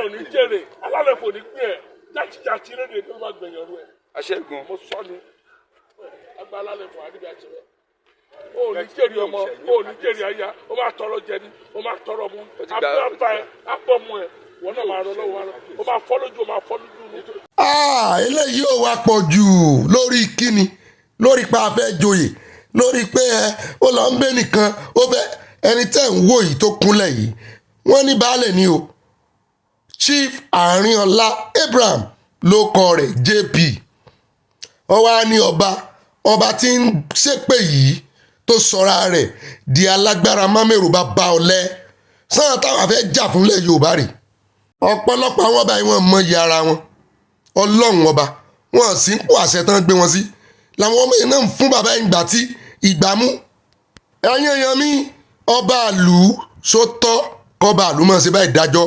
ò ní jèrè alálẹ̀fọ̀ ní gbé ẹ̀ jákèjádé rédè tó bá gbẹ̀yàn rú ẹ̀. aṣẹ́gun mo sọ ni agba alálẹ̀fọ̀ àdìbí àjẹrẹ o ò ní jèrè ọmọ o ò ní jèrè aya o máa tọrọ jẹ ni o máa tọrọ mu abúlé ẹ apọ̀mù ẹ wọn náà máa rọ lọ́wọ́ o máa fọ́ lójú o máa fọ́ lójú ni. eléyìí ò wá pọ̀ jù lórí kíni lórí pa afẹ́ joyè lórí pé ó lọ ń bẹ nìkan ó fẹ́ ẹni tẹ́ ń wò yìí tó kúnlẹ̀ yìí wọ́n ní baálẹ̀ ni o Chief Àrínọlá Abraham ló kọ rẹ̀ JP ó wá ní ọba tí ń ṣépè yìí tó sọra rẹ̀ di alágbára mámẹ́rù bá bá ọlẹ́ sáà táwọn afẹ́ jà fúnlẹ̀ Yorùbá rè ọ̀pọ̀lọpọ̀ àwọn ọba yìí wọ́n mọyì ara wọn ọlọ́run ọba wọn sì ń kó àṣẹ tán gbé wọn sí làwọn ọmọ yìí náà ń fún bàbá yìí gbà tí ìgbà mú ẹ̀yin èèyàn mi ọba àlù sótọ́ kọba àlù mọ̀ sí báyìí dájọ́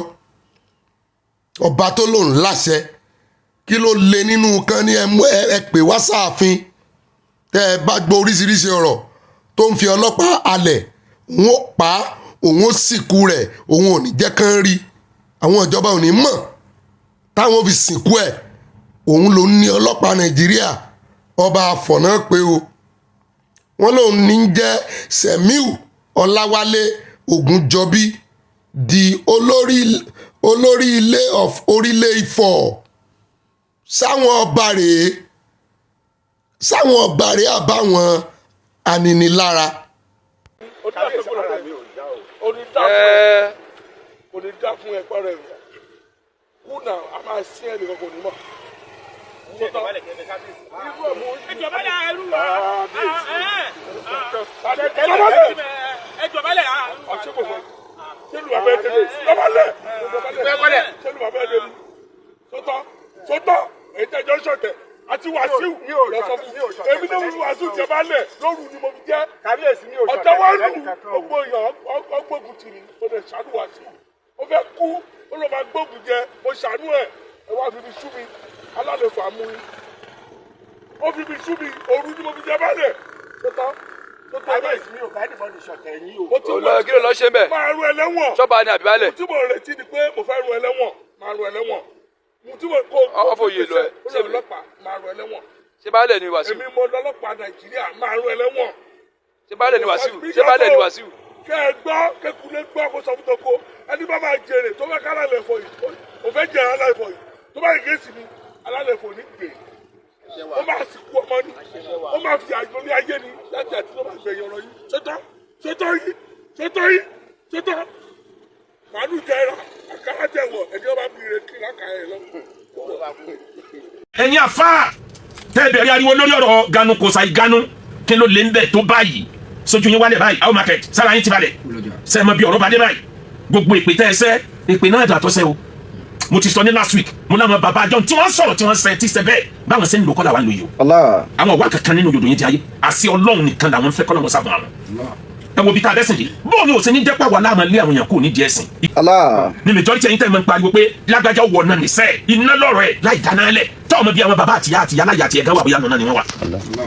ọba tó lòun láṣẹ kí ló lè nínú kan ní ẹ pè wá sáàfin tẹ́ ẹ bá gbọ́ oríṣiríṣi ọ̀rọ̀ tó ń fi ọlọ́pàá alẹ̀ òun ó pa á òun ó sìnkú rẹ̀ òun ò ní jẹ́ kán rí àwọn ìjọba ò ní mọ̀ táwọn fi sìnkú ẹ̀ òun ló ní ọlọ́pàá Nàìjíríà ọba àfọ̀nà pé o wọ́n lòun ní jẹ́ Sẹ̀míù Ọláwálé Ògúnjọbí di olórí ilé of orílẹ̀ Ifọ̀ sáwọn ọba rèé àbáwọn aninilára. kò ní dá fún ẹ̀pọ̀ rẹ̀ kú náà a máa sí ẹ̀ nìkan kò ní mọ̀. ìjọba lẹ̀ ẹrú wa ìjọba lẹ̀ àṣekòsọ sẹ́lù abẹ́ tẹ̀lé ìjọba lẹ̀ sẹ́lù abẹ́ tẹ̀lé sọ́tọ̀ èyí tẹ̀jọ́ ṣọ̀tẹ̀ àti Wàsíù lọ́sọ̀ fún èmi náà wù Wàsíù ìjọba lẹ̀ lóru ni mo fi jẹ́ ọ̀tẹ̀ wá lù gbogbo èèyàn ọgbógun tì ní o lè ṣàánú Wàsíù ó fẹ́ kú ó lọ máa gbógun jẹ mo ṣàánú ẹ̀ ẹ wá fi mi sú mi alálẹ̀fọ̀ àmúyí ó fi mi sú mi òru ni mo fi jẹ bálẹ̀ sọ́tọ̀ kábíyèsí mi ò bá dìbò ní ṣọ̀tẹ̀ yín o. kí ló lọ ṣe bẹ́ẹ̀. máa ru ẹlẹ́wọ̀n. sọ́ba ni àbí baálẹ̀. mo tí mo retí ni pé mo fẹ́ ru ẹlẹ́wọ̀n máa ru ẹlẹ́wọ̀n. mo tí mo kó ọ̀fọ̀ yìí lọ ẹ̀. ṣé ọlọ́pàá máa ru ẹlẹ́wọ̀n. ṣé baálẹ̀ ni Wàsíù. èmi mo lọ́lọ́pàá Nàìjíríà máa ru ẹlẹ́wọ̀n. ṣé baálẹ̀ ni Wàsíù. ṣé baálẹ̀ ni Wàsíù. kẹ́ ẹ gbọ́ kékulé gbọ́ kó sọ fún toko ẹni bá máa jèrè tó fẹ́ ká alálẹ̀fọ̀ yìí ó fẹ́ jẹ alálẹ̀fọ̀ yìí tó bá yẹ kéésì mi alálẹ̀fọ̀ ní gbè ó máa sìnkú ọmọ ni ó máa fi àjọlé ayé ni láti àti ló máa gbẹ̀yìn ọ̀rọ̀ yìí ṣètò màálù jẹra àkàrà jẹwọ ẹni ọba bí ire kí lákàá ẹ lọ. ẹ̀yin àfáà tẹ́ bẹ̀rẹ̀ ariwo lórí ọ̀rọ̀ ganu kò sáì ganu kí ló lè ń bẹ̀ tó báyìí sójú yín wálẹ̀ báyìí àwọn market sára yín ti balẹ̀ sẹ́ẹ̀ mọ bí ọ̀rọ̀ bá dé báyìí gbogbo ìpè tẹ́ ẹ sẹ́ ìpè náà dàtọ́ sẹ́ o mo ti sọ ní last week mo láwọn bàbá àjọ tí wọ́n sọ̀rọ̀ tí wọ́n sẹ́ tí sẹ́ bẹ́ẹ̀ báwọn sẹ́ ń lò kọ́lá wa ń lò yìí o àwọn ọ̀wá kankan nínú yòdò yín ti ayé àti Ọlọ́run nìkan làwọn fẹ́ kọ́lọ́ wọn sábà wọn ẹ wo bí ká dẹ́sìn yìí bóun ni òsè ní jẹ́pà wà láàmú lé àwọn èèyàn kò ní di ẹ̀sìn. ní majority ẹ̀yin tẹ́ ẹ máa ń pariwo pé lágbájá wọ̀ náà nìṣẹ́ iná lọ́rọ̀ ẹ̀ láì dáná lẹ̀ tọ́ ọmọ bíi àwọn bàbá àtìyá aláya àti ẹ̀gá wà bóyá náà ni wọ́n wà.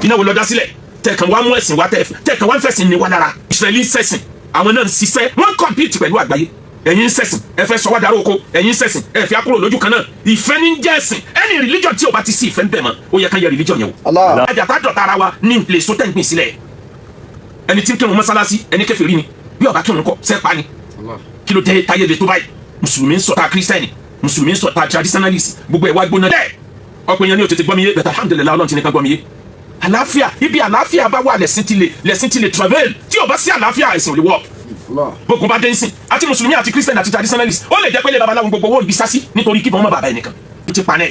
iná wo lọ dá sílẹ̀ tẹ̀kàn wá mú ẹ̀sìn wá tẹ̀kàn wá ń fẹ̀sìn ní wa lára Ísírẹ́lì ń ṣẹ̀sìn àwọn náà ń ṣiṣẹ́ wọ́n compete pẹ̀lú àgbáyé ẹ̀yin ń ṣẹ̀sìn ẹ fẹ́ sọ wá darú oko ẹ̀yin ń ṣẹ̀sìn ẹ fi akúrò lójú kan náà ìfẹ́ ní jẹ́ ẹ̀sìn any religion tí o bá ti sí ìfẹ́ ń bẹ̀ mọ́ ó yẹ ká yẹ religion yẹn o. àjàtà dọ̀tà ara wa ní lè so tẹ́ ń gbìn sílẹ̀ ẹni tí ń kírun mọ́sálásí ẹni kèfèrí ni bí ọba kírun kọ sẹ́pa ni kí ló dé táyé le tó báyìí mùsùlùmí ń sọ̀tà kírísítẹ́nì mùsùlùmí ń sọ̀tà traditionalist gbogbo ẹ̀ wá gbóná dẹ́ ọ̀pọ̀ èèyàn ní o tètè gbọ́ mi yé bẹ̀tẹ̀ alhamdulilayi Ọlọ́run ti ní ká gbọ́ mi yé àlàáfíà ibi àlàáfíà bá wà lẹ̀sìn ti lè travel tí o bá sí àlàáfíà ẹ̀sìn ò lè work gbogbo bá dé ń sìn àti mùsùlùmí àti kírísítẹ́nì àti traditionalist ó lè jẹ́ pé lè babaláwo gbogbo owó ibi sásí nítorí kí bọ́n mọ́ bàbá ẹnìkan ó ti panẹ́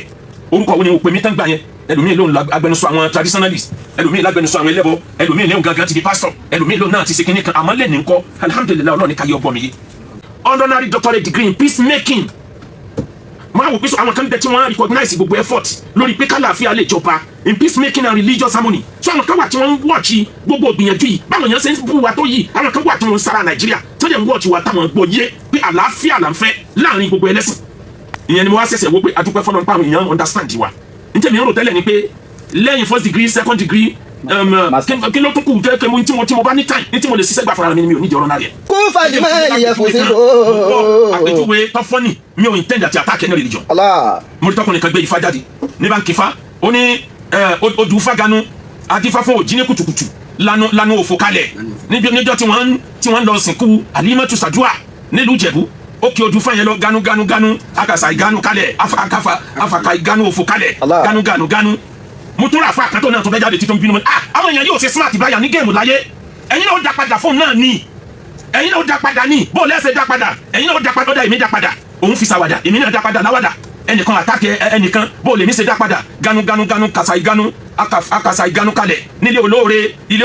orúkọ wo ni o pè mí tán gbà yẹn ẹlòmíì ló ń agbẹnusọ àwọn traditionalist ẹlòmíì lágbẹnusọ àwọn ẹlẹ́bọ ẹlòmíì lóun gangan ti di pastor ẹlòmíì lóun náà ti ṣe kinní kan àmọ́ lẹ́nu ńkọ́ alhamdulilayi Ọlọ́run ní ká yọ ọgbọ́n mi yé honorary doctorate degree in peacemaking máa wò pé sọ àwọn kan bẹ tí wọ́n recognize gbogbo effort lórí pé kálàáfíà lè jọba in peacemaking and religious harmony so àwọn kan wà tí wọ́n ń wọ́ọ̀chì gbogbo ìgbìyànjú yìí báwọn èèyàn ṣe ń bú wa tó yìí àwọn kan wà tí wọ́n ń sára Nàìjíríà tó dẹ̀ ń wọ́ọ̀chì wa táwọn gbọ́ yé pé àlàáfíà là ń fẹ́ láàrin gbogbo ẹlẹ́sìn ìyẹn ni mo wá ṣẹ̀ṣẹ̀ wò pé adúpẹ́ fọlọ́n pa àwọn èèyàn understand wa nítorí mi ń rò tẹ́lẹ̀ ni pé lẹ́yìn first degree second degree kí ló tún kù jẹ́ kí mo bá ní time ní tí mo lè ṣiṣẹ́ gbà fúnra mi ò ní jẹ́ ọ̀rọ̀ náà rẹ̀. kó fàdí máa yẹ fò sí kó. àpèjúwe tọ́fọ́nì mi ò intend àti attack any religion. mo rí tọkùnrin kan gbé ifá jáde ní báńkì ifá ó ní odù faganu adífá fún òjì ní kùtùkùtù lanu òfò kalẹ̀ níjọ́ tí wọ́n lọ sìnkú Alimatu Sàdúà nílùú Ìjẹ̀bú ó kí odù fáyẹn lọ ganu akàṣà ìganu kalẹ̀ afaka ìganu òfò kalẹ̀ ganu mo tún rà fún àkàtọ náà tó bẹ jáde títún bínú mi àwọn èèyàn yóò ṣe smart báyà ní géèmù láyé ẹ̀yin náà ó dá padà fóun náà ní ẹ̀yin náà ó dá padà ní bó lẹ́sẹ̀ dá padà ẹ̀yin náà ó dá padà ó dá èmi dá padà òun fi ṣàwàdà èmi náà dá padà láwàdà ẹnìkan àtàkì ẹnìkan bó lèmi ṣe dá padà ganu kàṣà ìganu akàṣà ìganu kalẹ̀ nílé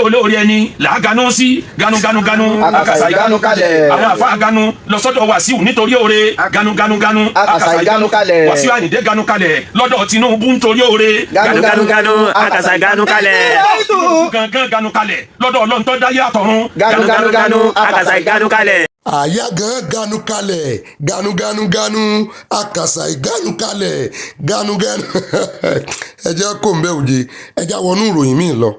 olóore ẹni làá ganu sí ganu akàṣà ìganu kalẹ̀ àwọn àfa ganu lọ́sọ́dọ̀ Wàsíù nítorí oore ganu akàṣà ìganu kalẹ̀ Wàsíù Àyìndé ganu kalẹ̀ lọ́dọ̀ Tinubu nítorí oore ganu akàṣà ìganu kalẹ̀ gangan ganu kalẹ̀ lọ́dọ̀ Ọlọ́run tó dáyé àtọ̀run ganu akàṣà ìganu kalẹ̀. àyà gan ganu kalẹ̀ ganu akàṣà ìganu kalẹ̀ ganu ẹ jẹ́ kó ń bẹ́ òde ẹ já wọnú ìròyìn míì lọ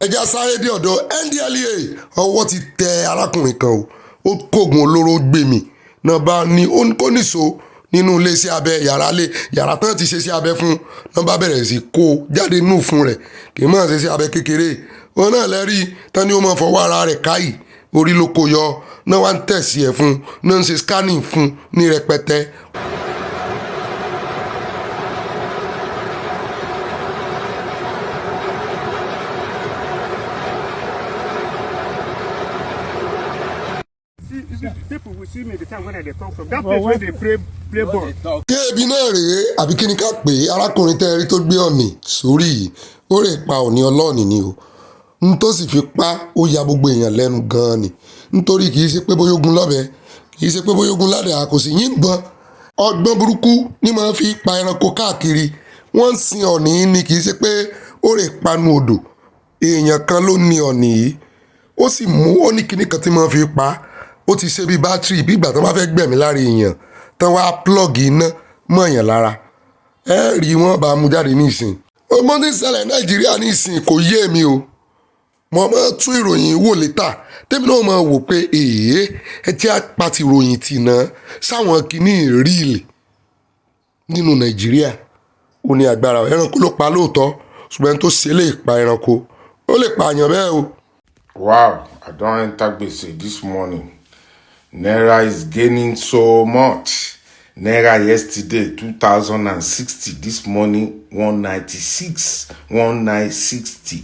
ẹ já sáré dé ọ̀dọ̀ NDLEA ọwọ́ ti tẹ arákùnrin kan o ó kóògùn olóró gbèmí náà bá ní ó nìṣó nínú ilé iṣẹ́ abẹ yàrá tán ti ṣe sí abẹ fún náà bá bẹ̀rẹ̀ sí kó jáde nù fún rẹ̀ kì í mọ̀ ṣe sí abẹ kékeré wọn náà lẹ́rìí tán ni ó mọ̀ fọwọ́ ara rẹ̀ káyì orí ló kó yọ náà wá ń tẹ̀sí ẹ̀ fún náà ń ṣe scanning fún ní rẹpẹtẹ. People will see me the time when I come from that place where they play ball. kí ebi náà rèé àbí kí ni ká pè é arákùnrin tẹ́ẹ̀rí tó gbé ọ̀nì sórí yìí ó rè pa Ọọ̀ni ọlọ́ọ̀nì ni o n tó sì fi pa ó ya gbogbo èèyàn lẹ́nu gan-an ni nítorí kì í ṣe pé bóyá ogun lọ́bẹ kì í ṣe pé bóyá ogun ládàá kò sì yìnbọn ọgbọ́n burúkú ni máa fi pa ẹranko káàkiri wọ́n ń sin Ọọ̀nì ni kì í ṣe pé ó rè panu odò èèyàn kan ló ní Ọọ̀nì yìí ó sì mú ó ní kinní kan tí máa fi pa ó ti ṣe bí bátìrì bí ìgbà tó bá fẹ́ gbẹ̀mí lára èèyàn tán wá plọ́ọ̀gì iná mọ́ èèyàn lára ẹ rí wọn bá mú jáde nísìn ọmọ tí ń ṣẹlẹ̀ Nàìjíríà nísìn kò yé mi o mo máa tún ìròyìn wò létà tèmi náà máa wò pé ẹ jẹ́ àpàtì ìròyìn tì náà sáwọn kìíní ríìlì nínú Nàìjíríà ó ní agbára ẹranko ló pa lóòótọ́ ṣùgbọ́n tó ṣe lè pa ẹranko ó lè pa àyàn bẹ́ẹ̀ o. Wow, I don enter gbese this morning. Naira is gaining so much. Naira yesterday 2060, this morning 196, 1960.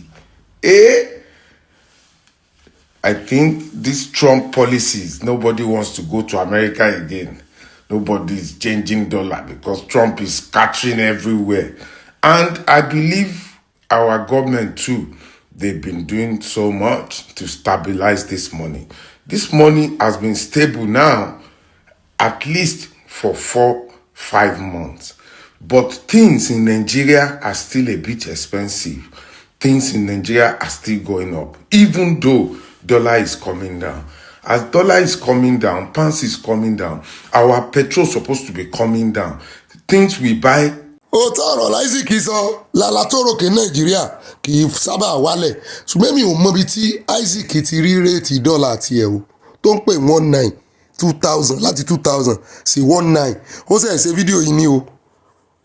I think these Trump policies, nobody wants to go to America again. Nobody is changing dollar because Trump is scattering everywhere. And I believe our government too, they've been doing so much to stabilize this money. This money has been stable now at least for 4-5 months. But things in Nigeria are still a bit expensive. Things in Nigeria are still going up, even though dollar is coming down. As dollar is coming down, pounds is coming down, our petrol is supposed to be coming down. Things we buy. òótọ́ ọ̀rọ̀ láìsíkì sọ lálá tó ròkè Nàìjíríà kì í sábà wálẹ̀ ṣùgbọ́n mi ò mọbi tí Isaac ti rí réètì dọ́là tiẹ̀ o tó ń pè 19 2000 láti 2000 sí 19 ó sì ṣe fídíò yìí ní o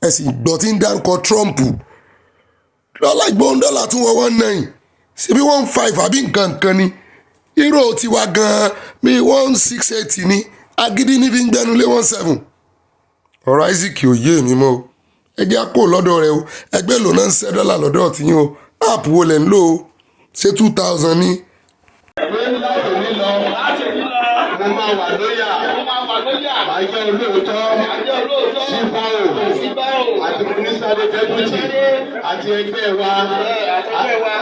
ẹ sì gbọ́ tí ń dárúkọ Trump dọ́là ìgbóhùn dọ́là tún wọ 19 síbi 15 àbí nǹkan kan ni euro tiwa gan-an bí 1680 ní agídí ní fi ń gbẹnu lé 17 ọ̀rọ̀ Isaac ò yé mi mọ́ o ẹ jẹ́ àpò lọ́dọ̀ rẹ o ẹgbẹ́ lò náà ń ṣẹ́ dọ́là lọ́dọ̀ tí yín o áàpù wo lẹ̀ ń lò ó ṣé 2000 ní. Mo máa wà lóyà, àjọ olóòótọ́, síbáwò, àti mínísítà dẹ́pútì, àti ẹgbẹ́ wa,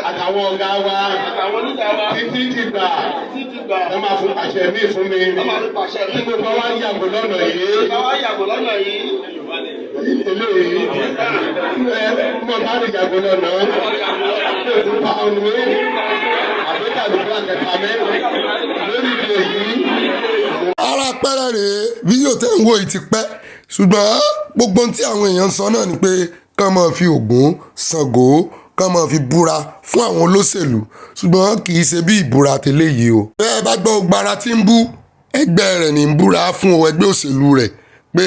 àtàwọn ọ̀gá wa, títí dìgbà, wọ́n máa fún pàṣẹ mí fún mi. Kí mo bá wá yàgò lọ́nà yìí. Eléyìí, mo bá rí yàgò lọ́nà, mo bá ọ̀nà àbẹ́tàlùkọ́ àkẹ́kọ̀ọ́ lórí ìdè yìí. ara pẹ́rẹ́ rèé fídíò tẹ́ ń wò yìí ti pẹ́ ṣùgbọ́n gbogbo ohun tí àwọn èèyàn ń sọ náà ni pé kán máa fi Ògún Ṣàngó kán máa fi búra fún àwọn olóṣèlú ṣùgbọ́n kì í ṣe bí ìbúra tẹ́lẹ̀ yìí o. bẹ́ẹ̀ bá gbọ́ gbára tí ń bú ẹgbẹ́ rẹ̀ ní ń búra fún ẹgbẹ́ òṣèlú rẹ̀ pé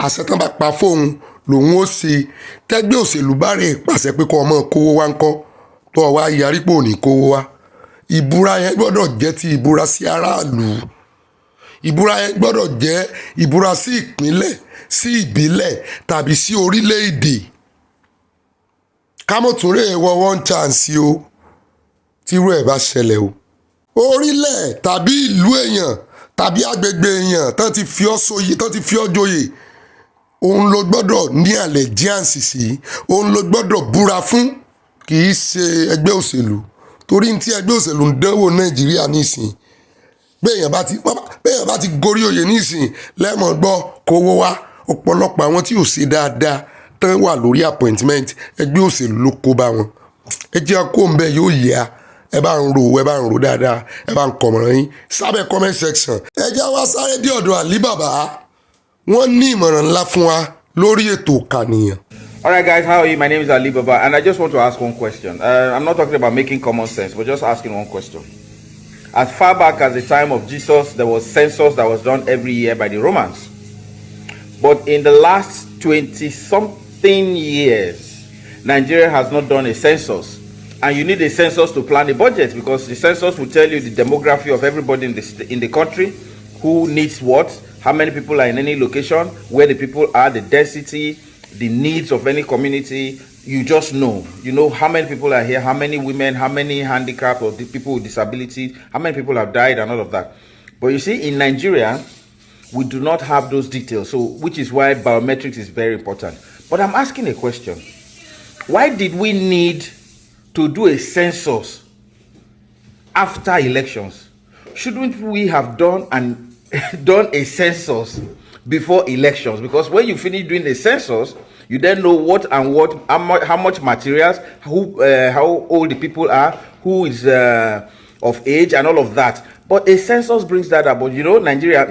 àṣẹ tán bá pa fóun lòun ó ṣe. tẹ́gbẹ́ òṣèlú bá rè pàṣẹ pé kó ọmọ kówó wá ń kọ́ tó o wá yarí pò ní kówó wá. ìbúra yẹn gbọ́dọ̀ jẹ́ ti ìbúra sí aráàlú. ìbúra yẹn gbọ́dọ̀ jẹ́ ìbúra sí ìpínlẹ̀ sí ìbílẹ̀ tàbí sí orílẹ̀-èdè. kámọ̀túnrẹ́ wọ one chance o tírú ẹ̀ bá ṣẹlẹ̀ o. orílẹ̀ tàbí ìlú èèyàn tàbí agbègbè èèyàn tán ti fi ọ́ sóyè tán ti fi ọ́ joyè òun ló gbọ́dọ̀ ní allegiance sí òun ló gbọ́dọ̀ búra fún kì í ṣe ẹgbẹ́ òṣèlú torí tí ẹgbẹ́ òṣèlú ń dánwò Nàìjíríà nísìn béèyàn bá ti gorí oyè nísìn lẹ́mọ̀ gbọ́ kówó wá ọ̀pọ̀lọpọ̀ àwọn tí ò ṣe dáadáa tán wà lórí appointment ẹgbẹ́ òṣèlú ló kó bá wọn. ẹ jẹ́ kó ń bẹ yóò yá ẹ bá ń ro dáadáa ẹ bá ń kọ̀mọ̀ràn yín sábẹ́ comment section. ẹ jẹ́ wá sáré dé ọ̀dọ̀ àlí bàbá wọ́n ní ìmọ̀ràn ńlá fún wa lórí ètò ìkànìyàn. All right, guys, how are you? My name is Ali Baba, and I just want to ask one question. I'm not talking about making common sense, but just asking one question. As far back as the time of Jesus, there was census that was done every year by the Romans. But in the last 20-something years, Nigeria has not done a census. And you need a census to plan a budget, because the census will tell you the demography of everybody in the country, who needs what, how many people are in any location, where the people are, the density, the needs of any community. You just know. You know how many people are here, how many women, how many handicapped or the people with disabilities, how many people have died and all of that. But you see, in Nigeria, we do not have those details, so which is why biometrics is very important. But I'm asking a question. Why did we need to do a census after elections? Shouldn't we have done a census before elections? Because when you finish doing the census, you then know what and what, how much materials, how old the people are, who is of age and all of that. But a census brings that up. But you know, Nigeria,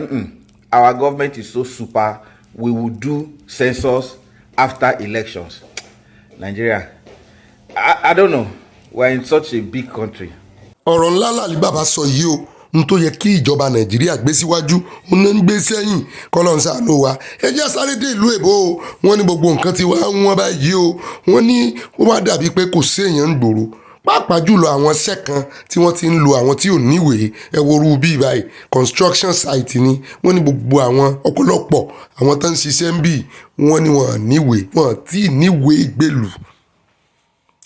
our government is so super. We will do census after elections. Nigeria, I don't know. We're in such a big country. ọ̀rọ̀ ńlá làlí bàbá sọ yìí o n tó yẹ kí ìjọba Nàìjíríà gbé síwájú ó ní ń gbé sẹ́yìn kọ́lọ́n ṣàánú wa. ẹ jẹ́ sáré dé ìlú èbó o wọ́n ní gbogbo nǹkan ti wá wọ́n báyìí o wọ́n ní ó wá dàbí pé kò séèyàn ń gbòòrò pàápàá jùlọ àwọn iṣẹ́ kan tí wọ́n ti ń lo àwọn tí ò níwèé ẹ worú bíi báyìí construction site ni wọ́n ní gbogbo àwọn ọ̀pọ̀lọpọ̀ àwọn tó ń ṣiṣẹ́ ń bì wọ́n ní wọ́n níwèé wọ́n tí níwèé gbèlú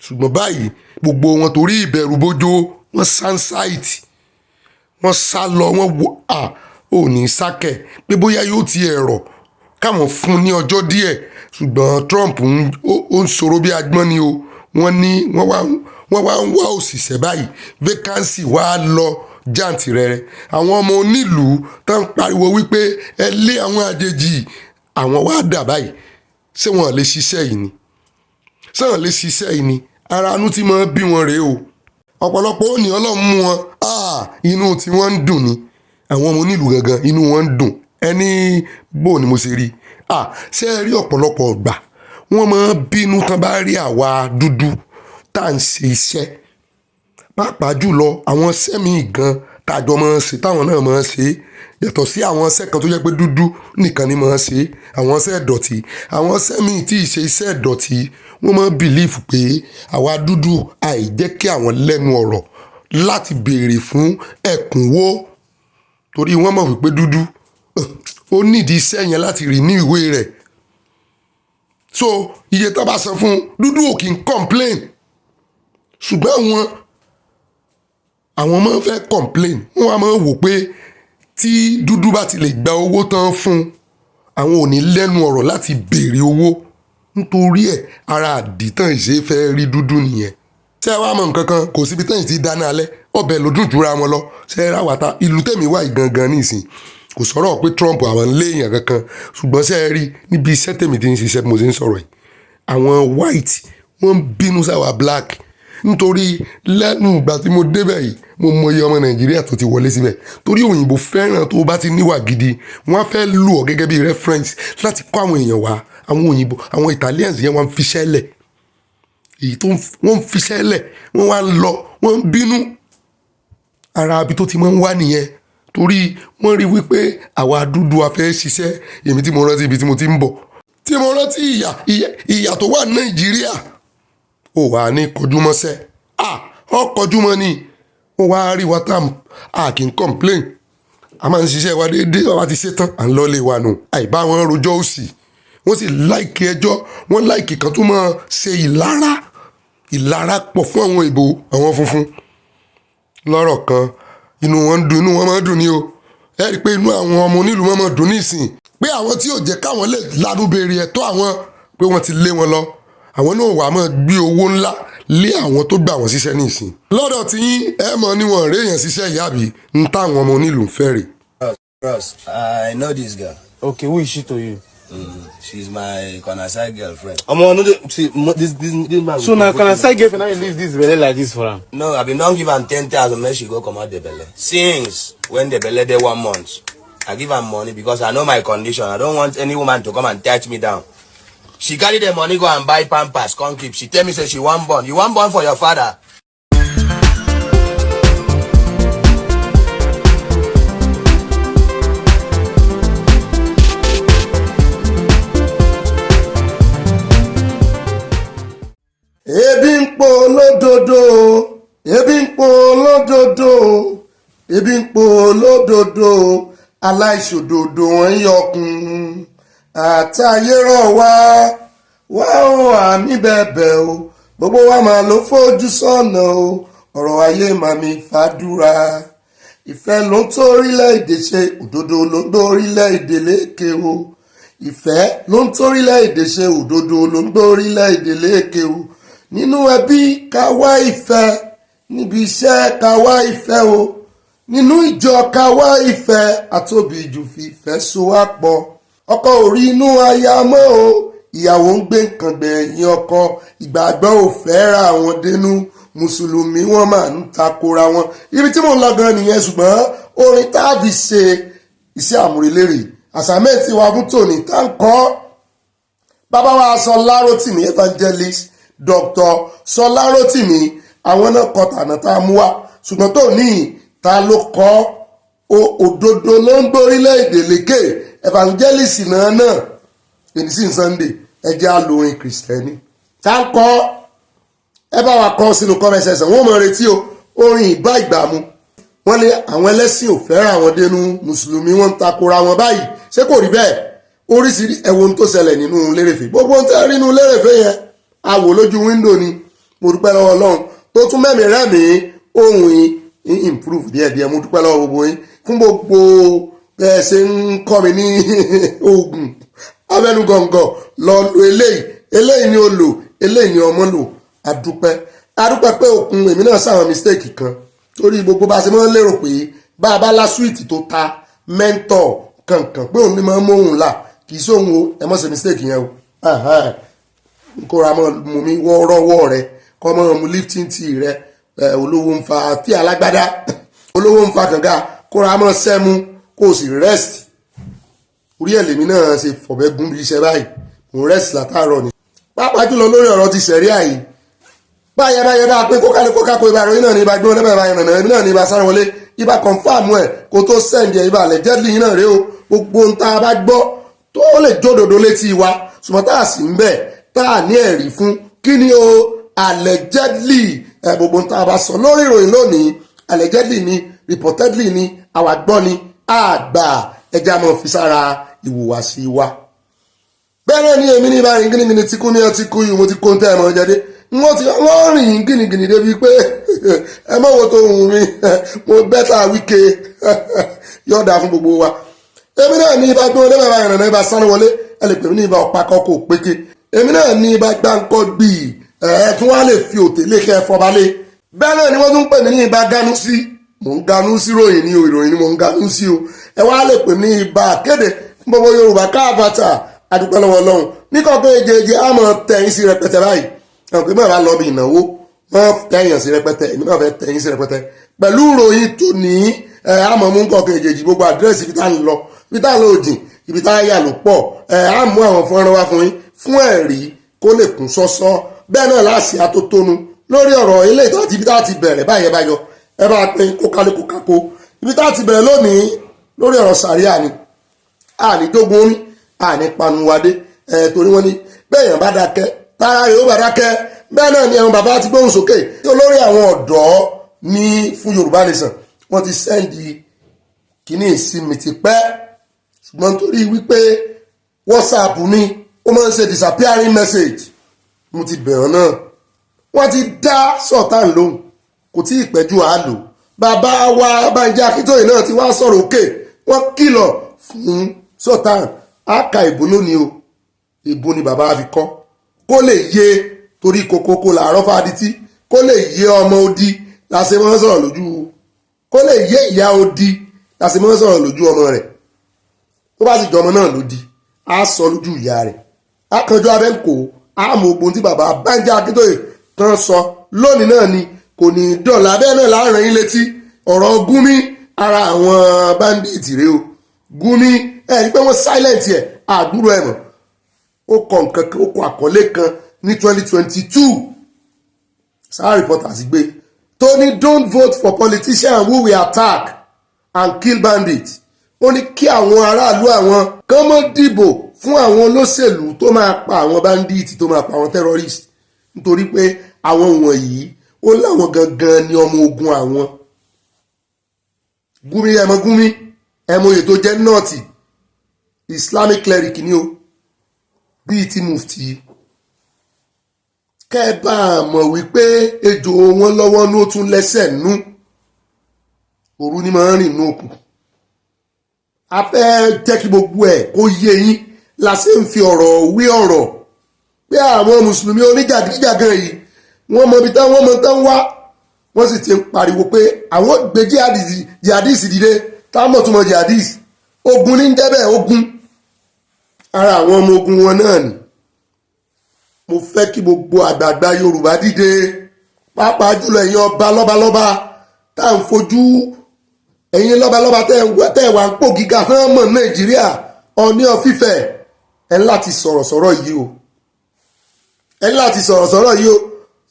ṣùgbọ́n báyìí gbogbo wọn torí ìbẹ̀rù bójó wọ́n sáńsáìtì wọ́n sá lọ wọ́n wò ò ní sákẹ̀ pé bóyá yóò ti ẹ̀rọ káwọn fún ní ọjọ́ díẹ̀ ṣùgbọ́n Trump ó ń sọ̀rọ̀ bí agbọ́n ni o wọ́n ní wọ́n wá ń wá òṣìṣẹ́ báyìí vacancy wá lọ jàǹtìrẹrẹ àwọn ọmọ onílùú tó ń pariwo wípé ẹ lé àwọn àjèjì àwọn wá dà báyìí ṣé wọn lè ṣiṣẹ́ yìí ni ara anú tí máa bí wọn rèé o ọ̀pọ̀lọpọ̀ ó ní Ọlọ́run mú wọn inú tí wọ́n ń dùn ni àwọn ọmọ onílùú gangan inú wọn ń dùn ẹni bó ni mo ṣe rí ṣé ẹ rí ọ̀pọ̀lọpọ̀ ọgbà wọ́n máa bínú tán bá rí àwa dúdú tá à ń ṣe iṣẹ́ pàápàá jùlọ àwọn sẹ́mi gan tàjọ máa ń ṣe táwọn náà máa ń ṣe yàtọ̀ sí àwọn iṣẹ́ kan tó jẹ́ pé dúdú nìkan ni máa ń ṣe àwọn iṣẹ́ ìdọ̀tí àwọn sẹ́mi tí ì ṣe iṣẹ́ ìdọ̀tí wọ́n máa ń bìlífù pé àwa dúdú àìjẹ́ kí àwọn lẹ́nu ọ̀rọ̀ láti béèrè fún ẹ̀kúnwó torí wọ́n mọ̀ wípé dúdú ó nídìí iṣẹ́ yẹn láti rí ní ìwé rẹ̀ so iye tó bá san fún dúdú ò kì í complain ṣùgbọ́n àwọn máa ń fẹ́ complain wọ́n wá máa ń wò pé tí dúdú bá ti lè gba owó tán fún àwọn ò ní lẹ́nu ọ̀rọ̀ láti béèrè owó nítorí ẹ̀ ara àdìtàn ìṣe fẹ́ rí dúdú nìyẹn. ṣé ẹ wá mọ nǹkan kan kò síbi tẹ́yìn tí dáná alẹ́ ọbẹ̀ ló dùn jura wọn lọ ṣé ẹ ráwàtà ìlú tẹ̀mí wà gangan nísìn kò sọ̀rọ̀ pé Trump àwọn ń lé èèyàn kankan ṣùgbọ́n ṣé ẹ rí níbi iṣẹ́ tẹ̀mí tí ń ṣiṣẹ́ mo ti ń sọ̀rọ̀ yìí àwọn white wọ́n ń bínú sáwà black nítorí lẹ́nu ìgbà tí mo débẹ̀ yìí mo mọyì ọmọ Nàìjíríà tó ti wọlé síbẹ̀ torí òyìnbó fẹ́ràn tó bá ti níwà gidi wọ́n á fẹ́ lù ọ́ gẹ́gẹ́ bí reference láti kọ́ àwọn èèyàn wá àwọn òyìnbó àwọn Italians yẹn wọ́n fi ṣẹlẹ̀ èyí tó wọ́n ń fiṣẹ́ lẹ̀ wọ́n wá ń lọ wọ́n ń bínú ara ibi tó ti máa ń wá nìyẹn torí wọ́n rí wípé àwa dúdú a fẹ́ ṣiṣẹ́ èmi tí mo rántí ibi tí mo ti ń bọ̀ tí mo rántí ìyà tó wà ní Nàìjíríà ó wà ní kọjúmọ́sẹ́ ọ kọjúmọ́ ni wọ́n wá rí wa tá a kì í complain a máa ń ṣiṣẹ́ wa déédéé wọ́n bá ti ṣe tán à ń lọ́lé wa nù àìbá wọn rojọ́ òsì wọ́n sì láìkì ẹjọ́ wọ́n láìkì kan tó máa ṣe ìlara pọ̀ fún àwọn ìbò àwọn funfun lọ́rọ̀ kan inú wọn máa ń dùn ní o ẹ rí i pé inú àwọn ọmọ onílùú wọn máa dùn ní ìsìn pé àwọn tí ò jẹ́ káwọn lè lanu béèrè ẹ̀tọ́ àwọn pé wọ́n ti lé wọn lọ àwọn náà wà máa gbé owó ńlá lé àwọn tó gbà wọ́n síṣẹ́ ní ìsìn lọ́dọ̀ tí yín ẹ mọ̀ níwọ̀n réèyàn síṣẹ́ ìyáàbí ń táwọn ọmọ onílùú ń fẹ́ rè. Bros, I know this girl. Okay, who is she to you? She's my Konasai girlfriend. See, this man. So now Konasai girlfriend, now you leave this belly like this for him? No, I been don't give am 10,000 when she go come out the belly. Since when the belly dey 1 month, I give am money because I know my condition. I don't want any woman to come and touch me down. She carry the money go and buy Pampers, come keep. She tell me say she want born. You want born for your father? ebi ń po lódodo ebi ń po lódodo ebi ń po lódodo aláìṣòdodo wọn yọkun àtàyè rọ̀ wá ó àmì bẹ̀bẹ̀ o gbogbo wa máa ló fojú sọ́nà o ọ̀rọ̀ ayé màmí fàdúrà ìfẹ́ ló ń torílẹ̀-èdè ṣe òdodo ló ń torílẹ̀-èdè lékè o ìfẹ́ ló ń torílẹ̀-èdè ṣe òdodo ló ń torílẹ̀-èdè lékè o nínú ẹbí ká wá ìfẹ́ níbi iṣẹ́ ká wá ìfẹ́ o nínú ìjọ ká wá ìfẹ́ àtòbí jù fi ìfẹ́ so wá pọ̀ ọkọ ò rí inú aya mọ́ o ìyàwó ń gbé nǹkan gbẹ̀yìn ọkọ ìgbàgbọ́ ò fẹ́ ra àwọn dénú mùsùlùmí wọn máa ń takora wọn ibi tí mò ń lọ gan nìyẹn ṣùgbọ́n orin tá a fi ṣe iṣẹ́ àmúrelérè àsàmẹ́ǹtì wa fún tòní tá ń kọ́ bàbá wa Ṣọlá Rótìmí evangelist Dr. Ṣọlá Rótìmí àwọn náà kọ tànà tá a mú wá ṣùgbọ́n tó ní ta ló kọ́ òdodo ló ń gbórílẹ̀-èdè lékè evangelist náà èyí sí Sunday ẹjẹ́ àlòrin kìrìsìtẹ́nì tá ń kọ́ ẹ bá wa kọ́ sínú comment section wọ́n mọ̀ retí o orin ìbá ìgbà mu wọ́n lé àwọn ẹlẹ́sìn ò fẹ́ràn àwọn dénú mùsùlùmí wọ́n ń takora wọn báyìí ṣé kò rí bẹ́ẹ̀ oríṣiríṣi ẹ̀wọ̀n tó ṣẹlẹ̀ nínú lérèfé gbogbo ohun tẹ́ rí nínú lérèfé yẹn a wò lójú wíńdò ni mo dúpẹ́ lọ́wọ́ Ọlọ́run tó tún mẹ́mí rẹ́mi ohun yìí improve díẹ̀díẹ̀ mo dúpẹ́ lọ́wọ́ gbogbo yín fún gbogbo ẹ ṣe ń kọ́ mi ní oògùn abẹnugọ̀ngọ̀ lọ lo eléyìí ni o lò eléyìí ni ọmọ lò adúpẹ́ pé òkun èmi náà sáwọn mistake kan torí gbogbo bá ṣe máa ń lérò pé bá a bá lá súwìtì tó ta mẹ́ńtọ̀ kankan pé òun ni máa ń móhùn là kì í sóhun o ẹ mọ̀ ṣe mistake yẹn o kóra mọ́ mú mi wọ́ọ́rọ́wọ́ rẹ kọ́ mọ́ mu lifting tea rẹ olówó ń fa tí alágbádá olówó ń fa kànga kóra mọ́ sẹ́mu kó o sì rest orí ẹ̀ lèmi náà ṣe fọ̀bẹ́ gún bí iṣẹ́ báyìí mo rest látàárọ̀ ni pàápàá jùlọ lórí ọ̀rọ̀ ti Sharia yìí báyẹ̀ bá pé kókàkó ibà ìròyìn náà ní ibà gbé wọn lẹ́bàá ìrànà ẹ̀mí náà ní ibà sáré wọlé ibà confam ẹ̀ kó tó sẹ́ǹdì ẹ̀ ibà allegedly yìí náà rèé o gbogbo ń tá a bá gbọ́ tó lè jódodo létí wa ṣùgbọ́n tá a sì ń bẹ̀ tá a ní ẹ̀rí fún kí ni o allegedly gbogbo ń tá a bá sọ lórí ìròyìn lónìí allegedly ni reportedly ni àwa gbọ́ ni àgbà ẹja mọ̀ fi sára ìhùwàsí wa. bẹ́ẹ̀ náà ni èmi ní ìbárin gínígíní tí kú ní ọtí kú yìí mo ti kó ń tẹ́ ẹ̀mọ́ jáde wọ́n rìn gínígíní débi pé ẹ mọ̀ wo tó hùn mi mo bẹ́tà wíkẹ́ yọ̀ọ̀dà fún gbogbo wa. èmi náà ní ibà gbé wọlé bàbá ìrànà ibà sáré wọlé ẹ lè pè mí ní ibà ọ̀pá kọ́kọ́ péke èmi náà ní ibà gbáǹkọ́ gbìí tún wá lè fi òtè lé kẹ́ fọbalé bẹ́ẹ̀ náà ni wọ́n tún pè mí ní ibà gánú sí mò ń ganú sí ròyìn ní ìròyìn ni mò ń ganú sí o ẹ wá lè pè ní ibà kéde fún gbogbo Yorùbá káàbàtà adúpẹ́ lọ́wọ́ Ọlọ́run ní kọ̀ọ̀kan èjèèjì á mọ̀ tẹ̀yìn sí rẹpẹtẹ báyìí àwọn pé mọ̀ bá lọ bí ìnáwó wọ́n tẹ̀yìn sí rẹpẹtẹ èmi náà fẹ́ tẹ̀yìn sí rẹpẹtẹ pẹ̀lú ìròyìn tó ní á mọ̀ mú kọ̀ọ̀kan èjèèjì gbogbo àdírẹ́sì ibi tá ń lọ ibi tá ń lọ òjìn ibi tá yà ló pọ̀ á mú àwọn fọ́nrán wá fún yín fún ẹ̀rí kó lè kún sọ́sọ́ bẹ́ẹ̀ náà láàṣì atótónu lórí ọ̀rọ̀ eléyìí tó ti ibi tá a ti bẹ̀rẹ̀ báyẹn báyọ ẹ bá pín kókálukú kákó ibi tá a ti bẹ̀rẹ̀ lónìí lórí ọ̀rọ̀ Sharia ni àní dógun orí àní panuwadé torí wọ́n ní bẹ́ẹ̀yàn bá dákẹ́ tára rẹ̀ ó bá dákẹ́ bẹ́ẹ̀ náà ni àwọn bàbá ti gbóhùn sókè olórí àwọn ọ̀dọ́ ní fún Yorùbá Nation wọ́n ti sẹ́ndì kìíní ìsinmi ti pẹ́ ṣùgbọ́n torí wípé WhatsApp mi ó máa ń ṣe disappearing message mo ti bẹ̀rẹ̀ náà wọ́n ti dá Sultan lóhùn kò tí ì pẹ́jù àálò bàbá wa Banji Akíntóyè náà ti wá sọ̀rọ̀ òkè wọ́n kìlọ̀ fún Sultan àkà ìbò lónìí o ìbò ni bàbá fi kọ́ kó lè yé torí kokoko làárọ̀ fàdítí kó lè yé ọmọ odi láṣẹ mọ́ sọ̀rọ̀ lójú kó lè yé ìyá odi láṣẹ mọ́ sọ̀rọ̀ lójú ọmọ rẹ̀ tó bá sì jọmọ náà lódì á sọ lójú ìyá rẹ̀ akànjọ abẹ́ǹkó àmọ́ ogun tí bàbá Banji Akíntóyè tán sọ lónìí náà ni kò ní dọ̀là bẹ́ẹ̀ náà láàrin yín létí ọ̀rọ̀ Gumi ara àwọn bandit rèé o Gumi ẹ̀rí pé wọ́n silent ẹ̀ àdúrò ẹ̀ mọ̀ ó kọ nǹkan kan ó kọ àkọlé kan ní 2022 Sahara Reporters gbé tó ní don't vote for politicians who will attack and kill bandits ó ní kí àwọn aráàlú àwọn kán mọ́ dìbò fún àwọn olóṣèlú tó máa pa àwọn bandits tó máa pa àwọn terrorists nítorí pé àwọn wọ̀nyí ó láwọn gangan ni ọmọ ogun àwọn Gumi ẹmọye tó jẹ́ nọ́ọ̀tì Islamic cleric ni o bíi ti mufti kẹ́ẹ̀bá mọ̀ wípé ejò wọn lọ́wọ́ ló tún lẹ́sẹ̀ nú òru ni máa ń rìn ní òkun a fẹ́ jẹ́ kí gbogbo ẹ̀ kó yé yín la ṣe ń fi ọ̀rọ̀ wí ọ̀rọ̀ pé àwọn mùsùlùmí oníjàgídíjàgan yìí wọ́n mọ ibi tán wọ́n mọ tán wá wọ́n sì ti ń pariwo pé àwọn gbé jihadis dìde táwọn tó mọ jihadis ogun ní dẹ́bẹ̀ ogun ara àwọn ọmọ ogun wọn náà ni mo fẹ́ kí gbogbo àgbààgbà Yorùbá dìde pàápàá jùlọ ẹ̀yin ọba lọ́balọ́ba tá à ń fojú ẹ̀yin lọ́balọ́ba tẹ́ wà ń pò gíga fún ọmọ Nàìjíríà Ọọ̀ni of Ifẹ̀ ẹ̀ láti sọ̀rọ̀ yìí o ẹ̀ láti sọ̀rọ̀ yìí o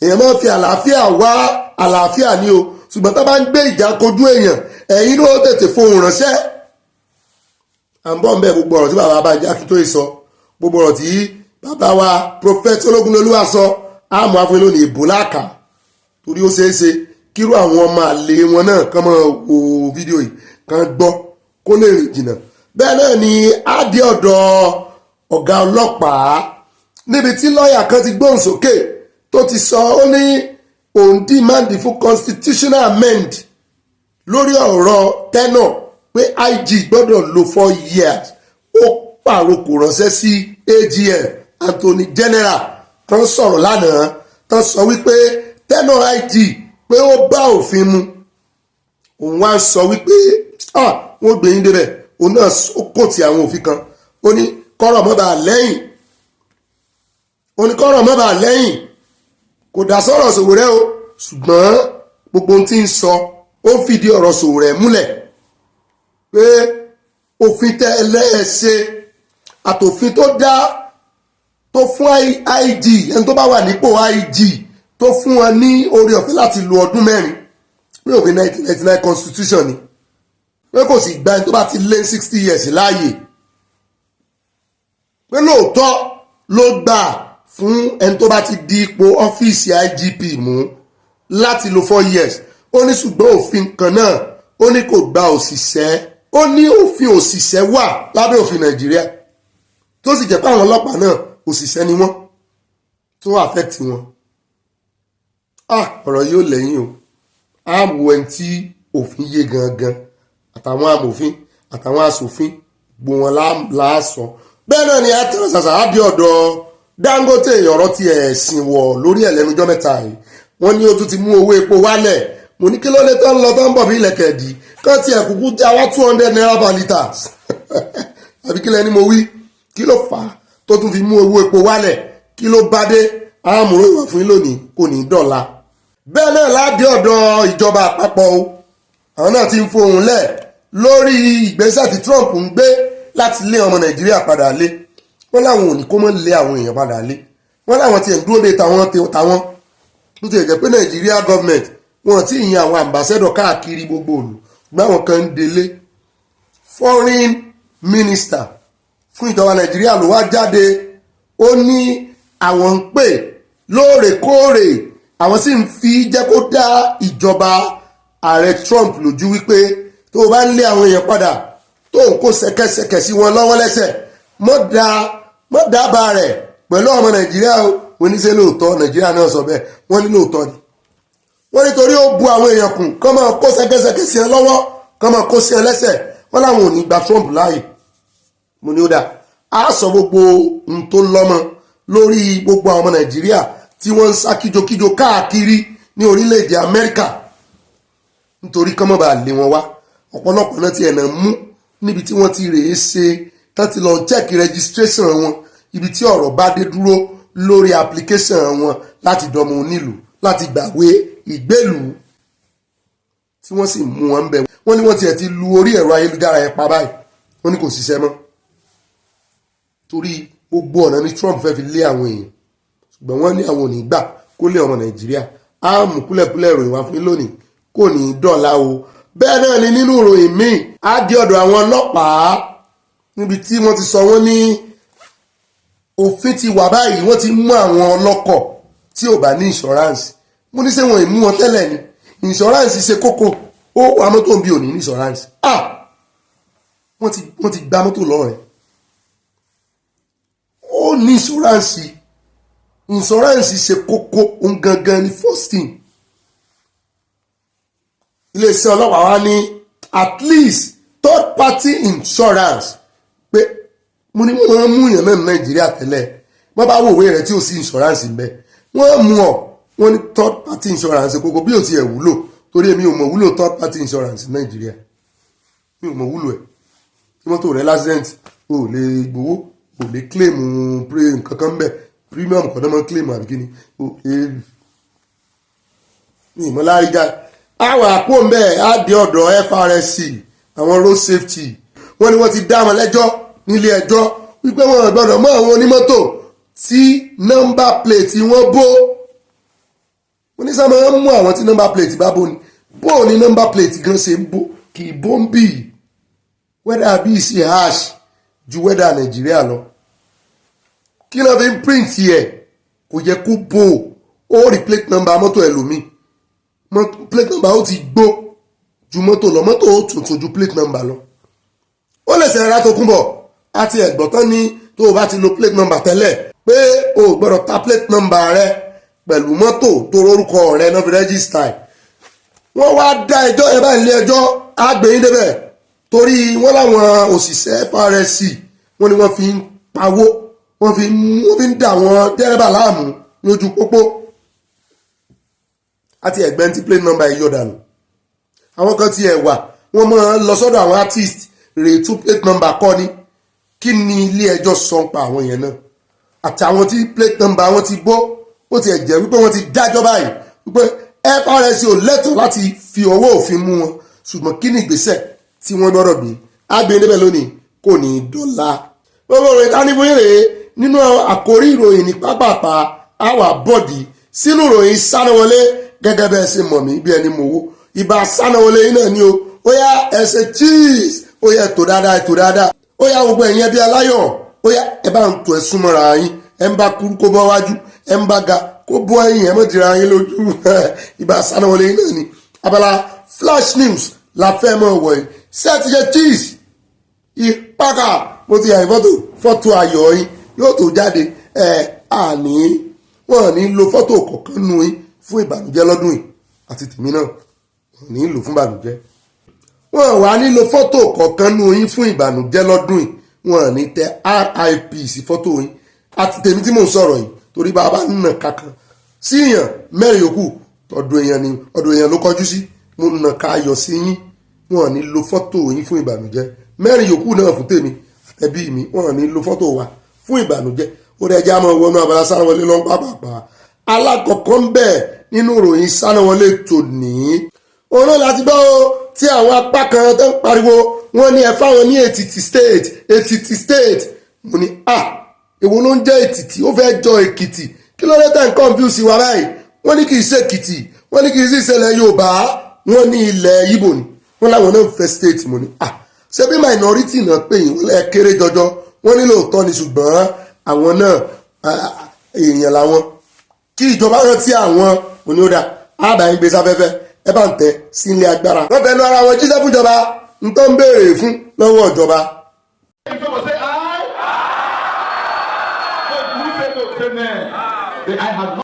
èèyàn máa fi àlàáfíà wá àlàáfíà ni o ṣùgbọ́n tá bá ń gbé ìjà kojú èèyàn ẹ̀yin ló tètè fohùn ránṣẹ́ à ń bọ̀ ń bẹ̀ gbogbo ọ̀rọ̀ tí bàbá Banji Akíntóyè sọ gbogbo ọ̀rọ̀ tí bàbá wa Prophet Ológunlolúwa sọ àmọ́ àfihàn lónìí ìbò láàkà torí ó ṣeé ṣe kírú àwọn ọmọ àlè wọn náà kàn máa wo fídíò yìí kàn gbọ́ kó lè rìn jìnnà bẹ́ẹ̀ náà ni á dé ọ̀dọ̀ ọ̀gá ọlọ́pàá níbi tí lọ́ọ̀yà kan ti gbóhùn sókè tó ti sọ ó ní òun dìmáàdì fún constitutional amend lórí ọ̀rọ̀ tenure pé IG gbọ́dọ̀ lo 4 years ó pàrokò ránṣẹ́ sí AGF Anthony General tán sọ̀rọ̀ lánàá tán sọ wípé tenure IG pé ó bá òfin mu òun wá ń sọ wípé wọ́n gbé yín débẹ̀ òun náà ó kò tí àwọn òfin kan ó ní kọ́rọ̀ mọ́ba lẹ́yìn kò dá sọ̀rọ̀ Sowore o ṣùgbọ́n gbogbo ohun tí ń sọ ó ń fìdí ọ̀rọ̀ Sowore múlẹ̀ pé òfin tẹ́lẹ̀ ṣe àtòfin tó dá tó fún IG ẹni tó bá wà nípò IG tó fún wọn ní oore ọ̀fẹ́ láti lo ọdún 4 pé òfin 1999 constitution ni pé kò sì gba ẹni tó bá ti lé 60 years láàyè pé lóòótọ́ ló gbà fún ẹni tó bá ti di ipò ọ́fíìsì IGP mú láti lo 4 years ó ní ṣùgbọ́n òfin kan náà ó ní kò gba òṣìṣẹ́ ó ní òfin òṣìṣẹ́ wà lábẹ́ òfin Nàìjíríà tó sì jẹ́ pé àwọn ọlọ́pàá náà òṣìṣẹ́ ni wọ́n tó affect wọn ọ̀rọ̀ yóò lẹ́yìn o àmọ́ ẹni tí òfin yé gangan àtàwọn amòfin àtàwọn aṣòfin gbogbo wọn láàsọ bẹ́ẹ̀ náà ni àtẹ̀rẹ̀ ṣàṣà á di ọ̀dọ̀ Dangote ọ̀rọ̀ ti ẹ̀sìn wọ̀ lórí ẹ̀ lẹ́nujọ́ mẹ́ta yìí wọ́n ní ó tún ti mú owó epo wálẹ̀ mo ní kí ló lè tó ń lọ tó ń bọ̀ bí ilẹ̀kẹ̀dì kán ti ẹ̀kúkú já wá 200 naira per litre àbí kí lẹ́ni mo wí kí ló fà á tó tún fi mú owó epo wálẹ̀ kí ló bá dé àmúrò ìwà fún yín lónìí kò ní dọ̀la bẹ́ẹ̀ náà láti ọ̀dọ̀ ìjọba àpapọ̀ o àwọn náà ti ń fohùn lẹ̀ lórí ìgbésẹ̀ tí Trump ń gbé láti lé ọmọ Nàìjíríà padà lé wọ́n láwọn ò ní kó mọ́ lé àwọn èèyàn padà lé wọ́n láwọn ti ẹ̀ dúró de tàwọn tó ti jẹ́ pé Nàìjíríà gọ́ọ̀mẹ̀ntì wọn ti yan àwọn ambassador káàkiri gbogbo òlù gbáwọn kan ń délé. Foreign minister fún ìjọba Nàìjíríà ló wá jáde ó ní àwọn ń pè lóòrèkóòrè àwọn sì ń fi jẹ́ kó dá ìjọba ààrẹ Trump lójú wípé tó o bá ń lé àwọn èèyàn padà tó ń kó ṣẹkẹṣẹkẹ sí wọn lọ́wọ́ lẹ́sẹ̀ mọ́ dábàá rẹ̀ pẹ̀lú ọmọ Nàìjíríà wọ́n ní ṣe lóòótọ́ Nàìjíríà náà sọ bẹ́ẹ̀ wọ́n ní lóòótọ́ ni wọ́n nítorí ó bu àwọn èèyàn kù kọ́ máa kó ṣẹkẹṣẹkẹ sí ẹ lọ́wọ́ kọ́ máa kó sí ẹ lẹ́sẹ̀ wọ́n láwọn ò ní gba Trump láàyè. Mo ní ó dà á sọ gbogbo ohun tó lọ́mọ lórí gbogbo àwọn ọmọ Nàìjíríà tí wọ́n ń sá kíjokíjo káàkiri ní orílẹ̀-èdè Amẹ́ríkà nítorí kọ́ mọ́ bá lé wọn wá. Ọ̀pọ̀lọpọ̀ náà ti ẹ̀nà mú níbi tí wọ́n ti rèé ṣe tán ti lọ check registration wọn ibi tí ọ̀rọ̀ bá dé dúró lórí application wọn láti dọmọ onílùú láti gbàwé ìgbélùú tí wọ́n sì mú wọn bẹ̀. Wọ́n ní wọ́n tiẹ̀ ti lu orí ẹ̀rọ ayélujára ẹ̀ pa báyìí wọ́n ní kò ṣiṣẹ́ mọ́ torí gbogbo ọ̀nà ni Trump fẹ́ fi lé àwọn èèyàn ṣùgbọ́n wọ́n ní àwọn ò ní gbà kó lé ọmọ Nàìjíríà á mú kúlẹ̀kúlẹ̀ ìròyìn wá fún lónìí kò ní dọ̀la o. Bẹ́ẹ̀ náà ni nínú ìròyìn míì á di ọ̀dọ̀ àwọn ọlọ́pàá níbi tí wọ́n ti sọ wọ́n ní òfin ti wà báyìí wọ́n ti mú àwọn ọlọ́kọ̀ tí ò bá ní insurance. Mo ní ṣé wọn ì mú wọn tẹ́lẹ̀ ni insurance ṣe kókó ó wà mọ́tò bí ò ní insurance wọ́n ti gba mọ́tò lọ́wọ́ rẹ̀ ó ní insurance ṣe kókó òun gangan ni first thing. Iléeṣẹ́ ọlọ́pàá wa ní at least third party insurance pé mo ní wọ́n mú èèyàn náà ní Nàìjíríà tẹ́lẹ̀ wọ́n bá wò òwe rẹ̀ tí ò sí insurance ń bẹ wọ́n mú ọ wọ́n ní third party insurance kókó bí ò tiẹ̀ wúlò torí èmi ò mọ̀ wúlò third party insurance ní Nàìjíríà mi ò mọ̀ wúlò ẹ̀ tí mọ́tò rẹ̀ l'accident o lè gbowó o lè claim nǹkan kan bẹ́ẹ̀ premium kọ́dọ́ mọ́ claim àbí kíni o lè ní ìmọ̀láríjà àwọn àpò mbẹ́ á di ọ̀dọ̀ FRSC àwọn road safety wọ́n ní wọ́n ti dá wọn lẹ́jọ́ nílé ẹjọ́ wípé wọ́n gbọ́dọ̀ mọ́ àwọn onímọ́tò tí number plate wọ́n bó wọ́n ní sábà wọ́n mú àwọn tí number plate bá bó ni bó ni number plate gan ṣe ń bó kì í bó ń bì wẹ́dà bí ìṣe hash ju wẹ́dà Nàìjíríà lọ kí ló fi ń print yẹ kò yẹ kó bó ó rí plate number mọ́tò ẹlòmíì plate number ó ti gbó ju mọ́tò lọ mọ́tò ó tuntun ju plate number lọ ó lè ṣe ẹ̀rá tó kún bọ̀ àti ẹ̀gbọ́n tán ní tó o bá ti lo plate number tẹ́lẹ̀ pé o ò gbọ́dọ̀ ta plate number rẹ pẹ̀lú mọ́tò tó rórúkọ rẹ náà fi rẹ́gísítà ẹ̀ wọ́n wá dá ẹjọ́ ẹ bá ilé ẹjọ́ àgbẹ̀yìn débẹ̀ torí wọ́n láwọn òṣìṣẹ́ FRSC wọ́n ní wọ́n fi ń pawó wọ́n fi ń dà wọ́n dẹ́rẹ́bà láàmú lójú pópó àti ẹ̀gbẹ́ tí plate number yìí yọ dànù àwọn kan ti ẹ̀ wà wọ́n máa lọ sọ́dọ̀ àwọn artist rèé tú plate number kọ́ ni kí ni ilé ẹjọ́ sọ pa àwọn yẹn náà àti àwọn tí plate number wọn ti bó ó ti ẹ̀jẹ̀ wípé wọ́n ti dájọ́ báyìí wípé FRSC ò lẹ́tọ̀ọ́ láti fi ọwọ́ òfin mú wọn ṣùgbọ́n kí ni ìgbésẹ̀ tí wọ́n gbọ́dọ̀ gbé àgbẹ̀ níbẹ̀ lónìí kò ní dọ́là gbogbo ìròyìn ká ní fún yìí rèé nínú àkórí ìròyìn ní pápápá àwà bọ́ọ̀dì sínú ìròyìn sánáwọlé gẹ́gẹ́ bẹ́ẹ̀ ṣe mọ̀ mí bí ẹni mowó ìbá sánáwọlé yìí náà ni ó yá ẹsẹ̀ cheese ó yá ètò dáadáa ó yá gbogbo ẹ̀yin ẹbí aláyọ̀ ó yá ẹ bá ń tó ẹ súnmọ́ra yín ẹ ń bá kúrú kó bọ́ wájú ẹ ń bá ga kó bọ́ ẹ̀yìn ẹ mọ̀ dira yín lójú ìbá sánáwọlé yìí náà ni abala flash news la fẹ́ mọ̀ wọ̀ yìí sẹ́ẹ̀tì jẹ́ cheese ìpákà mo ti yà fọ́tò ayọ̀ yín yóò tó jáde àní wọ́n ní lo fọ́tò kọ̀ọ̀kan nù yín fún ìbànújẹ́ lọ́dún yìí àti tèmi náà wọ́n ní lò fún ìbànújẹ́ wọ́n wà nílò fọ́tò kọ̀ọ̀kan nù yín fún ìbànújẹ́ lọ́dún yìí wọ́n ní tẹ RIP sí fọ́tò yín àti tèmi tí mò ń sọ̀rọ̀ yìí torí bàbá nà kankan sí èèyàn mẹ́rin yòókù ọ̀dọ̀ èèyàn ló kọjú sí mo nà ká ayọ̀ sí yín wọ́n ní lo fọ́tò yín fún ìbànújẹ́ mẹ́rin yòókù náà fún tèmi àtẹ̀bí mi wọ́n ní lo fọ́tò wa fún ìbànújẹ́ ó rẹ̀ já mọ́ wọnú abala sánáwọlé lọ́n pàápàá alákọ̀ọ́kọ́ ń bẹ̀ nínú ìròyìn sánáwọlé tòní òun náà láti gbọ́ tí àwọn apá kan tó ń pariwo wọ́n ní ẹ fáwọn ní Ètìtì state mo ní èwo ló ń jẹ́ ètìtì ó fẹ́ jọ èkìtì kí ló dé tẹ̀ ń confuse wa báyìí wọ́n ní kì í ṣe èkìtì wọ́n ní kì í sì ṣẹlẹ̀ yorùbá wọ́n ní ilẹ̀ ibo ni wọ́n láwọn náà ń fẹ́ state mo ní ṣé bí minority náà pè yín wọ́n lẹ́ kéré jọjọ wọ́n ní lóòótọ́ ni ṣùgbọ́n àwọn náà èèyàn làwọn kí ìjọba rántí àwọn oníhódà àbáyín gbé sáfẹ́fẹ́ ẹ bá ń tẹ sí ilé agbára wọ́n fẹ́ lọ ara wọn jíṣẹ́ fún ìjọba ń tó ń béèrè fún lọ́wọ́ ìjọba.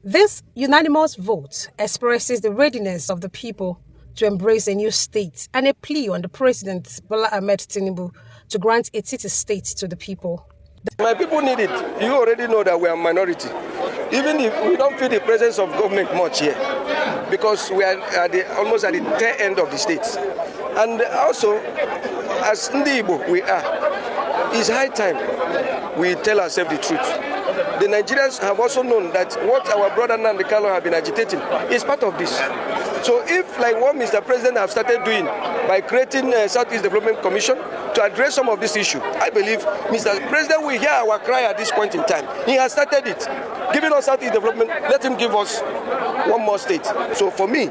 This unanimous vote expresses the readiness of the people to embrace a new state and a plea on the President Bola Ahmed Tinubu to grant a city state to the people. My people need it. You already know that we are a minority. Even if we don't feel the presence of government much here, because we are almost at the tail end of the state. And also, as Ndibo we are, it's high time we tell ourselves the truth. The Nigerians have also known that what our brother Nnamdi Kanu have been agitating is part of this. So if, like what Mr. President have started doing by creating a Southeast Development Commission to address some of this issue, I believe Mr. President will hear our cry at this point in time. He has started it. Giving us Southeast Development, let him give us one more state. So for me,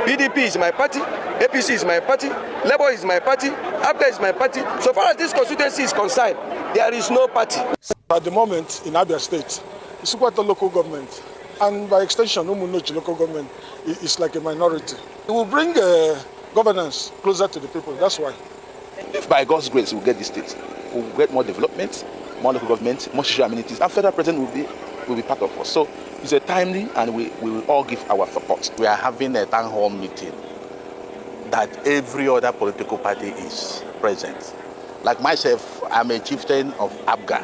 PDP is my party, APC is my party, Labour is my party, APGA is my party. So far as this constituency is concerned, there is no party. At the moment in Abia State, it's quite a local government. And by extension, Umunochi local government is like a minority. It will bring governance closer to the people. That's why. If by God's grace we'll get this state, we'll get more development, more local government, more social amenities, and federal president will be part of us. So it's a timely, and we will all give our support. We are having a town hall meeting that every other political party is present. Like myself, I'm a chieftain of APGA,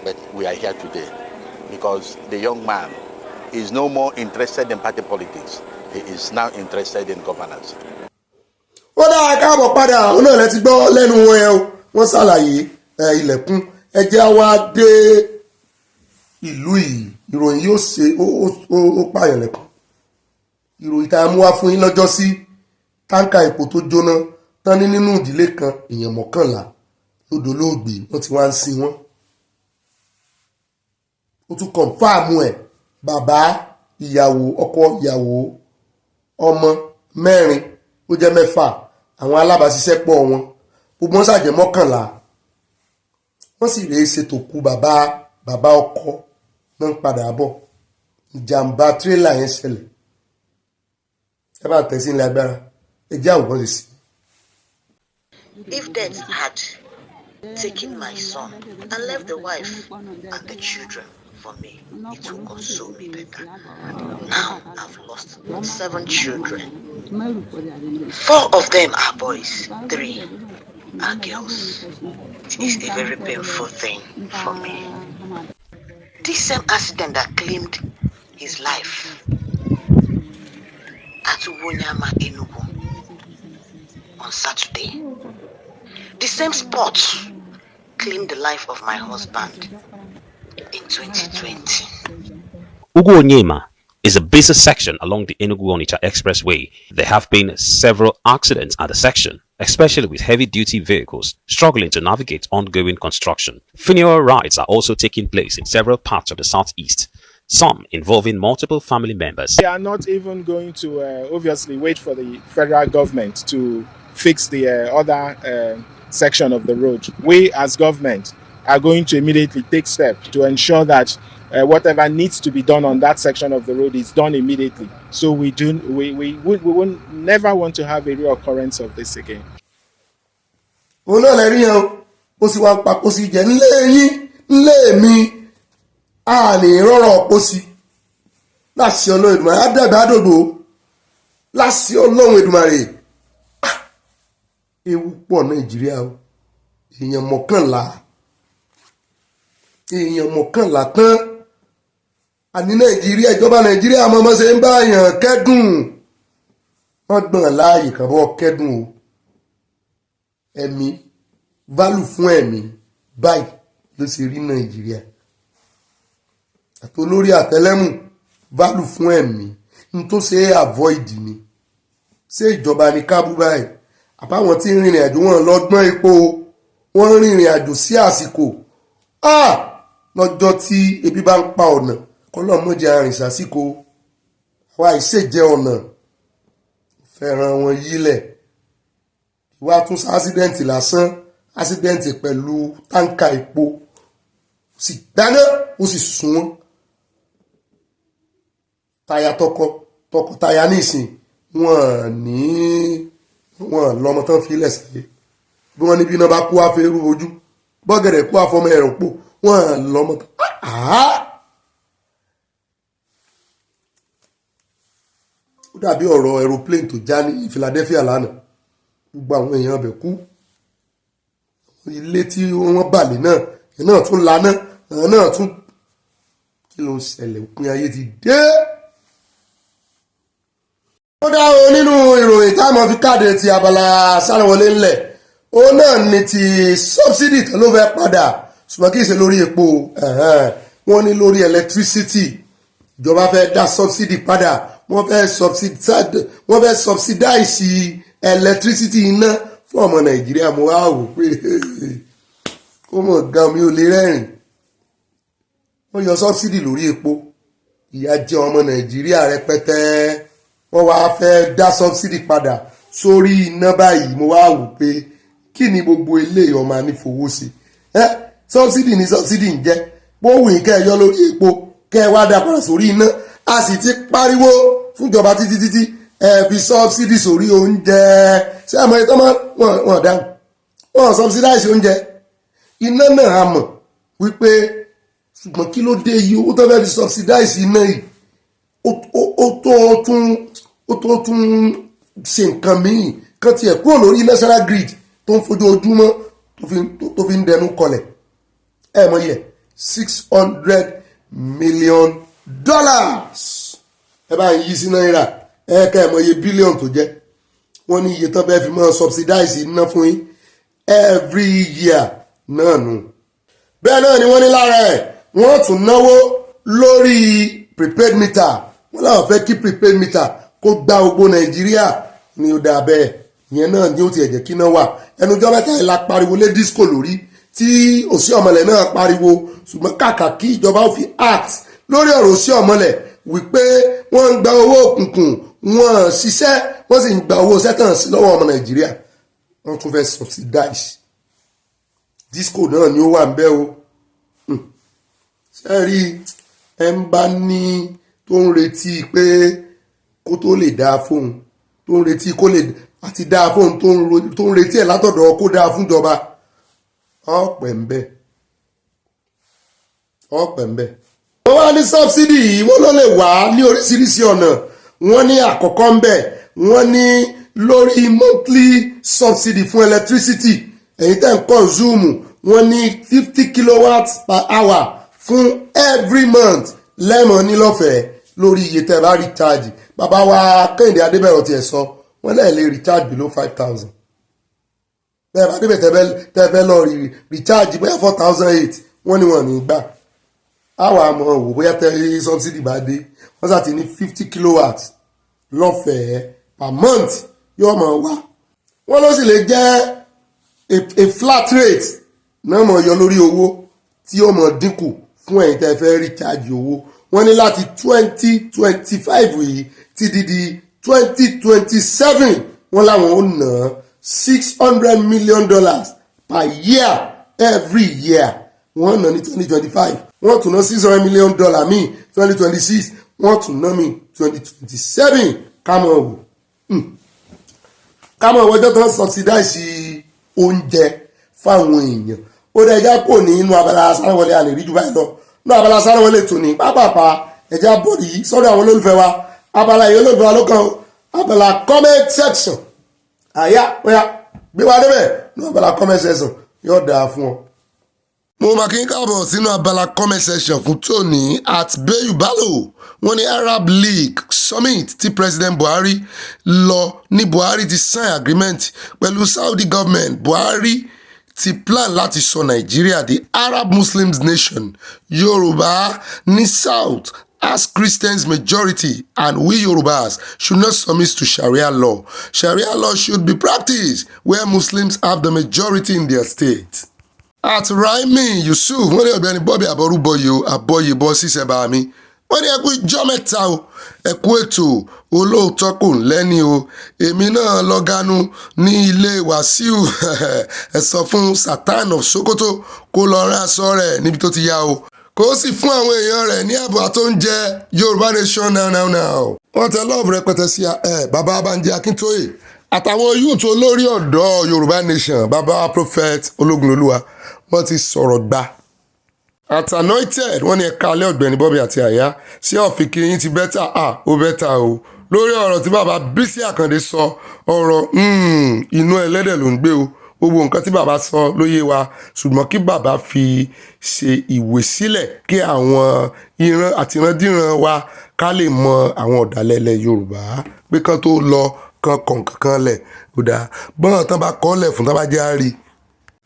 but we are here today because the young man is no more interested in party politics. He is now interested in governance. Wọ́n dá káàbọ̀ padà òun náà lẹ ti gbọ́ lẹ́nu wọn yẹn o wọ́n ṣàlàyé ilẹ̀kùn ẹjẹ́ wa dé ìlú yìí ìròyìn yóò ṣe ó pààyàn lẹ́kùn ìròyìn tá a mú wá fún yín lọ́jọ́ sí táǹkà epo tó jóná tán ní nínú ìdílé kan èèyàn 11 lódò lóògbé wọ́n ti wá ń sin wọ́n ó tún kọ̀ǹfàmù ẹ̀ bàbá ìyàwó ọkọ ìyàwó ọmọ 4 ó jẹ́ 6 àwọn alábàáṣiṣẹ́pọ̀ wọn gbogbo wọn ṣàjẹ́ 11 wọ́n sì rèé ṣètò kú bàbá ọkọ náà ń padà bọ̀ ìjàmbá tírélà yẹn ṣẹlẹ̀ ẹ bá tẹ̀sí ilé agbára ẹ jẹ́ àwòrán sí. If death had taken my son and left the wife and the children for me, it will console me better. Now I've lost 7 children. 4 of them are boys, 3 are girls. It's a very painful thing for me. This same accident that claimed his life at Wonyama Enugu on Saturday, the same spot claimed the life of my husband in 2020. Ugwuonyema is a busy section along the Enugu-Onitsha Expressway. There have been several accidents at the section, especially with heavy-duty vehicles struggling to navigate ongoing construction. Funeral rites are also taking place in several parts of the southeast, some involving multiple family members. We are not even going to obviously wait for the federal government to fix the other section of the road. We as government are going to immediately take steps to ensure that whatever needs to be done on that section of the road is done immediately. So we won't never want to have a reoccurrence of this again. Ewu pọ̀ Nàìjíríà o èèyàn 11 tán àní Nàìjíríà ìjọba Nàìjíríà mọ́mọ́ ṣe ń bá èèyàn kẹ́dùn wọ́n gbọ́n láàyè kan bọ́ kẹ́dùn o ẹ̀mí válù fún ẹ̀mí báyìí ló ṣe rí Nàìjíríà àtolórí àtẹlẹ́mù válù fún ẹ̀mí n tó ṣe avoid ni ṣé ìjọba ní kábú báyìí àbáwọn tí ń rìnrìn àjò wọn lọ́gbọ́n epo wọ́n rìnrìn àjò sí àsìkò lọ́jọ́ tí ebi bá ń pa ọ̀nà kọ́lọ́ mọ́jẹ arìn sásìkò àwa ìṣèjẹ ọ̀nà fẹ́ràn wọn yílẹ̀ ìwà tún sí ásídẹ́ǹtì lásán ásídẹ́ǹtì pẹ̀lú táǹkà epo sì dáná ó sì sún wọn táyà tọkọtaya nísìn wọn lọmọ tán fi ilẹ̀ sáyé bí wọ́n níbi iná bá kó afẹ́rú ojú bọ́gẹ̀rẹ̀ kó afọmọ ẹ̀rọ pò wọ́n lọmọ tán ó dàbí ọ̀rọ̀ aeroplane tó já ní Philadelphia lánàá gbogbo àwọn èèyàn ọbẹ̀ kú ilé tí wọ́n bàlẹ̀ náà tún laná náà tún kí ló ń ṣẹlẹ̀ òpin ayé ti dé. ó dá o nínú ìròyìn táwọn fi káàdì ti abala sáréwọlé ńlẹ̀ ó náà ní ti subsidy tó ló fẹ́ padà ṣùgbọ́n kì í ṣe lórí epo wọ́n ní lórí electricity ìjọba fẹ́ dá subsidy padà wọ́n fẹ́ subsidize electricity iná fún ọmọ Nàìjíríà mo wá wò pé kó mọ̀ gan mi ò lè rẹ́rìn wọ́n yọ subsidy lórí epo ìyà jẹ ọmọ Nàìjíríà rẹpẹtẹ wọ́n wá fẹ́ dá subsidy padà sórí iná báyìí mo wá wò pé kí ni gbogbo eléyìí ọmọ anífowó sí subsidy ni subsidy ń jẹ́ bóhùn kẹ́ ẹ yọ lórí epo kẹ́ ẹ wá dá padà sórí iná a sì ti pariwo fúnjọba títí ẹ fi subsidy sórí oúnjẹ ṣé àmọ́ ètò wọn dáhùn wọn subsidize oúnjẹ iná náà a mọ̀ wípé ṣùgbọ́n kí ló dé yìí owó tó fẹ́ fi subsidize iná yìí ó tó tún ṣe nǹkan míì kan tiẹ̀ kúrò lórí national grid tó ń fojoojúmọ́ tó fi ń dẹnu kọlẹ̀ ẹ mọ̀ yẹ $600 million ẹ bá ń yí sí náírà ẹ mọ̀ iye bílíọ̀nù tó jẹ́ wọ́n ní iye tán fẹ́ fi mọ́ subsidize iná fún yín every year náà nù. bẹ́ẹ̀ náà ni wọ́n ní lára ẹ̀ wọ́n tún náwó lórí prepaid meter wọ́n láwọn fẹ́ kí prepaid meter kó gba gbogbo Nàìjíríà ní ó dáa bẹ́ẹ̀ ìyẹn náà ni ó ti ẹ̀jẹ̀ kí náà wà ẹnujọ́ mẹ́ta ìlà pariwo lé disco lórí tí òsì ọ̀mọ̀lẹ̀ náà pariwo ṣùgbọ́n kàkà kí ìjọba ó fi act lórí ọ̀rọ̀ òsì ọ̀mọ̀lẹ̀ wípé wọ́n ń gba owó òkùnkùn wọ́n ṣiṣẹ́ wọ́n sì ń gba owó sẹ́tàn sí lọ́wọ́ ọmọ Nàìjíríà wọ́n tún fẹ́ subsidize disco náà ni ó wà ń bẹ́ o ṣe rí ẹ ń bá ní tó ń retí pé kó tó lè dáa fóun tó ń retí kó lè àti dáa fóun tó ń retí ẹ̀ látọ̀dọ̀ kó dáa fúnjọba ọ̀pẹ̀ ń bẹ wọ́n wá ní subsidy yìí wọ́n ló lè wá ní oríṣiríṣi ọ̀nà wọ́n ní àkọ́kọ́ ń bẹ wọ́n ní lórí monthly subsidy fún electricity èyí tẹ́ ń consume wọ́n ní 50 kilowatts per hour fún every month lẹ́mọ̀ ní lọ́fẹ̀ẹ́ lórí iye tẹ́ bá recharge bàbá wa Kẹ́hìndé Adébẹ̀rọ̀ tiẹ̀ sọ wọ́n lẹ́ẹ̀ lè recharge below 5,000 bẹ́ẹ̀ bá débẹ̀ tẹ́ fẹ́ lọ recharge bóyá 4,008 wọ́n ní wọ́n ní gbà àwọn àmọ́ wò bóyá tẹ́ subsidy bá dé wọ́n sà ti ní 50 kilowatts lọ́fẹ̀ẹ́ per month yóò mọ̀ wá wọ́n ló sì lè jẹ́ a flat rate náà mọ̀ yọ lórí owó tí yóò mọ̀ dínkù fún ẹ̀yin tẹ́ fẹ́ recharge owó wọ́n ní láti 2025 yìí ti di 2027 wọ́n láwọn ó ná $600 million per year every year wọ́n ná ní 2025 wọ́n tún ná $600 million míì 2026 wọ́n tún ná míì 2027 kámọ̀ wò kámọ̀ wọ́jọ́ tó ń subsidize oúnjẹ fáwọn èèyàn ó dẹ̀ ẹja kò ní inú abala sáréwọlé a lè rí jù báyìí lọ inú abala sáréwọlé tò ní pápápá ẹja bọ́ọ̀lì yìí sọ́dọ̀ àwọn olólùfẹ́ wa abala yìí olólùfẹ́ wa ló kàn abala comment section àyà bóyá gbé wa débẹ̀ inú abala comment section yóò dáa fún ọ. mo máa kí n káàbọ̀ sínú abala comment section fún tòní at beyubalo wọ́n ní Arab League Summit tí President Buhari lọ ní Buhari ti sign agreement pẹ̀lú Saudi government Buhari ti plan láti sọ Nàìjíríà di Arab Muslims nation Yoruba ní South as Christians majority and we Yorubas should not submit to Sharia law. Sharia law should be practiced where Muslims have the majority in their state. At Raimi Yusuf wọ́n ní Ọ̀gbẹ́ni Bobby àbọ̀rúbọyè o àbọ̀yèbọ̀ sísẹ̀bà mi wọ́n ní ẹkú ìjọ́ mẹ́ta o ẹkú ètò olóòótọ́ kò lẹ́ni o èmi náà lọ́gánú ní ilé Wàsíù ẹ sọ fún Sultan of Sokoto kó lọ rán aṣọ rẹ̀ níbi tó ti yá o kó sì fún àwọn èèyàn rẹ̀ ní àbọ̀ tó ń jẹ Yorùbá Nation now. Wọ́n tẹ lọ́ọ̀bù rẹpẹtẹ sí bàbá Banji Akíntóyè àtàwọn yúùtù olórí ọ̀dọ́ Yorùbá Nation bàbá Prophet Ológunlolúwa wọ́n ti sọ̀rọ̀ gbà. At Anointed wọ́n ní ẹ̀ka alẹ́ Ọ̀gbẹ́ni Bobby àti àyà sí ọ̀fìnkì yín ti bẹ́tà ó bẹ́tà o lórí ọ̀rọ̀ tí bàbá Bísí Àkàndé sọ ọ̀rọ̀ inú ẹlẹ́dẹ̀ ló ń gbé o gbogbo nǹkan tí bàbá sọ ló yé wa ṣùgbọ́n kí bàbá fi ṣe ìwé sílẹ̀ kí àwọn ìran àtìrandíran wa ká lè mọ àwọn ọ̀dàlẹ̀lẹ̀ Yorùbá pé kán tó lọ kan kọ̀ọ̀kan lẹ̀ kó dáa bọ́n tán bá kọ́ lẹ̀ fún tán bá jẹ́ àárí.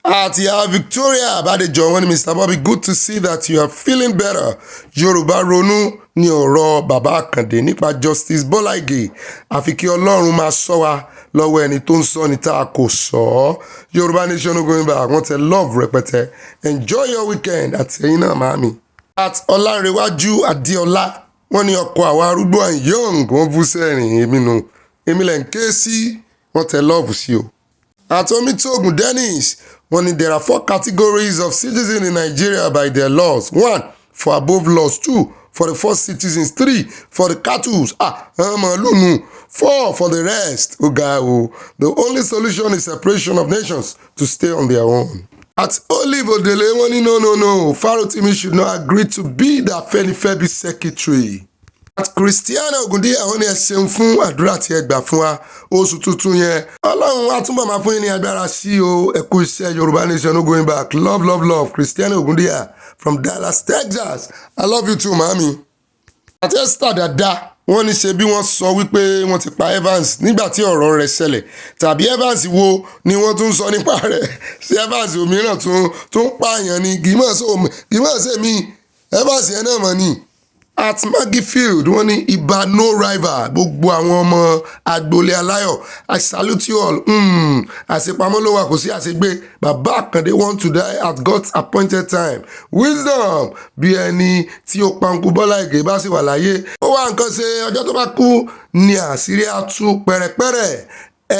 Àti Victoria Abadejo wọ́n ní Mr. Bobby, good to see that you are feeling better. Yorùbá ronú ní ọ̀rọ̀ bàbá Àkàndé nípa Justice Bọ́lá Ìgè àfi kí Ọlọ́run máa ṣọ́ wa lọ́wọ́ ẹni tó ń sọ ní tá a kò sọ. Yorùbá Nation no going back wọ́n tẹ love rẹpẹtẹ. Enjoy your weekend àti ẹ̀yin náà màámi. At Ọlárẹ̀wájú Adéọlá wọ́n ní ọkọ̀ àwọn arúgbó and young wọ́n bú sẹ́rìn èmi lẹ̀ ń ké sí wọ́n tẹ love sí o. At Omitogun Dennis wọ́n ní there are 4 categories of citizens in Nigeria by their laws. 1 for above laws, 2 for the first citizens, 3 for the cattle, 4 for the rest. The only solution is separation of nations to stay on their own. At Olive Odele wọ́n ní no, Farotimi should not agree to be the Afenifebi secretary. At Christiana Ogundiya àwọn ni ẹ ṣeun fún àdúrà tí ẹ gbà fún wa oṣù tuntun yẹn Ọlọ́run á túbọ̀ máa fún yín ní agbára sí o ẹ kú iṣẹ́ Yorùbá Nation no going back love Christiana Ogundiya from Dallas, Texas. I love you too mami. At Esther Dada wọ́n ní ṣe bí wọ́n sọ wípé wọ́n ti pa Evans nígbà tí ọ̀rọ̀ rẹ̀ ṣẹlẹ̀ tàbí Evans wo ni wọ́n tún sọ nípa rẹ̀ ṣé Evans òmíràn tún pààyàn ni gímọ̀ ṣe mí Evans yẹn náà mọ̀ ni. At Maggie Field wọ́n ní ibà no rival gbogbo àwọn ọmọ agboolé aláyọ̀ I salute you all àṣepamọ́ ló wà kò sí àṣegbé bàbá Àkàndé want to die at God's appointed time wisdom bí ẹni tí ó pankú Bọ́lá Ìgè bá sì wà láyé ó wá nǹkan ṣe ọjọ́ tó bá kú ní àṣírí àtú pẹ̀rẹ̀pẹ̀rẹ̀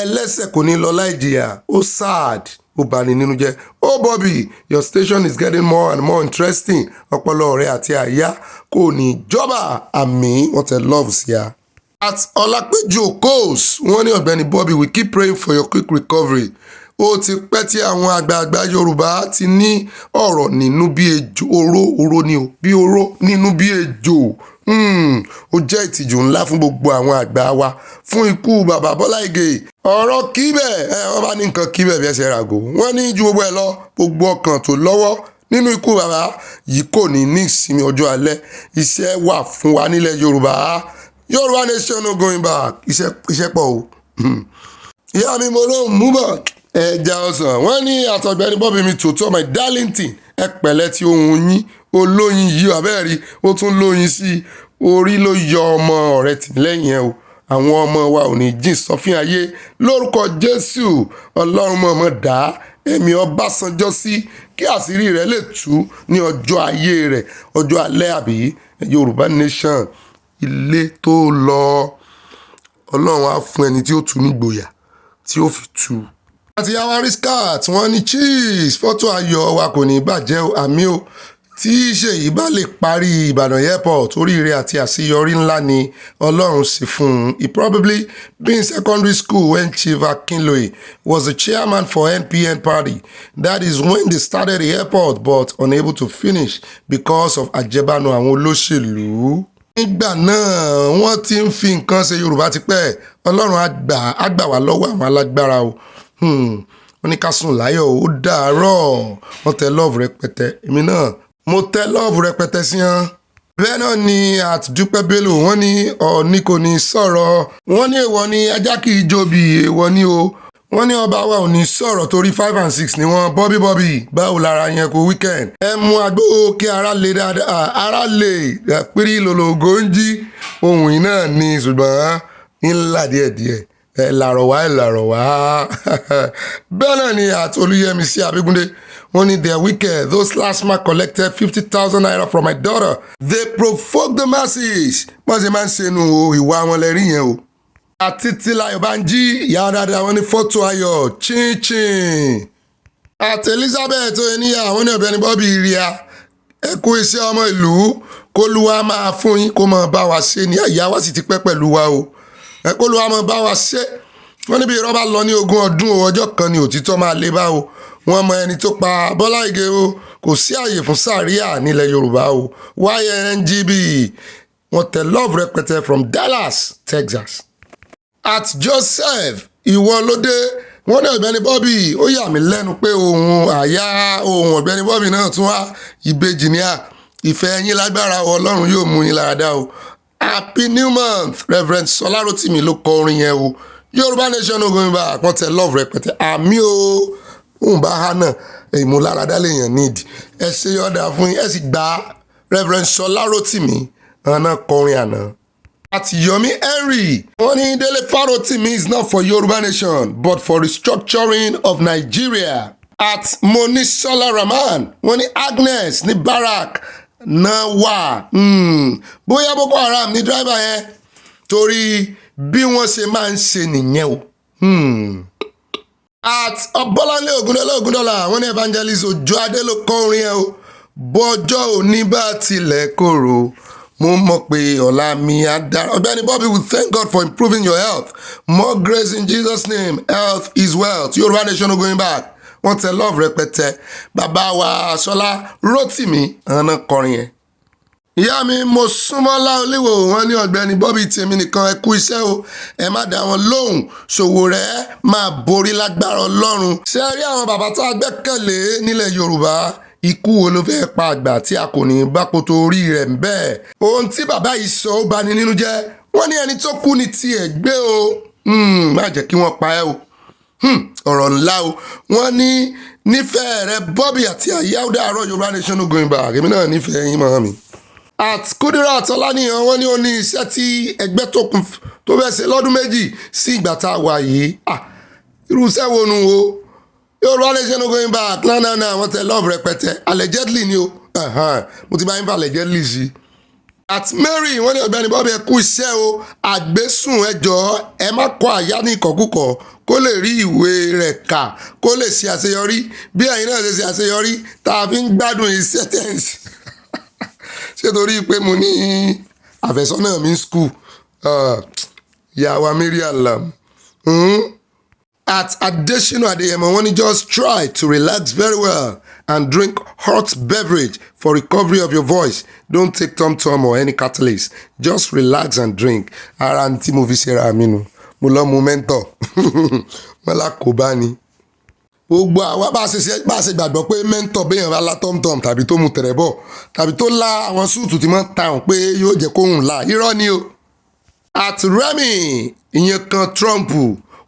ẹlẹ́ṣẹ̀ kò ní lọ láì jìyà ó sad ó bani nínú jẹ́. Bobby, your station is getting more and more interesting ọpọlọ rẹ àti àyà kò ní jọba àmì wọ́n tẹ love sí ya. At Ọlápẹ́jù Okos wọ́n ní Ọ̀gbẹ́ni Bobby, we keep praying for your quick recovery. Ó ti pẹ́ tí àwọn àgbààgbà Yorùbá ti ní ọ̀rọ̀ nínú bí ejò oró ni o bí oró nínú bí ejò ó jẹ́ ìtìjú ńlá fún gbogbo àwọn àgbà wa fún ikú bàbá Bọ́lá Ìgè ọ̀rọ̀ kíbẹ̀ wọ́n bá ní nǹkan kíbẹ̀ bí ẹsẹ̀ ràgò wọ́n ní ju gbogbo ẹ̀ lọ gbogbo ọkàn tó lọ́wọ́ nínú ikú bàbá yìí kò ní ìsinmi ọjọ́ alẹ́ iṣẹ́ wà fún wa nílẹ̀ Yorùbá Nation no going back iṣẹ́ pọ̀ o ìyá mi mo ló ń mú bọ̀ ẹja ọsàn wọ́n ní àtọ̀gbẹ́ni Bobby mi tòótọ́ my darling thing ẹ pẹ̀lẹ́ tí ohun yín olóyin yìí abẹ́rí ó tún lóyin sí orí ló yọ ọmọ ọ̀rẹ́ tì lẹ́yìn ẹ o àwọn ọmọ wa ò ní jìn sọ́fín ayé lórúkọ Jésù Ọlọ́run mọ̀ọ́mọ̀ dá ẹ̀mí Ọbásanjọ́ sí kí àṣírí rẹ̀ lè tú ní ọjọ́ ayé rẹ̀ ọjọ́ alẹ́ àbí Yorùbá Nation ilé tó lọ Ọlọ́run á fún ẹni tí ó tú nígboyà tí ó fi tú. Àti yàwárí skat wọ́n ní cheese fọ́tò ayọ̀ wa kò ní bàjẹ́ àmì o tí Ṣèyí bá lè parí Ìbàdàn airport oríire àti àṣeyọrí ńlá ni Ọlọ́run sì fún un. He probably been in secondary school when Chief Akinloye was the chairman for NPN party. That is when they started the airport but unable to finish because of àjẹbánu àwọn olóṣèlú. Nígbà náà wọ́n ti ń fi nǹkan ṣe Yorùbá tipẹ́ Ọlọ́run á gbà wá lọ́wọ́ àwọn alágbára o. Wọ́n ní ká sùn láyọ̀ ó dàárọ̀ wọ́n tẹ love rẹpẹtẹ èmi náà mo tẹ love rẹpẹtẹ sí hàn. Bẹ́ẹ̀ náà ni àtúndúpẹ́ Bello wọ́n ní Ọọ̀ni kò ní sọ̀rọ̀ wọ́n ní èèwọ̀ ni ajá kì í jobi èèwọ̀ ni o wọ́n ní ọba wa ò ní sọ̀rọ̀ torí 5 and 6 ni wọ́n Bobby báwo lára yẹn kó weekend. Ẹ mú agbó kí ara lè dáadáa ara lè pírí lòlògó ń jí ohun yìí náà ni ṣùgbọ́n ńlá díẹ̀díẹ̀ ẹ làrọ̀ wá bẹ́ẹ̀ náà ni àti Olúyẹmísí Abígúndé wọ́n ní they are wicked. Those last man collected 50,000 naira from my daughter. They provoke the masses. Wọ́n ṣe máa ń ṣe nu o, ìwà wọn lẹ rí yẹn o. Àti Prof Banji, ìyá dáadáa wọn ní fọ́tò ayọ̀ chinchin. Àti Elizabeth Oyeniya, àwọn ní Ọ̀gbẹ́ni Bobby Iria. Ẹ kú iṣẹ́ ọmọ ìlú, k'Olúwa máa fún yín kó máa bá wa ṣe ní ìyá wa sì ti pẹ́ pẹ̀lú wa o. Ẹ k'Olúwa máa bá wa ṣe. Wọ́n níbi irọ́ bá lọ ní 20 ọdún o, ọjọ́ kan ni òtítọ́ máa lé bá o. Wọ́n mọ ẹni tó pa Bọ́lá Ìgè o, kò sí àyè fún Sharia nílẹ̀ Yorùbá o. YNGB, wọ́n tẹ love rẹpẹtẹ from Dallas, Texas. At Joseph Ìwọlódé, wọ́n ní Ọ̀gbẹ́ni Bobby, ó yà mí lẹ́nu pé ohun Ọ̀gbẹ́ni Bobby náà tún wá ìbejì ní à. Ìfẹ́ yín lágbára o, Ọlọ́run yóò mú yín láradá o. Happy New Month, Reverend Ṣọlá Rótìmí ló kọ orin yẹn o. Yorùbá Nation going back, wọ́n tẹ love rẹpẹtẹ. Àmì o, òun bá há náà, ìmúláradá lèèyàn nídìí. Ẹ ṣe yọ̀dà fún yín, ẹ sì gba Reverend Ṣọlá Rótìmí, àná kọrin àná. At Yomi Henry, wọ́n ní Dele Farotimi is not for Yoruba Nation, but for restructuring of Nigeria. At Monisola Rahman, wọ́n ní Agnes ní Barak náà wà. Bóyá Boko Haram ní driver yẹn, torí bí wọ́n ṣe máa ń ṣe nìyẹn o. At Ọbọ́láńlé Ògúndọ́lá, wọ́n ní Evangelist Òjó Adé ló kọ orin yẹn o. Bọ́jọ́ òní bá tilẹ̀ korò, mo mọ̀ pé ọ̀la mi á dára. Ọ̀gbẹ́ni Bobby, we thank God for improving your health. More grace in Jesus' name. Health is wealth. Yorùbá Nation no going back. Wọ́n tẹ love rẹpẹtẹ. Bàbá wa Ṣọlá Rótìmí, àná kọrin yẹn. Ìyá mi Mosúnmọ́lá Olíwò, wọ́n ní Ọ̀gbẹ́ni Bobby tèmi nìkan ẹ kú iṣẹ́ o. Ẹ má dá wọn lóhùn. Ṣòwò rẹ̀ máa borí lágbára Ọlọ́run. Ṣé ẹ rí àwọn bàbá tá a gbẹ́kẹ̀lé nílẹ̀ Yorùbá? Ikú wo ló fẹ́ pa àgbà tí a kò ní bá poto orí rẹ̀ ń bẹ́ẹ̀. Ohun tí bàbá yìí sọ ó bani nínú jẹ́. Wọ́n ní ẹni tó kú ni tiẹ̀ gbé o. Má jẹ́ kí wọ́n pa ẹ́ o. Ọ̀rọ̀ ńlá o. Wọ́n ní nífẹ̀ẹ́ rẹ Bobby àti àyáwó àárọ̀ Yorùbá Nation no going back. Èmi náà nífẹ̀ẹ́ yín mọ́ mi. At Kudirat Ọláníyàn, wọ́n ní ó ní iṣẹ́ tí ẹgbẹ́ tó fẹ́ ṣe lọ́dún méjì sí ìgbà tá a wà yìí. Irú iṣẹ́ wo nu o? Yorùbá Nation no going back. Náà wọ́n tẹ love rẹpẹtẹ. Allegedly ni o. Mo ti bá yín fa allegedly sí. At Mary, wọ́n ní Ọ̀gbẹ́ni Bobby ẹ kú iṣẹ́ o. Àgbésùn ẹ jọ̀ọ́, ẹ má kọ àyá ní ìkọ̀kúkọ̀ kó lè rí ìwé rẹ̀ kà kó lè ṣe àṣeyọrí bí ẹ̀yin náà ṣe ṣe àṣeyọrí tá a fi ń gbádùn iṣẹ́ tẹ́ǹsì. Ṣé torí pé mo ní àfẹ́sọ́nà mi school? Ìyàwó Mary Alam. At Adesina Adeyemo, wọ́n ní just try to relax very well and drink hot beverage for recovery of your voice. Don't take tom-tom or any catalyst. Just relax and drink. Ara ń tí mo fi ṣera mi nu. Mo lọ mu mentor. Wọ́n lá kó bá ní. Gbogbo àwa bá ṣe gbàgbọ́ pé mentor béèyàn bá lá tom-tom tàbí tó mu tẹ̀rẹ̀bọ̀ tàbí tó lá àwọn súùtù tí wọ́n ta hàn pé yóò jẹ́ kóhùn là. Irọ́ ni o. At Remy, ìyẹn kan Trump.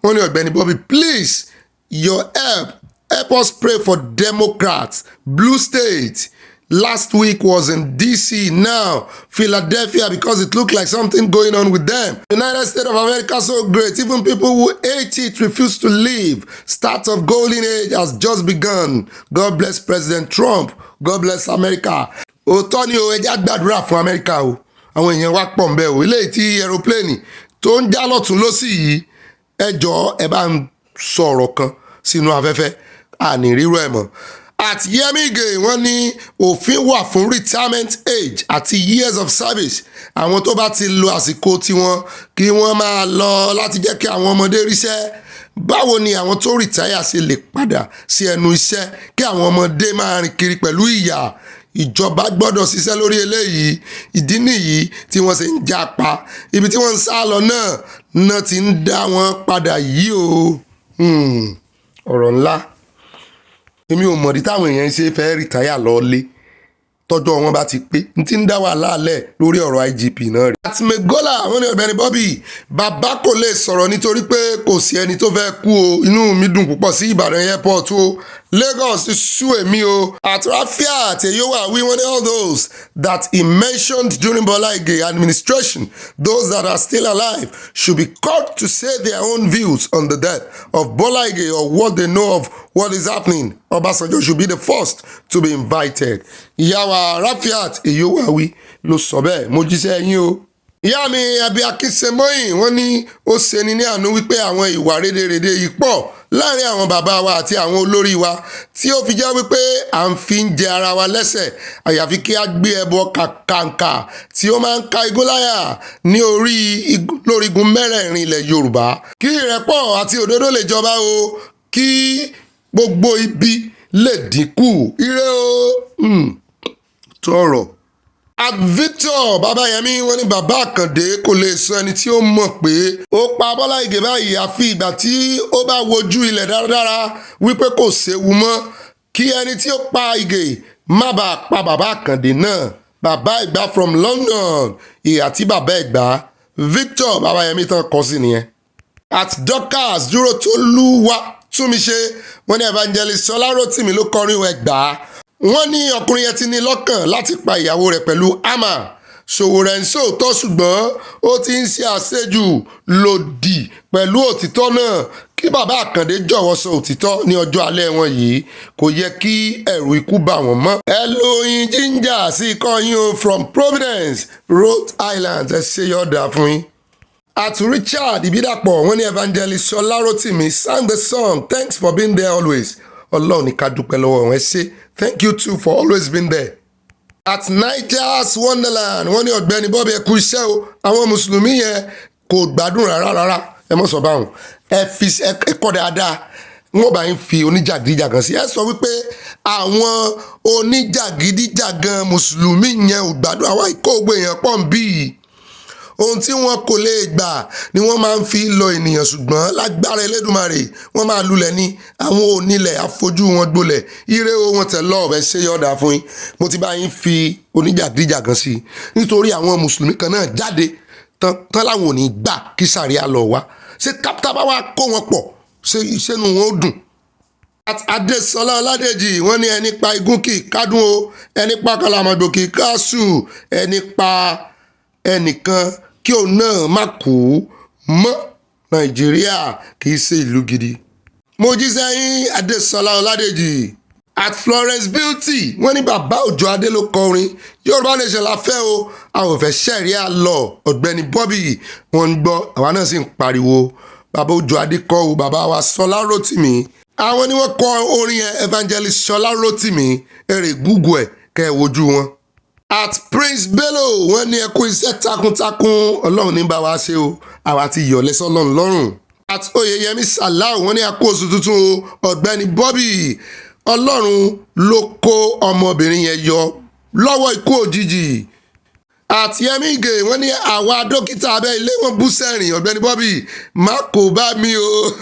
Wọ́n ní Ọ̀gbẹ́ni Bobby, please, your help us pray for Democrats. Blue State last week was in DC, now Philadelphia, because it looked like something going on with them. United States of America so great, even people who hate it refuse to leave. Start of golden age has just begun. God bless President Trump. God bless America. Òótọ́ ni o, ẹ jẹ́ gbàdúrà fún Amẹ́ríkà o. Àwọn èèyàn wá pọ̀ ń bẹ̀ o. Eléyìí tí aeroplane tó ń já lọ́tún lọ́sì yìí. Ẹ jọ̀ọ́ ẹ bá ń sọ̀rọ̀ kan sínú afẹ́fẹ́ àní rírọ̀ ẹ̀ mọ́. At Yemi Gay, wọ́n ní òfin wà fún retirement age àti years of service. Àwọn tó bá ti lo àsìkò tiwọn kí wọ́n máa lọ láti jẹ́ kí àwọn ọmọdé ríṣẹ́. Báwo ni àwọn tó retire ṣe lè padà sí ẹnu iṣẹ́ kí àwọn ọmọdé máa rìn kiri pẹ̀lú ìyà? Ìjọba gbọ́dọ̀ ṣiṣẹ́ lórí eléyìí. Ìdí nìyí tí wọ́n ṣe ń jápa. Ibi tí wọ́n ń sá lọ náà ti ń dá wọn padà yìí o. Ọ̀rọ̀ ńlá. Èmi ò mọ̀dí táwọn èèyàn ṣe fẹ́ rìtáyà lọ́lé tọ́jọ́ wọn bá ti pé n ti ń dá wàhálà lẹ̀ lórí ọ̀rọ̀ IGP náà rí. At Megola, àwọn ní Ọ̀gbẹ́ni Bobby, bàbá kò lè sọ̀rọ̀ nítorí pé kò sí ẹni tó fẹ́ kú o. Inú mi dùn púpọ̀ sí Ìbàdàn airport o. Lagos ti sú èmi o. At Rafia àti Eyowa, we want all those that he mentioned during Bola Ige administration, those that are still alive, should be called to say their own views on the death of Bola Ige or what they know of what is happening? Obasanjo should be the first to be invited. Ìyá wa Rafiat Eyowawi ló sọ bẹ́ẹ̀, mo jíṣẹ́ yín o. Ìyá mi Abi Akínṣemọ́yìn wọ́n ní ó ṣeni ní àánú wípé àwọn ìwà rédèrèdè yìí pọ̀ láàrin àwọn bàbá wa àti àwọn olórí wa tí ó fi jẹ́ wípé à ń fi ń jẹ ara wa lẹ́sẹ̀ àyàfi kí a gbé ẹbọ kàkàǹkà tí ó máa ń ka igbó láyà ní lórígun mẹ́rẹ̀ẹ̀rin ilẹ̀ Yorùbá. Kí ìrẹ́pọ̀ àti òdodo lè jọba o, kí gbogbo ibi lè dínkù. Ire o tọrọ. At Victor Babayemi wọ́n ní bàbá Àkàndé kò lè sọ ẹni tí ó mọ̀ pé ó pa Bọ́lá Ìgè báyìí àfi ìgbà tí ó bá wojú ilẹ̀ dáradára wípé kò séwu mọ́ kí ẹni tí ó pa Ìgè má bàa pa bàbá Àkàndé náà. Bàbá Ìgbà from London ìhà tí bàbá Ìgbà Victor Babayemi tán kọ sí nìyẹn. At Dorcas dúró tó lúwa túnmíṣe wọ́n ní Evangelist Ọláròtìmí ló kọrin Ẹ̀gbá. Wọ́n ní ọkùnrin yẹn ti ní lọ́kàn láti pa ìyàwó rẹ̀ pẹ̀lú hámà. Ṣòwòrẹ́ ń sòótọ́ ṣùgbọ́n ó ti ń ṣe àṣejù lòdì pẹ̀lú òtítọ́ náà. Kí bàbá Àkàndé jọ̀wọ́ sọ òtítọ́ ní ọjọ́ alẹ́ wọn yìí, kò yẹ kí ẹ̀rù ikú bà wọ́n mọ́. Ẹlòyìn jíńjà sí ikọ́ yín o from Providence, Rhode Island, ẹ ṣe yọ̀ọ̀dà fún yín. At Richard Ibidapo wọ́n ní Evangelist Ọláròtìmí sang the song thanks for being there always. Ọlọ́run ní ká dúpẹ́ lọ́wọ́ wọn ẹ ṣé. Thank you too for always being there. At Niger's Wonderland wọ́n ní Ọ̀gbẹ́ni Bobby ẹ kú iṣẹ́ o. Àwọn mùsùlùmí yẹn kò gbádùn rárá. Ẹ mọ̀ sọ báwọn. Ẹ kọ́ dáadáa. Wọ́n bá ń fi oníjàgídíjàgan sí. Ẹ sọ wípé àwọn oníjàgídíjàgan mùsùlùmí yẹn ò gbádùn àwọn ìkóògbé yẹn pọ̀ ń bí yìí. Ohun tí wọn kò lè gbà ni wọ́n máa ń fi lọ ènìyàn ṣùgbọ́n lágbára Elédùmarè wọ́n máa lulẹ̀ ní àwọn onílẹ̀ àfojú wọn gbolẹ̀. Ire o wọn tẹ̀ lọ́ọ̀bẹ ṣe yọ̀ọ̀dà fún yín. Mo ti bá yín fi oníjàgídíjàgan sí nítorí àwọn mùsùlùmí kan náà jáde tán láwọn ò ní gbà kí Sharia lọ wá. Ṣé kápítà bá wá kó wọn pọ̀ ṣénu wọn ó dùn. Adésọlá Ọládèjì wọ́n ní ẹni pa igún kì í kádùn o, ẹni pa kàlàmọ̀gbò kì í káṣù, ẹni pa ẹnìkan kí òun náà má kú mọ́. Nàìjíríà kì í ṣe ìlú gidi. Mo jíṣẹ́ yín Adésọlá Ọládèjì. At Florence Beauty wọ́n ní bàbá Òjó Adé ló kọrin Yorùbá nation la fẹ́ o, a ò fẹ́ Sharia law. Ọ̀gbẹ́ni Bobby wọ́n ń gbọ́ àwa náà sì ń pariwo bàbá Òjó Adé kọ́ o, bàbá wa Ṣọlá Rótìmí. Àwọn ni wọ́n kọ orin yẹn Evangelist Ṣọlá Rótìmí èrè gúgù ẹ̀ kẹ́ ẹ̀ wojú wọn. At Prince Bello wọ́n ní ẹ kú iṣẹ́ takuntakun Ọlọ́run ní bá wa ṣe o, àwa ti yọ̀ lẹ́sọ̀ Ọlọ́run lọ́rùn. At Oyeyemi Salau wọ́n ní a kú oṣù tuntun o, Ọ̀gbẹ́ni Bobby Ọlọ́run ló kó ọmọbìnrin yẹn yọ lọ́wọ́ ikú òjijì. At Yemi Ige wọ́n ní àwa dókítà abẹ́ ilé wọn bú sẹ́rìn Ọ̀gbẹ́ni Bobby má kó bá mi o.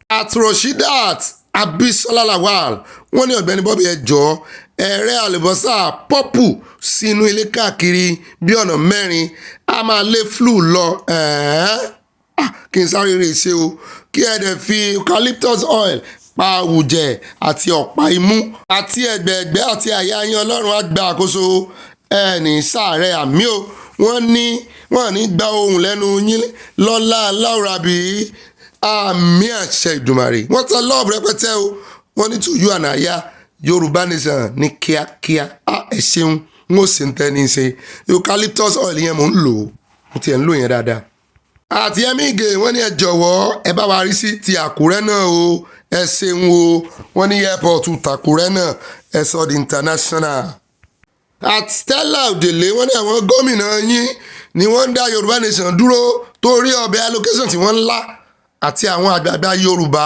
At Rashidat Abisola Lawal wọ́n ní Ọ̀gbẹ́ni Bobby ẹ jọ̀ọ́ ẹ̀rẹ́ àlùbọ́sà pọ́pù sínú ilé káàkiri bí ọ̀nà 4 a máa lé flu lọ. Kí n sáré rè ṣe o, kí ẹ dẹ̀ fi eucalyptus oil pa àwùjẹ àti ọ̀pá imú àti ẹ̀gbẹ̀ẹ̀gbẹ́ àti àyà yín Ọlọ́run á gba àkóso ẹni sàárẹ̀ àmì o. Wọ́n ní gba ohùn lẹ́nu yín lọ́lá aláwòrábí àmì àṣẹ Ìdùmarè. Wọ́n tẹ lọ́ọ̀bù rẹpẹtẹ o. Wọ́n ní to you and àyà Yorùbá nation ní kíákíá. Ẹ ṣeun n ó sì ń tẹ́ ní ṣe eucalyptus oil yẹn mò ń lò ó, mo tiẹ̀ ń lò yẹn dáadáa. Àti Yemi Ige wọ́n ní ẹ jọ̀wọ́ ẹ bá wa rí sí ti Àkúrẹ́ náà o, ẹ ṣeun o. Wọ́n ní airport tàkúrẹ́ náà ẹ sọ di international. At Stella Odele wọ́n ní àwọn gómìnà yín ni wọ́n ń dá Yorùbá nation dúró torí ọbẹ̀ allocation tí wọ́n ń lá àti àwọn àgbààgbà Yorùbá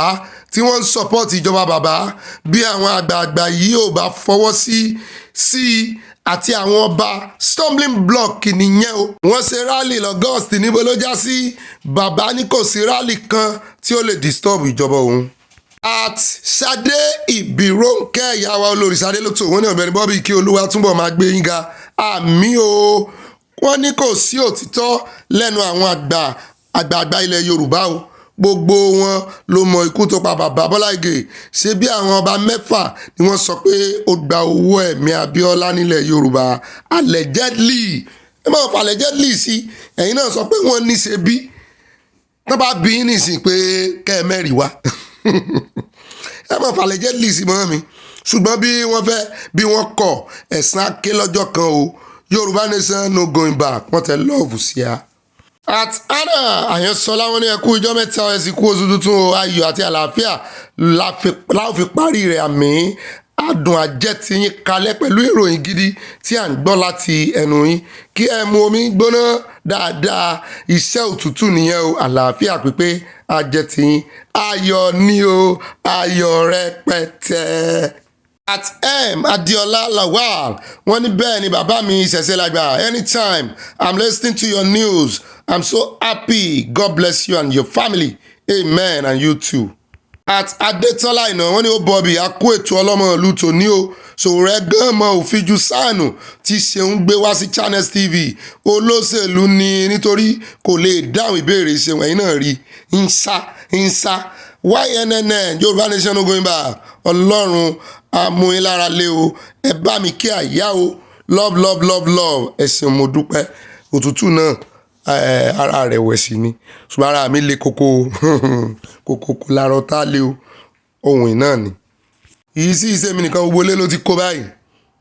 tí wọ́n ń support ìjọba bàbá. Bí àwọn àgbààgbà yìí ò bá fọwọ́ sí àti àwọn ọba stumbling block nìyẹn o. Wọ́n ṣe rally l'August níbo ló já sí? Bàbá ní kò sí rally kan tí ó lè disturb ìjọba òun. At Ṣadé Ìbírónkẹ́ ìyàwó olórí Ṣadé ló tó wọ́n ní Ọ̀gbẹ́ni Bobby kí Olúwa túnbọ̀ máa gbé yín ga àmì o. Wọ́n ní kò sí òtítọ́ lẹ́nu àwọn àgbààgbà ilẹ̀ Yorùbá o. Gbogbo wọn ló mọ ikú tó pa bàbá Bọ́lá Ìgè. Ṣé bí àwọn ọba 6 ni wọ́n sọ pé ó gba owó ẹ̀mí Abíọ́lá nílẹ̀ Yorùbá allegedly. Ẹ máa fà allegedly sí ẹ̀yin náà sọ pé wọ́n ní ṣe bí. Tó bá bí yín nìsín pé kẹ́ ẹ mẹ́rìí wá. ẹ má falẹ̀ jẹ́ lìsì mọ́ mi ṣùgbọ́n bí wọ́n fẹ́ bí wọ́n kọ̀ ẹ̀san ké lọ́jọ́ kan o Yorùbá nation no going back wọ́n tẹ lọ́ọ̀bù sí a. At Anna Àyànsọ́lá wọn ní ẹkú ìjọ mẹ́ta ẹ̀sìn kú oṣù tuntun o ayọ̀ àti àlàáfíà láò fi parí rẹ̀ àmì adùn àjẹ́ ti yín kalẹ̀ pẹ̀lú ìròyìn gidi tí à ń gbọ́ láti ẹnu yín kí ẹ mu omi gbóná dáadáa iṣẹ́ òtútù nìyẹn o àlàáfíà pípé àjẹ́ ti yín ayọ̀ ni o ayọ̀ rẹpẹtẹ. At Adiola Lawal wọ́n ní bẹ́ẹ̀ ni bàbá mi ṣẹ̀ṣẹ̀ lágbà anytime I'm listening to your news I'm so happy God bless you and your family amen and you too. At Adetola iná wọ́n ní ó bọ̀bì akó ètò ọlọ́mọ ìlú tòní o Sowore gan mọ òfijù sáànù tí Ṣeun gbé wá sí Channels TV olóṣèlú ni nítorí kò lè dáhùn ìbéèrè Ṣeun ẹ̀yin náà rí ń sá YNNN Yorùbá nation no going back Ọlọ́run amúyínlára lé o ẹ bá mi kí àyà o love ẹ̀sìn mo dúpẹ́ òtútù náà ara rẹ̀ wẹ̀ sí ni ṣùgbọ́n ara mi le kókó lárọ́ tá lé o ohun ìná ni yìí sí iṣẹ́ mi nìkan gbogbo ilé ló ti kó báyìí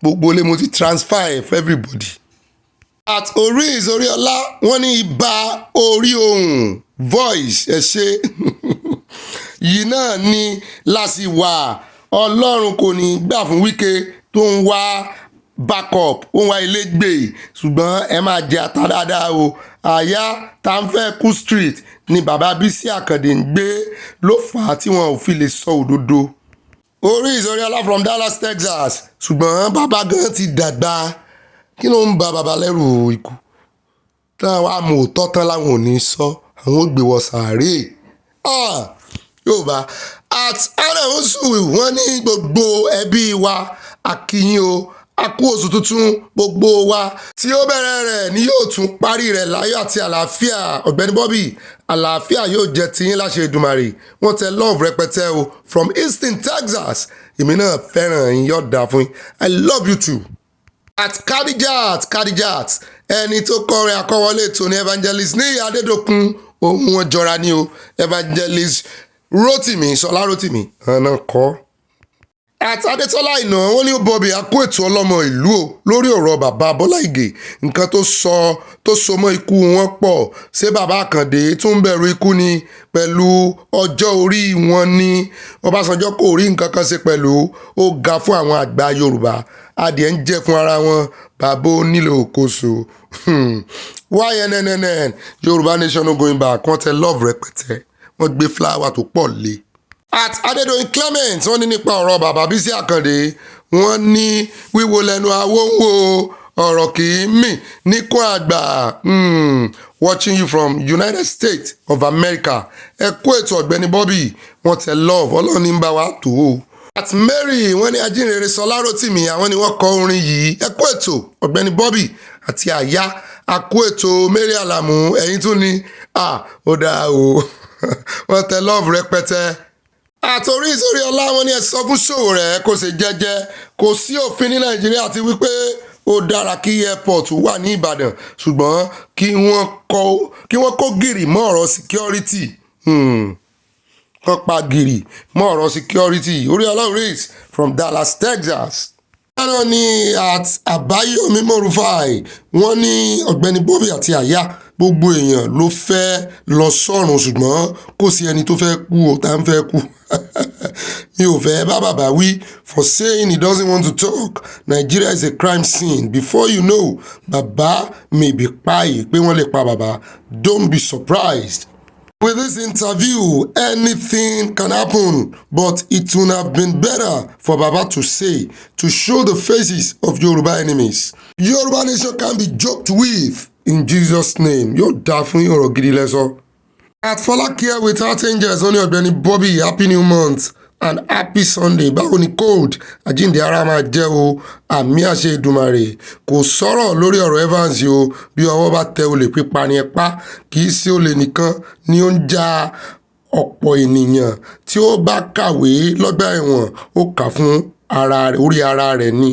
gbogbo ilé mo ti transfer ẹ̀ for everybody. At Oríọlá wọ́n ní ibà orí ohùn voice ẹ̀ ṣe yìí náà ni láti wà Ọlọ́run kò ní gbà fún Wike tó ń wá backup ó ń wá ilé gbé ṣùgbọ́n ẹ máa jẹ ata dáadáa o àyà tá ń fẹ́ kú street ni bàbá Bísí Àkàndé ń gbé ló fà á tí wọn ò fi lè sọ òdodo. Oríọlá from Dallas Texas ṣùgbọ́n bàbá gan ti dàgbà kí ló ń ba bàbá lẹ́rù ikú táwọn amòótọ́ tán láwọn ò ní sọ àwọn ò gbé wọ sàárè Yorùbá. At Anna Osu wọ́n ní gbogbo ẹbí wa akíyín o a kú oṣù tuntun gbogbo wa tí ó bẹ̀rẹ̀ rẹ̀ ni yóò tún parí rẹ̀ láyọ̀ àti àlàáfíà Ọ̀gbẹ́ni Bobby àlàáfíà yóò jẹ́ tiyín láṣẹ Èdùmàrè wọ́n tẹ love rẹpẹtẹ o from Houston Texas èmi náà fẹ́ràn yín yóò dáa fún yín I love you too. At Kadijat ẹni tó kọrin àkọwọlé ètò ní evangelist ní Adédokun ohun wọn jọra ní o evangelist Rotimi Ṣọlá Rotimi ọ̀nà kọ́. At Adetola iná wọ́n ní Bobby akó ètò ọlọ́mọ ìlú o lórí ọ̀rọ̀ bàbá Bọ́lá Ìgè nǹkan tó so mọ́ ikú wọn pọ̀ ṣé bàbá Àkàndé tún bẹ̀rù ikú ni pẹ̀lú ọjọ́ orí wọn ní Ọbásanjọ́ kò rí nǹkan kan ṣe pẹ̀lú ó ga fún àwọn àgbà Yorùbá adìẹ ń jẹ́ fún ara wọn bàbá onílò òkòso YNNN Yorùbá nation no going back wọ́n tẹ love rẹpẹtẹ wọ́n gbé flower tó pọ̀ lé. At Adédoyin Clement wọ́n ní nípa ọ̀rọ̀ bàbá Bísí Àkàndé wọ́n ní wíwo lẹ́nu awó ń wo ọ̀rọ̀ kì í mì níkún àgbà watching you from United States of America ẹ kú ètò Ọ̀gbẹ́ni Bobby wọ́n tẹ love Ọlọ́run ní bá wa tó o. At Mary wọ́n ní ajínrere Ṣọlá Rótìmí àwọn ni wọ́n kọ orin yìí ẹ kú ètò Ọ̀gbẹ́ni Bobby àti àyà àkú ètò Mary Alamu ẹ̀yin tún ní ó dáa o wọ́n tẹ love rẹpẹtẹ. Àtòrí Oríọlá wọn ní ẹ sọ fún Sowore kó ṣe jẹ́jẹ́ kò sí òfin ní Nàìjíríà ti wípé ó dára kí airport wà ní Ìbàdàn ṣùgbọ́n kí wọ́n kó gìrì mọ́ ọ̀rọ̀ security wọ́n pa gìrì mọ́ ọ̀rọ̀ security Oríọlá race from Dallas Texas. Wọ́n ní at Àbáyọ̀mí Morufai wọ́n ní Ọ̀gbẹ́ni Bobby àti àyà gbogbo èèyàn ló fẹ́ lọ sọ́run ṣùgbọ́n kò sí ẹni tó fẹ́ kú o tá ń fẹ́ kú mi ò fẹ́ bá bàbá wí for saying he doesn't want to talk Nigeria is a crime scene before you know bàbá may be páyì pé wọ́n lè pa bàbá don't be surprised. With this interview, anything can happen, but it would have been better for Baba to say, to show the faces of Yoruba enemies. Yoruba nation can be joked with, in Jesus' name. Yóò dá fún yín ọ̀rọ̀ gidi lẹ́sọ. At Fọlákẹ́ with Heart Angels, only Ọ̀gbẹ́ni Bobby, happy new month and happy Sunday. Báwo ni cold? Àjíǹde ara máa jẹ́ o, àmì àṣẹ Èdùmàrè. Kò sọ̀rọ̀ lórí ọ̀rọ̀ Evans o, bí ọwọ́ bá tẹ olè pípa ni ẹ pa, kì í ṣe olè nìkan ni ó ń ja ọ̀pọ̀ ènìyàn tí ó bá kàwé lọ́gbà ẹ̀wọ̀n ó kà fún orí ara rẹ̀ ni.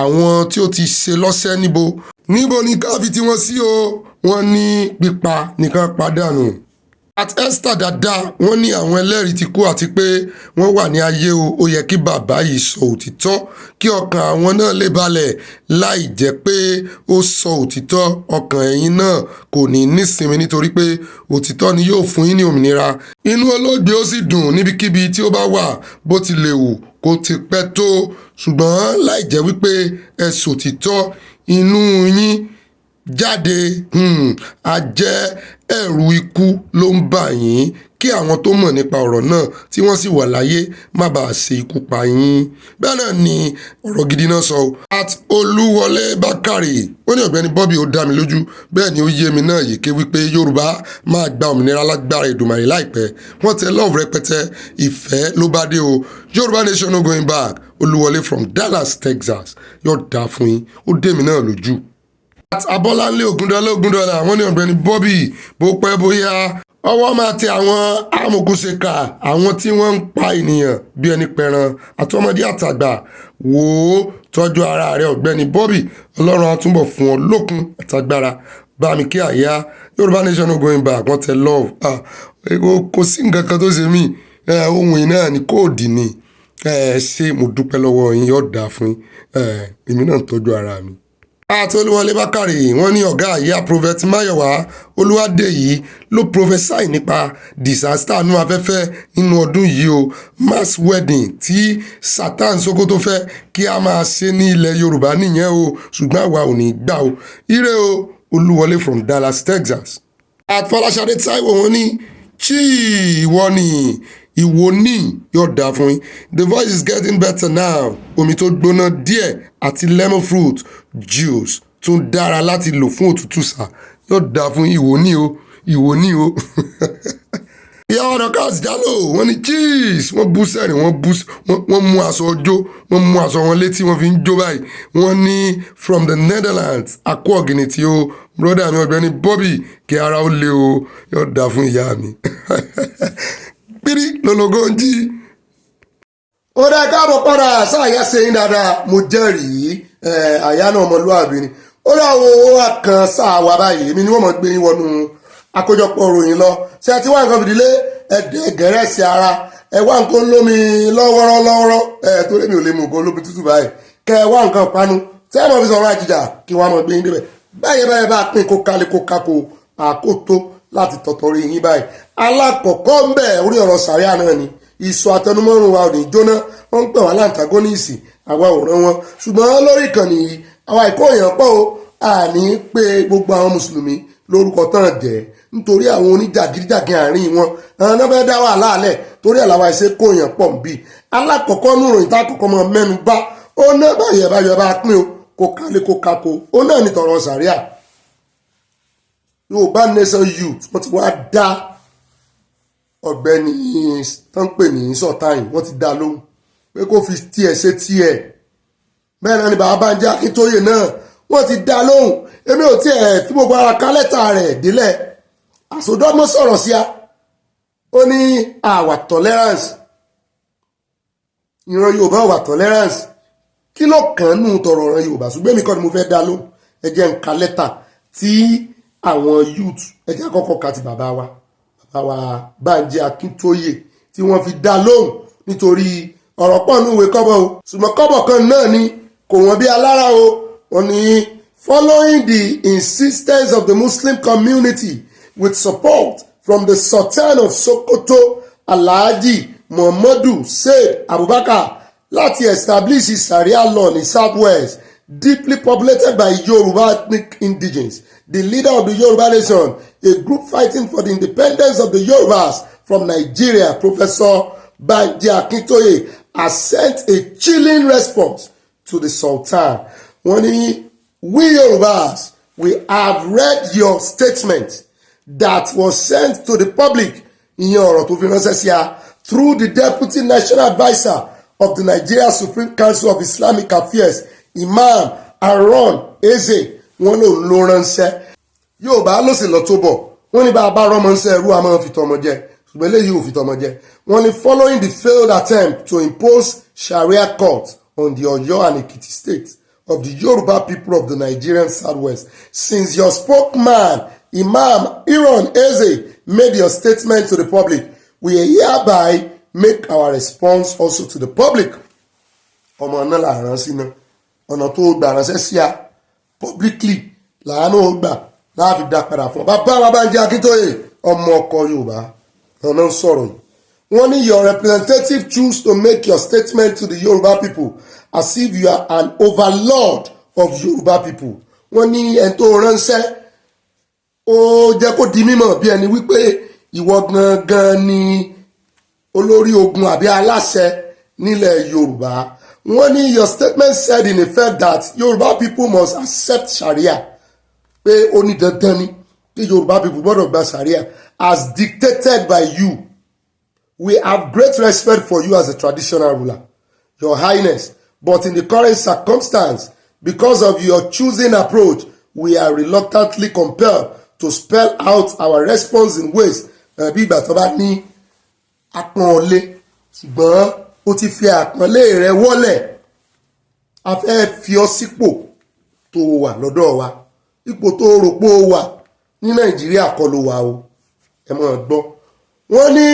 Àwọn tí ó ti ṣe lọ́sẹ̀ níbo ni ká fi tiwọn sí o, wọ́n ní pípa nìkan pàdánù. at Esther dáadáa wọ́n ní àwọn ẹlẹ́rìí ti kú àti pé wọ́n wà ní ayé o ó yẹ kí bàbá yìí sọ òtítọ́ kí ọkàn àwọn náà lè balẹ̀ láì jẹ́ pé ó sọ òtítọ́ ọkàn ẹ̀yin náà kò ní nísinmi nítorí pé òtítọ́ ni yóò fún yín ní òmìnira inú olóògbé ó sì dùn níbikíbi tí ó bá wà bó ti lè wù kó ti pẹ́ tó ṣùgbọ́n láì jẹ́ wípé ẹ sòtítọ́ inú yín jáde a jẹ́ ẹ̀rù ikú ló ń bà yín kí àwọn tó mọ̀ nípa ọ̀rọ̀ náà tí wọ́n sì wà láyé má bàa ṣe ikú pa yín bẹ́ẹ̀ náà ni ọ̀rọ̀ gidi náà sọ at Olúwọlé Bákàrè ó ní Ọ̀gbẹ́ni Bobby ó dá mi lójú bẹ́ẹ̀ ni ó yé mi náà yìí ké wípé Yorùbá máa gba òmìnira lágbára Èdùmàrè láìpẹ́ wọ́n tẹ love rẹpẹtẹ ìfẹ́ ló bá dé o Yorùbá nation no going back Olúwọlé from Dallas, Texas yóò dá fún yín ó dé mi náà lójú. Abọ́láńlé Ògúndọ́lá àwọn ní Ọ̀gbẹ́ni Bobby bó pẹ́ bóyá ọwọ́ máa tẹ àwọn amòkùnṣèkà àwọn tí wọ́n ń pa ènìyàn bí ẹni pẹran àtọmọdé àtàgbà wò ó tọ́jú ara rẹ Ọ̀gbẹ́ni Bobby Ọlọ́run á túnbọ̀ fún ọ lókun àtàgbára bámi kí àyà Yorùbá nation no going back wọ́n tẹ love kò sí nǹkan kan tó ṣe mí ohun yìí náà ni kóòdì ni ṣé mo dúpẹ́ lọ́wọ́ yín yóò dáa fún èmi náà ń tọ́jú ara mi. àti Olúwọlé Bákàrè wọ́n ní ọ̀gá àyà Prophet Máyọ̀wá Olúwadèyí ló prophesy nípa disaster nínú afẹ́fẹ́ nínú ọdún yìí o mass wedding tí Sultan Sokoto fẹ́ kí a máa ṣe ní ilẹ̀ Yorùbá nìyẹn o ṣùgbọ́n àwa ò ní gbà o ire o Olúwọlé from Dallas, Texas. àti Fọláṣadé Táíwò wọ́n ní ìwọ ni ìwọ ní yóò dáa fún yín the voice is getting better now omi tó gbóná díẹ̀ àti lemon fruit juice tún dára láti lò fún òtútù sá yóò dáa fún ìwọ ní o ìyàwó ọ̀dọ̀ káàsì jálò wọ́n ní cheese wọ́n bú sẹ́rìn wọ́n mú aṣọ ọjọ́ wọ́n mú aṣọ wọn létí wọ́n fi ń jó báyìí wọ́n ní from the Netherlands akó ọ̀gìnì tí ó brother mi Ọ̀gbẹ́ni Bobby kí ara ó le o yóò dáa fún ìyá mi pírí lọ́lọ́gọ́ ń jí. ó dá káàbọ̀ padà sáàyà sẹ́yìn dáadáa mo jẹ́rìí àyà náà ọmọlúwàbí ni ó dá owó àkàn sáà wà báyìí èmi ni wọ́n mọ̀ gbé yín wọnú àkójọpọ̀ ròyìn lọ ṣé ẹ ti wá nǹkan fìdílé ẹ̀dẹ̀ gẹ̀rẹ́sì ara ẹ wá nǹkan lómi lọ́wọ́rọ́ tó lé mi ò lè mú nǹkan lómi tútù báyìí kẹ ẹ wá nǹkan panu tẹ́ ẹ mọ̀ fi sọ̀rọ̀ àjìjà kí wọ́n mọ̀ gbé yín débẹ̀ báyìí bá pín kó kálé kó kákó àkótó láti tọ̀tọ̀rí yín báyìí alákọ̀ọ́kọ́ ń bẹ̀ orí ọ̀rọ̀ Sharia náà ni ìsọ àtẹnumọ́rùn wa ò ní jóná wọ́n ń pè wá láǹtagóníìsì àwa ò rán wọn ṣùgbọ́n lórí ìkànnì yìí àwa ìkóyàn pọ̀ o àní pé gbogbo àwọn mùsùlùmí lórúkọ tán jẹ́ nítorí àwọn oníjàgídíjàgín àárín wọn àwọn náà fẹ́ dá wàhálà alẹ̀ torí àlàwà ìṣe kóyàn pọ̀ ń bì alákọ̀ọ́kọ́ nù ròyìn tá àkọ́kọ́ mọ mẹ́nu bá ó ná báyẹ̀ bá pín o kó kálé kó kákó ó náà ní tọ̀rọ̀ Sharia Yorùbá nation youth wọ́n ti wá dá Ọ̀gbẹ́ni tán pè ní Sultan wọ́n ti dá lóhùn pé kó fi tiẹ̀ ṣe tiẹ̀ bẹ́ẹ̀ náà ni bàbá Banji Akíntóyè náà wọ́n ti dá lóhùn èmi ò tiẹ̀ fi gbogbo ara ká lẹ́tà rẹ̀ délẹ̀ àsọdọ́mọ́ sọ̀rọ̀ sí a ó ní àwà tolerance ìran Yorùbá wà tolerance kí ló kàn nù tọrọ ọ̀ràn Yorùbá ṣùgbọ́n èmi kọ́ ni mo fẹ́ dá lóhùn ẹ jẹ́ n ka lẹ́tà tí àwọn youth ẹ jẹ́ àkọ́kọ́ ka ti bàbá wa Banji Akíntóyè tí wọ́n fi dá lóhùn nítorí ọ̀rọ̀ pọ̀ ní ìwé kọ́bọ̀ o ṣùgbọ́n kọ́bọ̀ kan náà ni kò wọ́n bí alára o wọ́n ní following the insistence of the Muslim community with support from the Sultan of Sokoto Alhaji Muhammadu Said Abubakar láti establish Sharia law in Southwest deeply populated by Yoruba ethnic indigenes. The leader of the Yoruba nation, a group fighting for the independence of the Yorubas from Nigeria, Professor Banji Akíntóyè, has sent a chilling response to the Sultan. We Yorubas, we have read your statement that was sent to the public through the Deputy National Advisor of the Nigeria Supreme Council of Islamic Affairs, Imam Aaron Eze. Wọ́n ló ránṣẹ́ Yorùbá ló sì lọ tó bọ̀ wọ́n ní bá a bá rọ́mọṣẹ́ ẹrú a máa fi tọmọ jẹ ṣùgbọ́n eléyìí ò fi tọmọ jẹ wọ́n ní following the failed attempt to impose Sharia court on the Oyo and Ekiti states of the Yoruba people of the Nigerian Southwest since your spokesman Imam Aaron Eze made your statement to the public. We hereby make our response also to the public. Ọmọ náà là rán sí náà. Ọ̀nà tó gbà ránṣẹ́ sí a publicly làánú ó gbà láàfin dá padà fún ọ. Bàbá wa Banji Akíntóyè ọmọ ọkọ Yorùbá ọ̀nà ń sọ̀rọ̀ yìí. Wọ́n ní your representative choose to make your statement to the Yoruba people as if you are an overlord of Yoruba people. Wọ́n ní ẹni tó ránṣẹ́ ó jẹ́ kó di mímọ̀ bí ẹni wípé ìwọ gangan ni olórí ogun àbí aláṣẹ nílẹ̀ Yorùbá. Wọ́n ní your statement said in effect that Yoruba people must accept Sharia. Pé ó ní dandan ni pé Yoruba people gbọ́dọ̀ gba Sharia as dictated by you. We have great respect for you as a traditional ruler, Your Highness, but in the current circumstance, because of your choosing approach, we are reluctantly compelled to spell out our response in ways bí ìgbà tó bá ní àpọ́nlé ṣùgbọ́n ó ti fi àpọ́nlé rẹ̀ wọ́lẹ̀ a fẹ́ fi ọ sípò tó wà lọ́dọ̀ wa ipò tó rò pé ó wà ní Nàìjíríà kọ́ ló wà o ẹ mọ̀ gbọ́. Wọ́n ní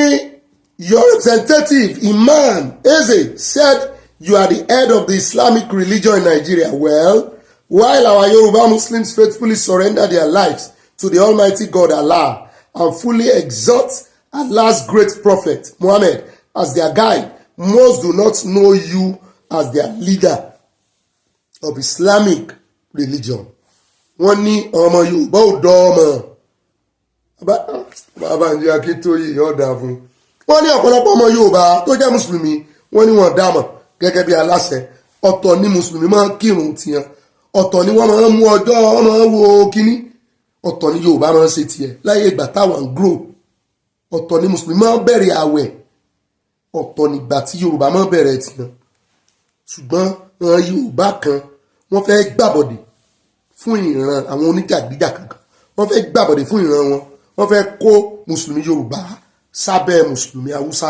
your representative Imam Eze said you are the head of the Islamic religion in Nigeria. Well, while our Yoruba Muslims faithfully surrender their lives to the Almighty God Allah and fully exalt Allah's great prophet Muhammad as their guide, most do not know you as their leader of Islamic religion. Wọ́n ní ọmọ Yorùbá ò dọ́ ọmọ bàbá Banji Akíntóyè ọ̀dà fún. Wọ́n ní ọ̀pọ̀lọpọ̀ ọmọ Yorùbá tó jẹ́ mùsùlùmí wọ́n ní wọ́n dámọ̀ gẹ́gẹ́ bí aláṣẹ. Ọ̀tọ̀ ni mùsùlùmí máa ń kírun tiẹ̀, ọ̀tọ̀ ni wọ́n máa ń mú ọjọ́ wọ́n máa ń wo kínní, ọ̀tọ̀ ni Yorùbá máa ń ṣe tiẹ̀ láyé ìgbà táwọn ń grow. Ọ̀tọ̀ ni mùsùlùmí máa ń bẹ̀rẹ̀ àwẹ̀, ọ̀tọ̀ nígbà tí Yorùbá máa ń bẹ̀rẹ̀ tiẹ̀. Ṣùgbọ́n àwọn Yorùbá kan wọ́n fẹ́ gbàbọ̀dè fún ìran àwọn oníjàgídíjàgan kan, wọ́n fẹ́ gbàbọ̀dè fún ìran wọn, wọ́n fẹ́ kó mùsùlùmí Yorùbá sábẹ́ mùsùlùmí Haúsá,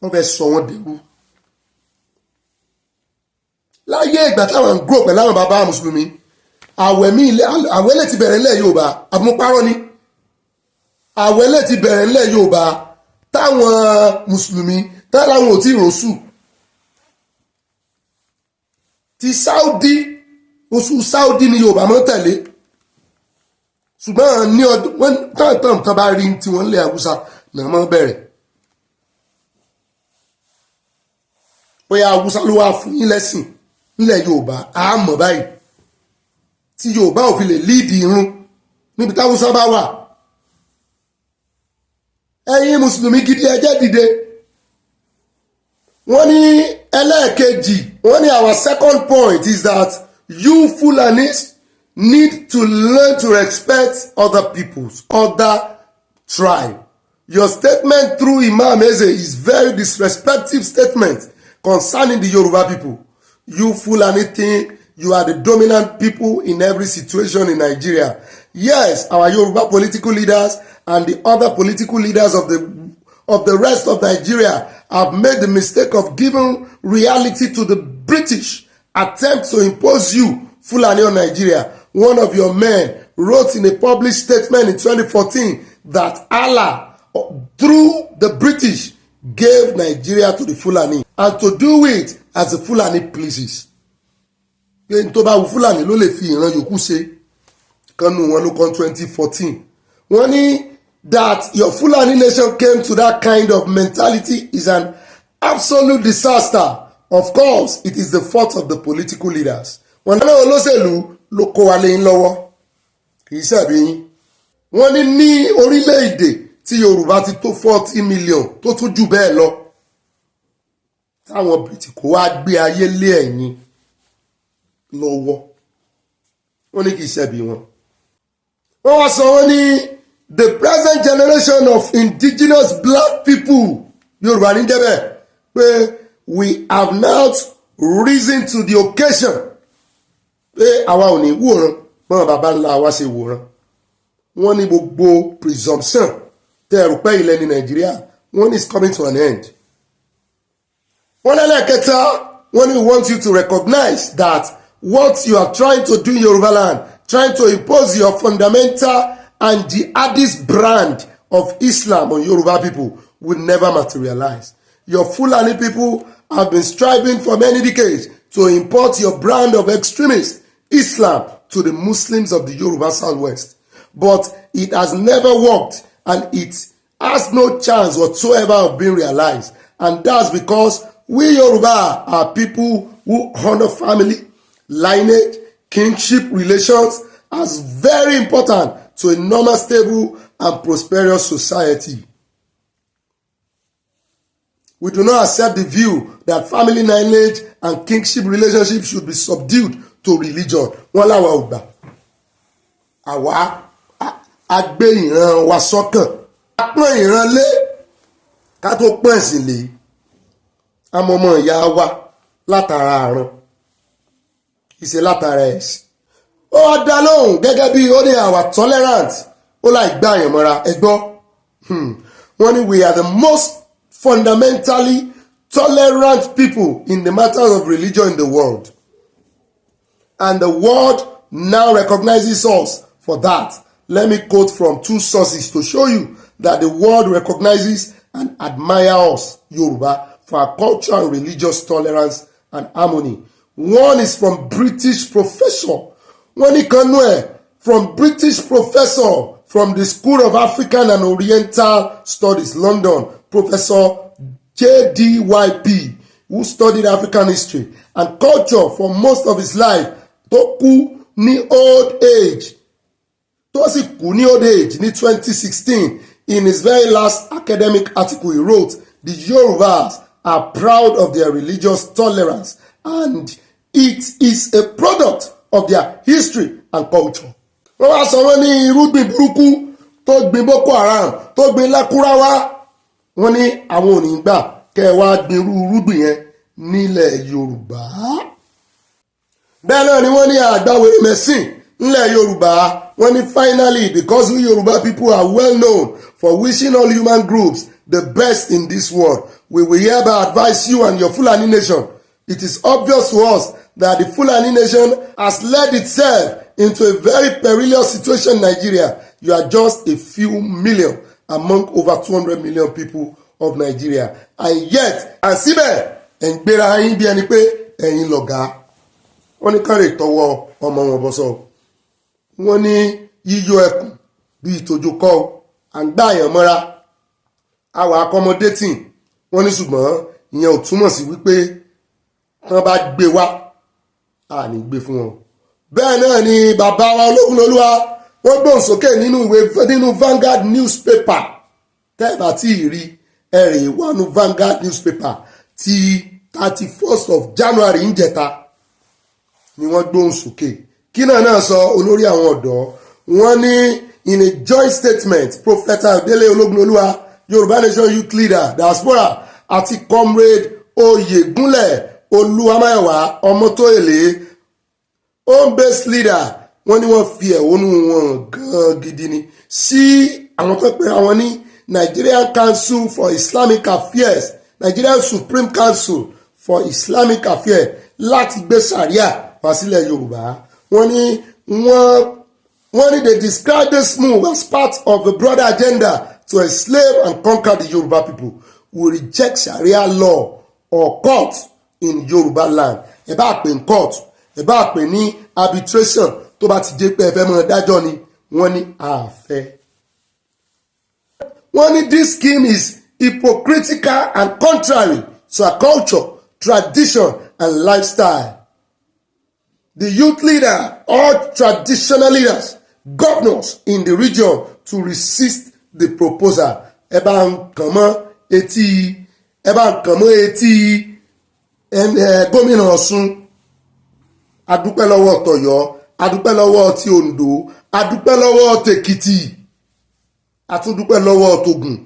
wọ́n fẹ́ sọ wọ́n dẹrú. Láyé ìgbà táwọn ń grow pẹ̀lú àwọn bàbá mùsùlùmí, àwẹ̀ lè ti bẹ̀rẹ̀ ńlẹ̀ Yorùbá, àbúmọ̀párọ̀ ni àwẹ̀ lè ti bẹ̀rẹ̀ ńlẹ̀ Yorùbá táwọn mùsùlùmí táwọn ò tí ì rọ́ṣù. Ti Saudi oṣù Saudi ni Yorùbá máa ń tẹ̀lé, ṣùgbọ́n ní ọdún wọ́n tán bá rí tí wọ́n lé Haúsá náà máa bẹ̀rẹ̀. Bóyá Haúsá ló wá fún yín lẹ́sìn nílẹ̀ Yorùbá àmọ́ báyìí tí Yorùbá ò fi lè líìdì irun níbi tí Haúsá bá wà. Ẹ̀yin mùsùlùmí gidi ẹ jẹ́ dìde. Wọ́n ní ẹlẹ́ẹ̀kejì, wọ́n ní our second point is that you Fulanis need to learn to respect other peoples, other tribe. Your statement through Imam Eze is very disrespectful statement concerning the Yoruba people. You Fulani think you are the dominant people in every situation in Nigeria. Yes, our Yoruba political leaders and the other political leaders of the rest of Nigeria have made the mistake of giving reality to the British attempt to impose you Fulani on Nigeria. One of your men wrote in a published statement in 2014 that Allah, through the British, gave Nigeria to the Fulani and to do it as the Fulani pleases. Tó bá wù Fulani ló lè fi ìran yòókù ṣe kánú wọn ló kàn 2014. Wọ́n ní that your Fulani nation came to that kind of mentality is an absolute disaster. Of course, it is the fault of the political leaders. Wọ́n ní olóṣèlú ló kó wa lẹ́yìn lọ́wọ́ kì í ṣàbí yín. Wọ́n ní orílẹ̀-èdè tí Yorùbá ti tó 40 million tó tún jù bẹ́ẹ̀ lọ táwọn British kó wá gbé ayé lé ẹ̀yìn lọ́wọ́. Wọ́n ní kì í ṣàbí wọn. Wọ́n wá sọ wọ́n ní the present generation of indigenous black people Yorùbá ní débẹ̀ pé we have now risen to the occasion pé àwa ò ní wòran mọ́ bàbá ńlá wa ṣe wòran. Wọ́n ní gbogbo presumption tẹ́ ẹ̀rù pé ilẹ̀ ní Nàìjíríà wọ́n ní is coming to an end. Wọ́n lẹ́lẹ́kẹta wọ́n ní we want you to recognize that what you are trying to do in Yoruba land, trying to impose your fundamental and jihadist brand of Islam on Yoruba people will never materialize. Your Fulani people have been striving for many decades to import your brand of extremist Islam to the Muslims of the Yoruba Southwest. But it has never worked, and it has no chance whatsoever of being realized. And that's because we Yoruba are people who honor family, lineage, kinship relations as very important to a normal, stable, and prosperous society. We do not accept the view that family lineage and kinship relationships should be subdued to religion. Wọ́n láwa ò gbà. Àwa a gbé ìran wa sọ́kàn. A pọ́n ìran lé ká tó pọ́n ẹ̀sìn lé. Amọ̀mọ̀ ìyá wa látara àrùn. Ìṣe látara ẹ̀sìn. Ó wá dá lóhùn gẹ́gẹ́ bí ó ní àwa tolerant. Ó láì gbá àyàn mọ́ra ẹgbọ́. Wọ́n ní we are the most fundamentally tolerant people in the matters of religion in the world. And the world now recognizes us for that. Let me quote from 2 sources to show you that the world recognizes and admires us, Yoruba, for our culture and religious tolerance and harmony. One is from British professor. One from British professor from the School of African and Oriental Studies, London, Professor JDYP, who studied African history and culture for most of his life, tó kú ní old age. Tó sì kú ní old age ní 2016. In his very last academic article, he wrote, "The Yorubas are proud of their religious tolerance, and it is a product of their history and culture." Wọ́n wá sọ wọ́n ní irúgbìn burúkú tó gbin Boko Haram tó gbin Lakurawa. Wọ́n ní àwọn ò ní gbà kẹ́ ẹ wá gbin irúgbìn yẹn nílẹ̀ Yorùbá. Bẹ́ẹ̀ náà ni wọ́n ní àgbàwèrè mẹ́sìn nílẹ̀ Yorùbá. Wọ́n ní finally, because we Yoruba people are well known for wishing all human groups the best in this world, we will hereby advise you and your Fulani nation. It is obvious to us that the Fulani nation has led itself into a very perilous situation in Nigeria. You are just a few million among over 200 million people of Nigeria. And yet, and síbẹ̀, ẹ̀ ń gbéra yín bí ẹni pé ẹ̀yin lọ̀gá. Wọ́n ní kárẹ̀ tọwọ́ ọmọ wọn bọ́ sọ. Wọ́n ní yíyọ ẹkùn bí ìtòjò kọ́ à ń gbá àyàn mọ́ra. Àwa accommodating. Wọ́n ní ṣùgbọ́n ìyẹn ò túmọ̀ sí wípé wọ́n bá gbé wá à ní gbé fún wọn. Bẹ́ẹ̀ náà ni bàbá wa Ológunlolúwa wọ́n gbóhùn sókè nínú Vanguard newspaper. Tẹ́ ẹ bá tí ì rí ẹ̀rì wánu Vanguard newspaper ti 31st of January ń jẹta ni wọ́n gbóhùn sókè. Kí náà sọ olórí àwọn ọ̀dọ́. Wọ́n ní in a joint statement, Prophet Adele Ológunlolúwa, Yoruba Nation Youth Leader, Diaspora, àti Comrade Oyègúnlẹ̀ Olúwamáyọ̀wá Ọmọ́tóyèlé, home-based leader, wọ́n ní wọ́n fi ẹ̀hónú wọn gan gidi ni sí àwọn tó pera wọn ní Nigerian Council for Islamic Affairs, Nigerian Supreme Council for Islamic Affairs, láti gbé Sharia wá sílẹ̀ Yorùbá. Wọ́n ní they describe this move as part of a broader agenda to enslave and conquer the Yoruba people who reject Sharia law or court in Yoruba land. Ẹ bá pè ní court, ẹ bá pè ní arbitration, tó bá ti jẹ́ pé ẹ fẹ́ mọ́ dájọ́ ni wọ́n ní àfẹ́. Wọ́n ní this scheme is hypocritical and contrary to our culture, tradition and lifestyle. The youth leader urged traditional leaders, governors in the region to resist the proposal. Ẹ bá ń kàn mọ́ etí gómìnà Ọ̀ṣun. Adúpẹ́ lọ́wọ́ t'Ọ̀yọ́, adúpẹ́ lọ́wọ́ ti Oǹdó, adúpẹ́ lọ́wọ́ t'Èkìtì, àtúndúpẹ́ lọ́wọ́ t'Ògùn.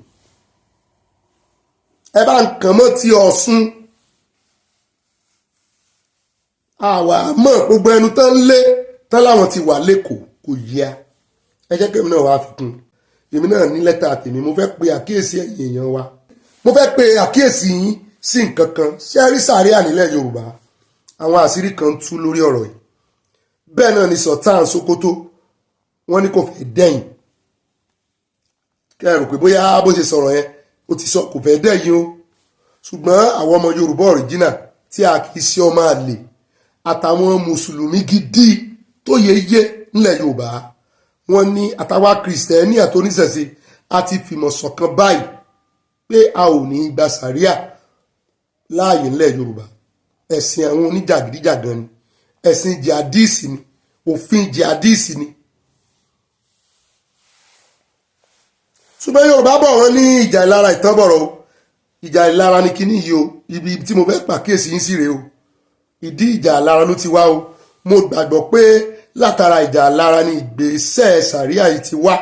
Ẹ bá ń kàn mọ́ ti Ọ̀ṣun. Àwa mọ̀ gbogbo ẹnu tán lé tán láwọn ti wà lẹ́kọ̀ọ́ kò yá. Ẹ jẹ́ kémi náà wá fi kún. Èmi náà ní lẹ́tà tèmi, mo fẹ́ pe àkíyèsí ẹ̀yin èèyàn wa. Mo fẹ́ pe àkíyèsí yín sí nǹkan kan. Ṣé ẹ rí Sharia nílẹ̀ Yorùbá? Àwọn àṣírí kan tú lórí ọ̀rọ̀ yìí. Bẹ́ẹ̀ náà ni Sultan Sokoto, wọ́n ní kò fẹ́ dẹ́yìn kẹrù pé bóyá bó ṣe sọ̀rọ̀ yẹn ó ti sọ kò fẹ́ dẹ̀ yín o ṣùgbọ́n àwọn ọmọ Yorùbá original tí a kì í ṣe ọmọ àlè àtàwọn mùsùlùmí gidi tó yeye nílẹ̀ Yorùbá wọ́n ní àtàwa kìrìsìtẹ́nì àtòníṣẹ̀ṣe a ti fìmọ̀ ṣọ̀kan báyìí pé a ò ní gba Sharia láàyè nílẹ̀ Yorùbá ẹ̀sìn àwọn oníjàgídíjàgan ni ẹ̀sìn jihadisi ni òfin jihadisi ni. ṣùgbọ́n Yorùbá bọ̀ wọ́n ní ìjà ìlara ìtànbọ̀rọ̀ o ìjà ìlara ni kíní yìí o ibi tí mo fẹ́ pàkíyèsí yín sí rèé o ìdí ìjà ìlara ló ti wá o mo gbàgbọ́ pé látara ìjà ìlara ni ìgbésẹ̀ Sharia yìí ti wá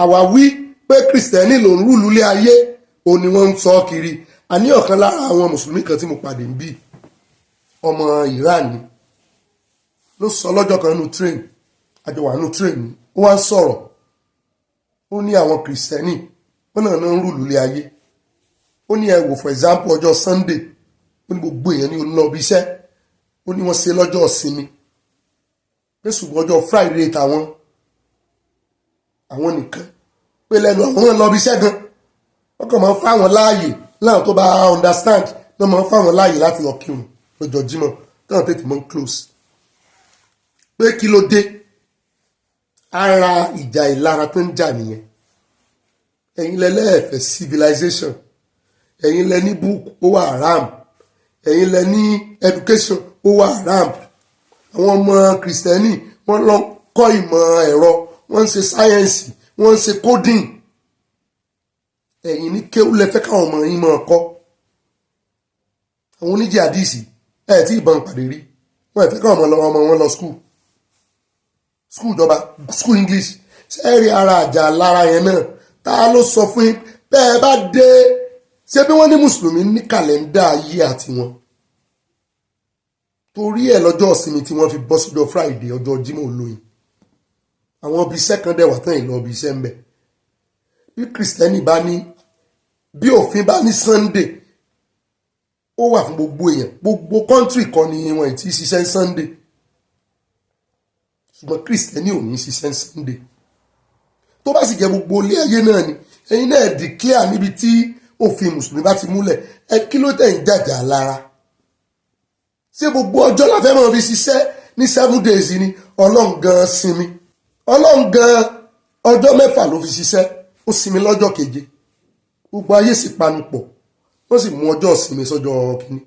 àwáwí pé kìrìsìtẹ́nì ló ń rúlu ilé ayé òun ni wọ́n ń sọ kiri àní ọ̀kan lára àwọn mùsùlùmí kan tí mo pàdé ń bí ọmọ Iran ni ló sọ lọ́jọ́ kan nínú train àjọwà nínú train ni ó wá ń sọ̀rọ̀ ó ní àwọn kìrìsìtẹ́nì wọn náà ń rúlu ilé ayé ó ní ẹ wò for example ọjọ́ Sunday ó ní gbogbo èèyàn ní olóòbí iṣẹ́ ó ní wọ́n ṣe lọ́jọ́ ìsinmi pé ṣùgbọ́n ọjọ́ Friday tàwọn àwọn nìkan pé lẹ́nu àwọn náà lọ́ọ́ bí iṣẹ́ gan wọ́n kàn máa ń fáwọn láàyè láwọn tó bá understand náà máa ń fáwọn láàyè láti lọ kírun lọ́jọ́ Jímọ̀ táwọn tètè máa ń close pé kí ló dé ara ìjà ìlara tó ń jà nìyẹn ẹ̀yin lẹ́lẹ́ẹ̀fẹ̀ civilization ẹ̀yin lẹ ní book ó wà haram ẹ̀yin lẹ ní education ó wà haram àwọn ọmọ kìrìsìtẹ́nì wọ́n lọ kọ́ ìmọ̀ ẹ̀rọ wọ́n ń ṣe sáyẹ́ǹsì wọ́n ń ṣe coding ẹ̀yin ní kéwú lẹ́fẹ́ káwọn ọmọ yín máa kọ́ àwọn oníjì àdìsí tí ìbọn pàdé rí wọ́n ẹ̀fẹ́ káwọn ọmọ wọn lọ school ìjọba school English sẹ́ẹ̀rì ara àjà lára yẹn náà ta ló sọ fún yín bẹ́ẹ̀ bá dé ṣé bí wọ́n ní mùsùlùmí ní kàlẹ́ndà ayé àti wọn torí ẹ̀ lọ́jọ́ ìsinmi tí wọ́n fi bọ́ sọ́jọ́ Friday ọjọ́ Jímọ̀ olóyin àwọn ibi iṣẹ́ kan dẹ̀ wà tán ìlọ ibi iṣẹ́ ń bẹ̀ bí kìrìsìtẹ́nì bá ní bí òfin bá ní Sunday ó wà fún gbogbo èèyàn gbogbo kọ́ńtírì kan ni wọn ti ṣiṣẹ́ Sunday ṣùgbọ́n kìrìsìtẹ́nì ò ní ṣiṣẹ́ Sunday tó bá sì jẹ́ gbogbo ilé ayé náà ni ẹ̀yin náà declare níbi tí òfin mùsùlùmí bá ti múlẹ̀ ẹ kí ló tẹ̀ ń jàjà lára ṣé gbogbo ọjọ́ la fẹ́ máa fi ṣiṣẹ́ ní 7 days ni Ọlọ́run gan sinmi Ọlọ́run gan ọjọ́ 6 ló fi ṣiṣẹ́ ó sinmi lọ́jọ́ 7 gbogbo ayé sì panupọ̀ wọ́n sì mú ọjọ́ ìsinmi sọ́jọ́ kìíní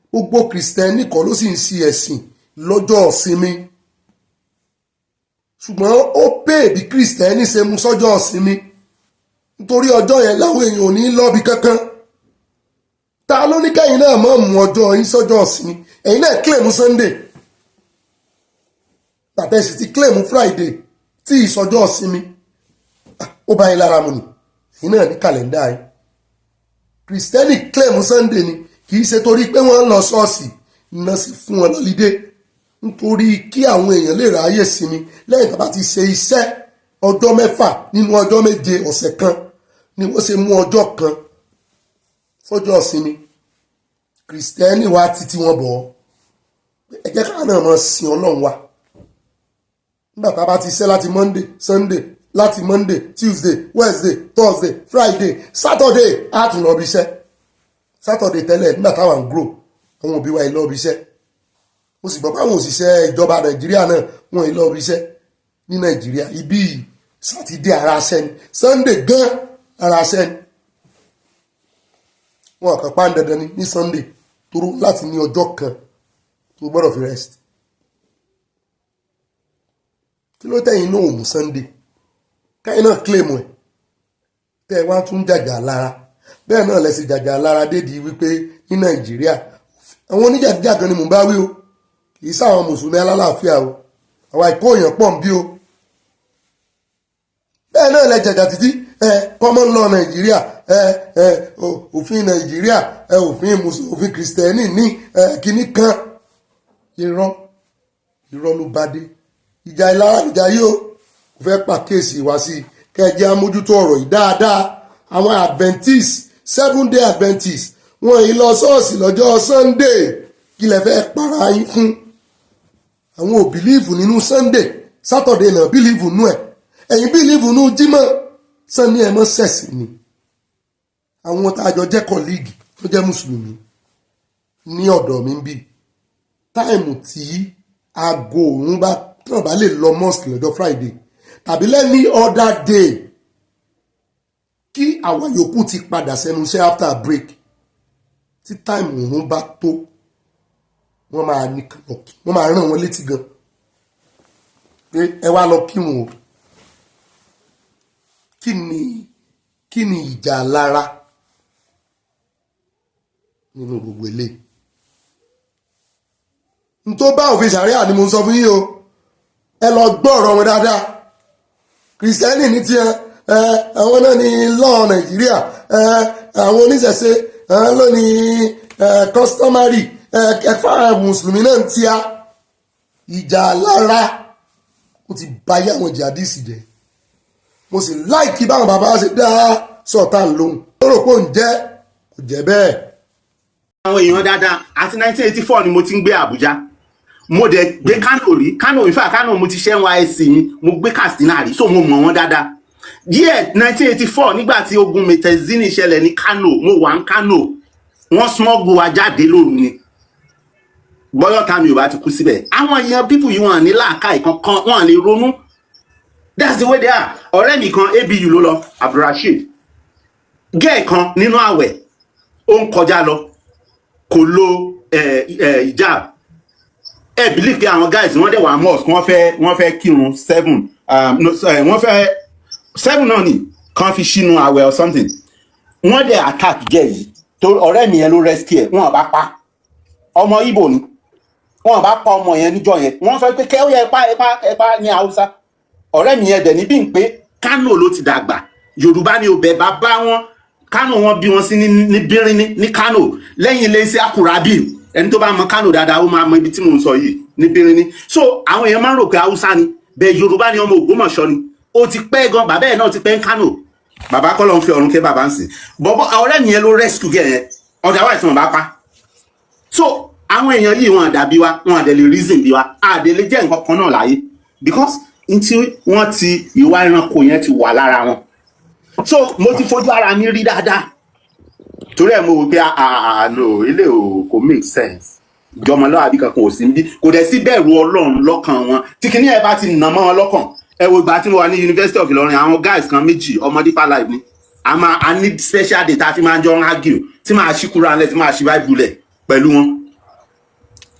gbogbo kìrìsìtẹ́nì kan ló sì ń ṣe ẹ̀sìn lọ́jọ́ ìsinmi ṣùgbọ́n ó pè bí kìrìsìtẹ́nì ṣe mú sọ́jọ́ ìsinmi nítorí ọjọ́ yẹn láwọn èèyàn ò ní lọ́bi kankan ta ló ní kẹ́yìn náà mọ̀ mú ọjọ́ yín sọ́jọ́ ìsinmi ẹ̀yin náà claim Sunday tàtẹ́sì ti claim Friday tí ìsọjọ́ ìsinmi ó bá yín lára mu nì ẹ̀yin náà ní kàlẹ́ndà yín kìrìsìtẹ́nì claim Sunday ni kì í ṣe torí pé wọ́n ń lọ ṣọ́ọ̀ṣì iná sí fún wọn lọ́lídé nítorí kí àwọn èèyàn lè ráyè sinmi lẹ́yìn tó bá ti ṣe iṣẹ́ ọjọ́ 6 nínú ọjọ́ 7 ọ̀sẹ̀ kan ni wọ́n ṣe mú ọjọ́ kan fọ́jọ́ ìsinmi kìrìsìtẹ́nì wa títí wọn bọ̀ ẹ jẹ́ ká náà máa sin Ọlọ́run wa nígbà tá a bá ti ṣe láti Monday Sunday láti Monday Tuesday Wednesday Thursday Friday Saturday á tún lọ bí iṣẹ́ Saturday tẹ́lẹ̀ nígbà táwọn ń grow àwọn òbí wa lọ bí iṣẹ́ mo sì gbọ́ pé àwọn òṣìṣẹ́ ìjọba Nàìjíríà náà wọ́n lọ bí iṣẹ́ ní Nàìjíríà ibi Saturday ara ṣẹ́ ni Sunday gan ara ṣẹ́ ni wọn kàn pa ń dandan ní Sunday toró láti ní ọjọ́ kan tó gbọ́dọ̀ fi rest kí ló tẹ̀yìn náà ò mú Sunday káyìn náà claim ẹ̀ tẹ́ ẹ wá tún jàjà lára bẹ́ẹ̀ náà lẹ́sìn jàjà lára dédìí wípé ní Nàìjíríà àwọn oníjàdíjàgan ni mò ń bá wí o kì í sáwọn mùsùlùmí alálàáfíà o àwa ìkóyàn pọ̀ ń bí o bẹ́ẹ̀ náà lẹ jàjà títí common law Nàìjíríà òfin Nàìjíríà òfin kìrìsìtẹ́nì ní kínní kan irọ́ ló bá dé ìjà ìlara ìjà yìí ó kò fẹ́ pàkíyèsí wá sí kẹjẹ amójútó ọ̀rọ̀ yìí dáadáa àwọn Adventist 7-day Adventist wọn yìí lọ ṣọ́ọ̀ṣì lọ́jọ́ Sunday kí lẹ fẹ́ para yín fún àwọn ò bìlíìfù nínú Sunday Saturday náà bìlíìfù nú ẹ̀ ẹ̀yin bìlíìfù nú Jímọ̀ Sani ẹ mọ́ sẹ̀sì ni àwọn tá a jọ jẹ́ kọ́líìgì tó jẹ́ mùsùlùmí ní ọ̀dọ̀ mi ń bì táìmù tí aago òun bá tàn bá lè lọ mosque lọ́jọ́ Friday tàbí lẹ́ni other day kí àwa yòókù ti padà sẹ́nu iṣẹ́ after break tí táìmù òun bá tó wọ́n máa ní kàlọ́kì wọ́n máa rán wọn létí gan pé ẹ wá lọ kírun o kí ni ìjà lára nínú gbogbo eléyìí n tó bá òfin Sharia ni mo sọ fún yín o ẹ lọ gbọ́ ọ̀rọ̀ wọn dáadáa kìrìsìtẹ́nì ní tiẹ̀ àwọn náà ní lọ́ọ̀ Nàìjíríà àwọn oníṣẹ̀ṣe ló ní customary ẹ̀fà mùsùlùmí náà ń tíya ìjà lára ó ti báyé àwọn jihadist jẹ́ mo sì láìkí báwọn bàbá ṣe dá Sultan lóhùn ó rò pé òun jẹ́ kò jẹ́ bẹ́ẹ̀. àwọn èèyàn dáadáa àti 1984 ni mo ti ń gbé Àbújá mo dẹ̀ gbé Kano rí Kano ìfà Kano mo ti ṣe NYSC mi mo gbé Katsina rí so mo mọ̀ wọ́n dáadáa díẹ̀ 1984 nígbà tí ogun Metazini ṣẹlẹ̀ ní Kano mo wà ní Kano wọ́n smuggle wa jáde lóru ni bọ́yọ̀ tá mi ò bá ti kú síbẹ̀ àwọn èèyàn pípù yìí wọ́n ní làákàyè kankan wọ́n lè ronú that's the way they are ọ̀rẹ́ mi kan ABU ló lọ Abdulrasheed gẹ́ẹ̀ kan nínú àwẹ̀ ó ń kọjá lọ kò lo hijab believe pé àwọn guys wọ́n dẹ̀ wà mosque wọ́n fẹ́ kírun 7 wọ́n fẹ́ 7 náà ni kan fi sínú àwẹ̀ or something wọ́n dẹ̀ attack gẹ́ yìí tó ọ̀rẹ́ mi yẹn ló rescue wọ́n bá pa ọmọ Ìgbò ni wọ́n bá pa ọmọ yẹn níjọ́ yẹn wọ́n sọ pé kẹ́ ó yẹ ẹ̀pá ní Haúsá ọ̀rẹ́ mi yẹn dẹ̀ ní bí n pé Kánò ló ti dàgbà Yorùbá ni òbẹ̀ bàbá wọn Kánò wọn bí wọn sí ní Bíríní ní Kánò lẹ́yìn ilé iṣẹ́ Akurabi ẹni tó bá mọ Kánò dáadáa ó máa mọ ibi tí mò ń sọ yìí ní Bíríní so àwọn èèyàn máa ń rò pé Haúsá ni bẹ́ẹ̀ Yorùbá ni ọmọ Ògbómọ̀ṣọ́ ni ó ti pẹ́ gan bàbá ẹ̀ náà ti pẹ́ ń Kánò bàbá kọ́ ló ń fi ọ̀run kẹ́ bàbá ń sìn bọ́bọ́ ọ̀rẹ́ mi yẹn ló rescue gẹ̀ yẹn otherwise wọn bá pa so àwọn èèyàn yìí wọn àdàbí wa wọn àdẹ̀lẹ̀ reason bí wa àdẹ̀lẹ̀ jẹ́ nǹkan kan náà láyé because ntí wọ́n ti ìwà ẹranko yẹn ti wà lára wọn so mo ti fojú ara mi rí dáadáa torí ẹ̀ mo wò pé no ilé ò kò make sense ìjọmọlúwàbí kankan ò sí níbí kò dẹ̀ sí bẹ̀rù Ọlọ́run lọ́kàn wọn tí kìíní ẹ̀ bá ti nà mọ́ wọn lọ́kàn ẹ wo ìgbà tí mo wà ní University of Ilorin àwọn guys kan méjì ọmọdé fa life ni a ní special day tá a fi máa ń jọ ń argue tí máa ṣí kúrò alẹ́ tí máa ṣí báyìí bulẹ̀ pẹ̀lú wọn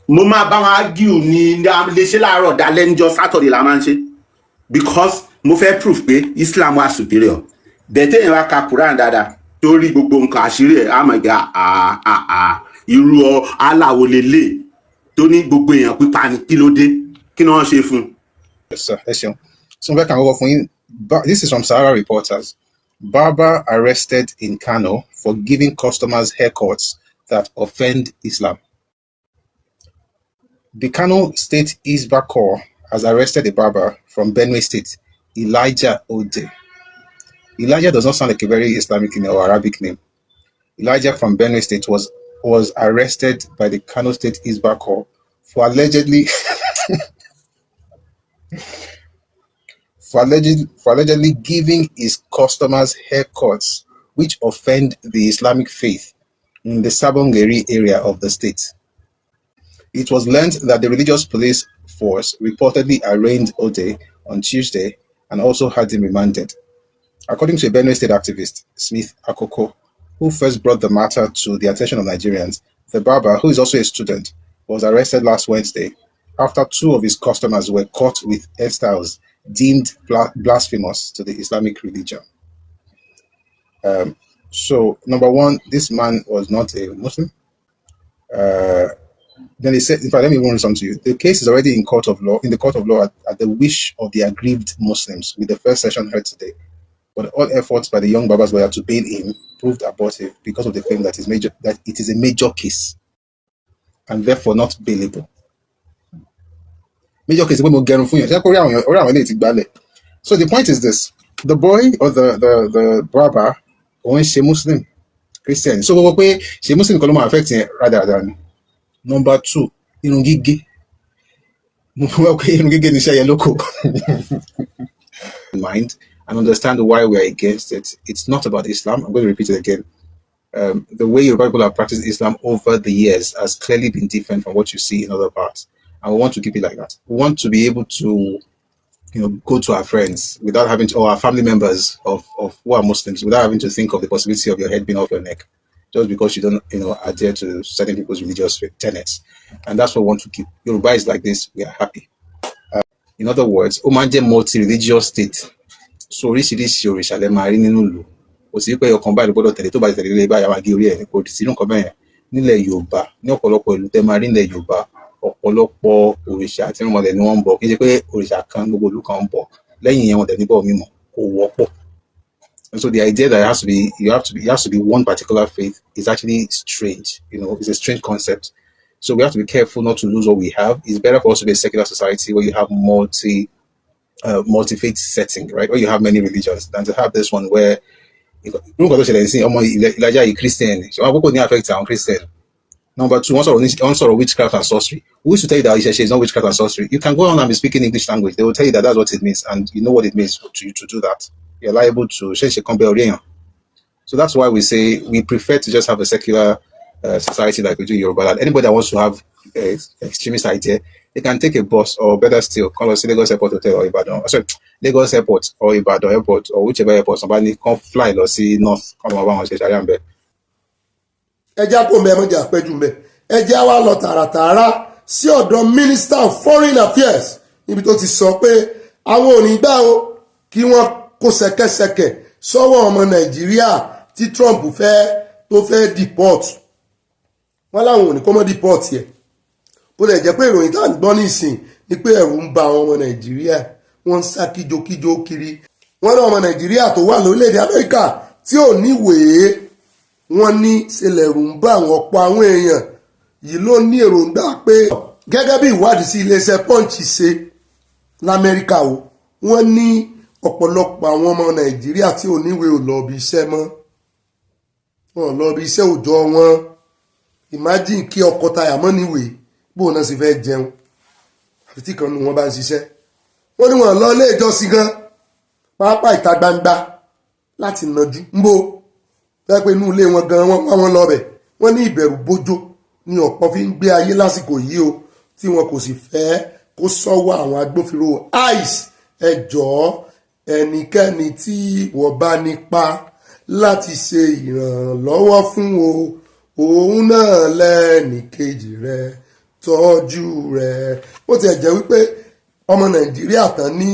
mo máa bá wọn argue ní lè ṣe láàárọ̀ dalẹ́ níjọ́ Saturday la máa ń ṣe because mo fẹ́ proof pé Islam wà superior bẹ̀tẹ̀ yẹn wá ka Quran dáadáa torí gbogbo nǹkan àṣírí ẹ̀ àmọ̀gá irú aláwo lélẹ̀ tó ní gbogbo èèyàn pípa ni kí ló dé kí ni wọ́n ṣe fún un. Yes, sir. Yes, sir. So this is from Sahara Reporters. Barber arrested in Kano for giving customers haircuts that offend Islam. The Kano State Isba Corps has arrested a barber from Benue State, Elijah Ode. Elijah does not sound like a very Islamic name or Arabic name. Elijah from Benue State was arrested by the Kano State Isba Corps for allegedly giving his customers haircuts which offend the Islamic faith in the Sabongeri area of the state. It was learned that the religious police force reportedly arraigned Ode on Tuesday and also had him remanded. According to a Benue State activist, Smith Akoko, who first brought the matter to the attention of Nigerians, the barber, who is also a student, was arrested last Wednesday after 2 of his customers were caught with hairstyles deemed blasphemous to the Islamic religion. So, number one, this man was not a Muslim. Then they said, in fact, let me run this on to you. The case is already in the court of law at the wish of the aggrieved Muslims, with the first session heard today. But all efforts by the young barber's lawyer to bail him proved abortive because of the claim that it is a major case and therefore not bailable. Major case. So the point is this: the boy or the barber is a Muslim, Christian. So she Muslim column affecting rather than number 2, mind. and understand why we are against it. It's not about Islam. I'm going to repeat it again. The way Yoruba people have practiced Islam over the years has clearly been different from what you see in other parts. And we want to keep it like that. We want to be able to, go to our friends without having to, or our family members of who are Muslims, without having to think of the possibility of your head being off your neck, just because you don't, adhere to certain people's religious tenets. And that's what we want to keep. Yoruba is like this. We are happy. In other words, Omanje multi-religious state. So oríṣiríṣi òrìṣà lẹ máa rí nínú ìlú. Kò sí pé ọkàn báyìí ló gbọ́dọ̀ tẹ̀lé, tó bá tẹ̀lé lé báyìí àwọn agé orí ẹ̀ kò sí nǹkan bẹ́ẹ̀ yẹn. Nílẹ̀ Yorùbá, ní ọ̀pọ̀lọpọ̀ ìlú tẹ́ máa rí nílẹ̀ Yorùbá, ọ̀pọ̀lọpọ̀ òrìṣà àti irúnmọlẹ̀ ni wọ́n ń bọ. Kì í ṣe pé òrìṣà kan gbogbo ìlú kan ń bọ. Lẹ́yìn yẹn wọn tẹ̀ níbọ̀ mímọ́ kò wọ́pọ̀. And so the idea that it has to be one particular faith is actually strange. It's a strange concept. So we have to be careful not to lose what we have. It's better for us to be a secular society where you have multi-faith setting, right? Where you have many religions, than to have this one where Christian, Christian. Number two, one sort of witchcraft and sorcery. Who is to tell you that is not witchcraft and sorcery? You can go on and be speaking English language. They will tell you that that's what it means, and you know what it means to you to do that. You're liable to. So that's why we say we prefer to just have a secular society like we do in Yoruba. And anybody that wants to have an extremist idea, they can take a bus, or better still, call us Lagos Airport Hotel or Ibadan. Sorry, Lagos Airport or Ibadan Airport or whichever airport. Somebody can fly or see north. Come on, Sharia. Ẹ jẹ́ kó mẹ́rin jà péjú mẹ́. Ẹ jẹ́ wá lọ tààràtààrà sí ọ̀dọ̀ Minister of Foreign Affairs níbi tó ti sọ pé àwọn ò ní gbà ó kí wọ́n kó ṣẹkẹṣẹkẹ sọ́wọ́ ọmọ Nàìjíríà tí Trump tó fẹ́ deport. Wọ́n láwọn ò ní kó mọ́ deport yẹ. Bó lè jẹ́ pé ìròyìn tá à ń gbọ́ nísìn ni pé ẹ̀rù ń ba àwọn ọmọ Nàìjíríà, wọ́n ń sá kíjokíjo kiri. Wọ́n ní ọmọ Nàìjíríà tó wà lórílẹ̀‐èdè Amẹ́ríkà tí ò níwèé, wọ́n ní ṣẹlẹ̀rù ń bá àwọn ọ̀pọ̀ àwọn èèyàn yìí ló ní èròǹgbà pé gẹ́gẹ́ bí ìwádìí sí iléeṣẹ́ Punch ṣe l'Amẹ́ríkà o, wọ́n ní ọ̀pọ̀lọpọ̀ àwọn ọmọ Nàìjíríà tí ò níwèé ò lọ bí iṣẹ́ mọ́, wọn lọ bí iṣẹ́ òòjọ́ wọn. Imagine kí ọkọ taya mọ́ níwèé bóun náà sì fẹ́ jẹun àfi tí kan nù wọn bá ń ṣiṣẹ́. Wọ́n ní wọn lọ ilé ìjọsìn gan pápá ìta gbangba láti nàjú ń bó fẹ́ pé inú ilé wọn gan wọ́n wá wọn lọ bẹ̀. Wọ́n ní ìbẹ̀rù bójó ni ọ̀pọ̀ fi ń gbé ayé lásìkò yìí o, tí wọn kò sì fẹ́ kó sọ́wọ́ àwọn agbófinró ICE. Ẹ jọ̀ọ́ ẹnikẹ́ni tí wọ́n bá nípa láti ṣe ìrànlọ́wọ́ fún òun náà lẹ́nì kejì rẹ̀ tọ́jú rẹ̀. Ó ti jẹ́ wípé ọmọ Nàìjíríà tán ní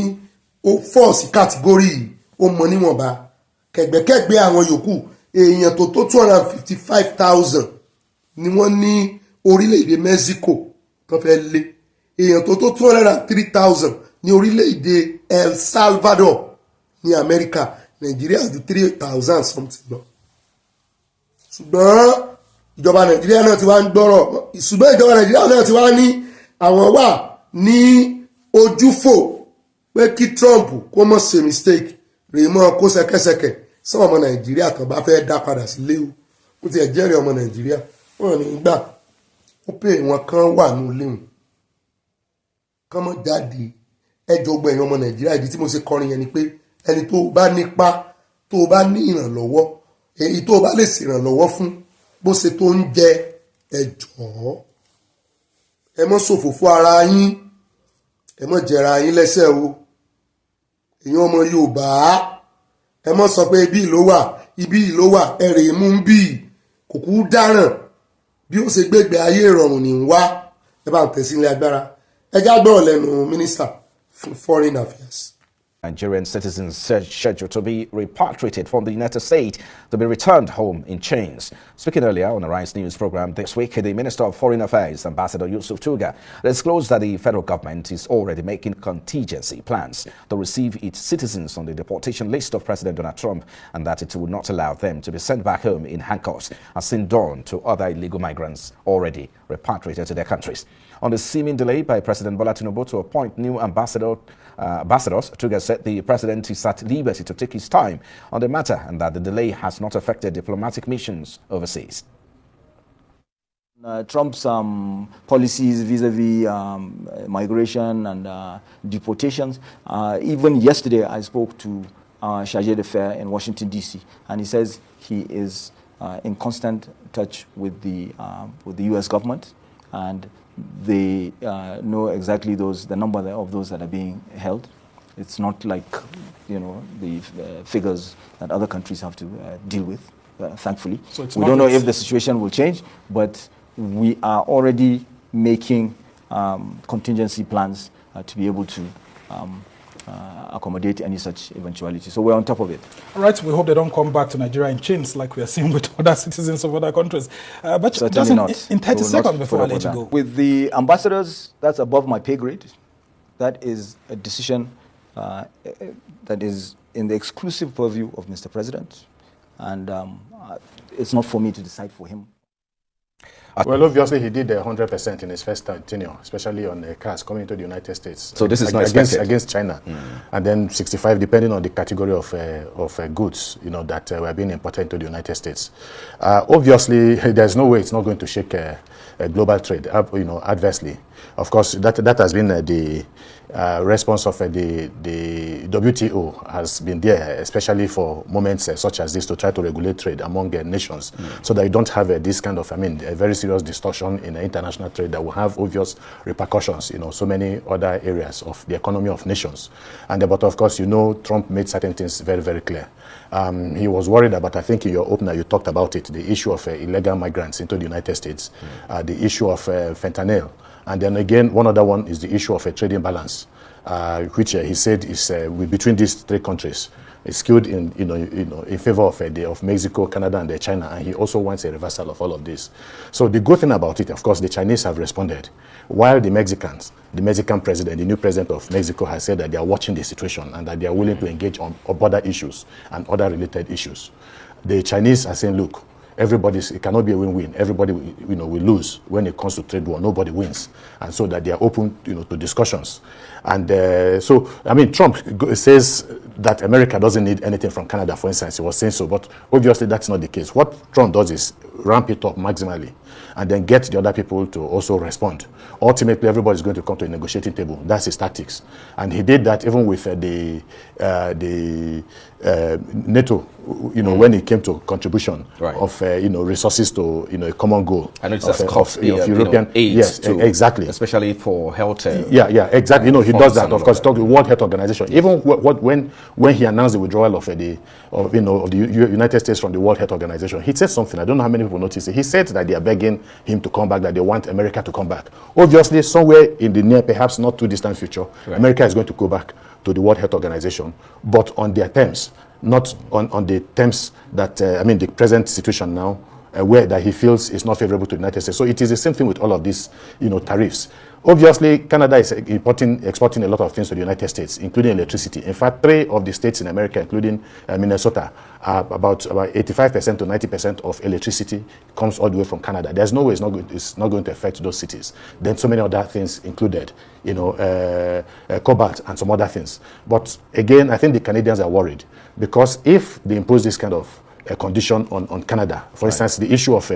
ó fọ́ sí kàtígórì ó mọ níwọ̀nba kẹ̀gbẹ́kẹ̀gbẹ́ àwọn yòókù. Èèyàn tó 255,000 ni wọ́n ní orílẹ̀-èdè Mexico tó fẹ́ lé. Èèyàn tó 203,000 ní orílẹ̀-èdè El Salvador ní Amẹ́ríkà. Nàìjíríà ju 3,000 something lọ. Ṣùgbọ́n ìjọba Nàìjíríà náà ti wá ń gbọ́rọ̀. Ṣùgbọ́n ìjọba Nàìjíríà náà ti wá ní àwọn wà ní ojúfò pé kí Trump kó mọ̀ ṣe mistake rèé mọ́ kó ṣẹkẹṣẹkẹ sọ ọmọ Nàìjíríà kan bá fẹ́ dá padà sílé o. Ó ti ẹ̀ jẹ́rìí ọmọ Nàìjíríà wọ́n ní gbà ó pè wọ́n kan wà ní ilé wọn kán mọ́ jáde. Ẹjọ́ gbẹ̀yìn ọmọ Nàìjíríà, ìdí tí mo ṣe kọrin yẹn ni pé ẹni tó bá nípa, tó bá ní ìrànlọ́wọ́, èyí tó bá lè ṣèrànlọ́wọ́ fún bó ṣe tó ń jẹ, ẹ jọ̀ọ́ ẹ mọ́ ṣòfófó ara yín, ẹ mọ́ jẹra yín lẹ́sẹ̀ o. Èèyàn ọmọ Yorùbá ẹ mọ́ sọ pé ibi ló wà, ibi ló wà, ẹ̀rẹ̀ mú ń bì kò kú dáràn bí ó ṣe gbégbé ayé ìrọ̀rùn ní wá. Ẹ bá ń tẹ̀sí ilé agbára. Ẹ já gbọ́rọ̀ lẹ́nu Minister for Foreign Affairs. Nigerian citizens scheduled to be repatriated from the United States to be returned home in chains. Speaking earlier on the Rise News program this week, the Minister of Foreign Affairs, Ambassador Yusuf Tuga, disclosed that the federal government is already making contingency plans to receive its citizens on the deportation list of President Donald Trump, and that it will not allow them to be sent back home in handcuffs, as seen done to other illegal migrants already repatriated to their countries. On the seeming delay by President Bola Tinubu to appoint new ambassadors, Tuga said the president is at liberty to take his time on the matter and that the delay has not affected diplomatic missions overseas. Trump's policies vis-a-vis migration and deportations. Even yesterday, I spoke to chargé d'affaires in Washington, D.C., and he says he is in constant touch with the U.S. government, and they know exactly the number of those that are being held. It's not like, the figures that other countries have to deal with, thankfully. So we don't know if the situation will change, but we are already making contingency plans to be able to accommodate any such eventuality. So we're on top of it. All right, we hope they don't come back to Nigeria in chains like we are seeing with other citizens of other countries. But certainly not. In 30 seconds before I let you go. With the ambassadors, that's above my pay grade. That is a decision that is in the exclusive purview of Mr. President. And it's not for me to decide for him. Well, obviously, he did 100% in his first tenure, especially on cars coming into the United States. So this is not expected against China, and then 65, depending on the category of goods, that were being imported into the United States. Obviously, there's no way it's not going to shake global trade, adversely. Of course, that has been the response of the WTO has been there, especially for moments such as this, to try to regulate trade among nations, so that you don't have this kind of, a very serious distortion in international trade that will have obvious repercussions, so many other areas of the economy of nations. But of course, Trump made certain things very, very clear. He was worried about, I think in your opener you talked about it, the issue of illegal migrants into the United States, the issue of fentanyl. And then again, one other one is the issue of a trading balance, which he said is between these three countries. It's skewed in favor of Mexico, Canada, and China, and he also wants a reversal of all of this. So the good thing about it, of course, the Chinese have responded, while the Mexican president, the new president of Mexico, has said that they are watching the situation and that they are willing to engage on border issues and other related issues. The Chinese are saying, look, it cannot be a win-win. Everybody, will lose when it comes to trade war. Nobody wins, and so that they are open, to discussions. And Trump says that America doesn't need anything from Canada, for instance. He was saying so, but obviously that's not the case. What Trump does is ramp it up maximally, and then get the other people to also respond. Ultimately, everybody is going to come to a negotiating table. That's his tactics, and he did that even with the NATO. When it came to contribution of resources to a common goal. And it's of European aid, yes, too, exactly, especially for health. Exactly. He does that. Of course, talk to the World Health Organization. Even when he announced the withdrawal of the United States from the World Health Organization, he said something. I don't know how many people noticed it. He said that they are begging him to come back, that they want America to come back. Obviously, somewhere in the near, perhaps not too distant future, America is going to go back to the World Health Organization, but on their terms, not on the terms that the present situation now, where that he feels is not favorable to the United States. So it is the same thing with all of these, tariffs. Obviously, Canada is exporting a lot of things to the United States, including electricity. In fact, 3 of the states in America, including Minnesota, about 85% to 90% of electricity comes all the way from Canada. There's no way it's not going to affect those cities. Then so many other things included, cobalt and some other things. But again, I think the Canadians are worried, because if they impose this kind of condition on Canada, for instance, the issue of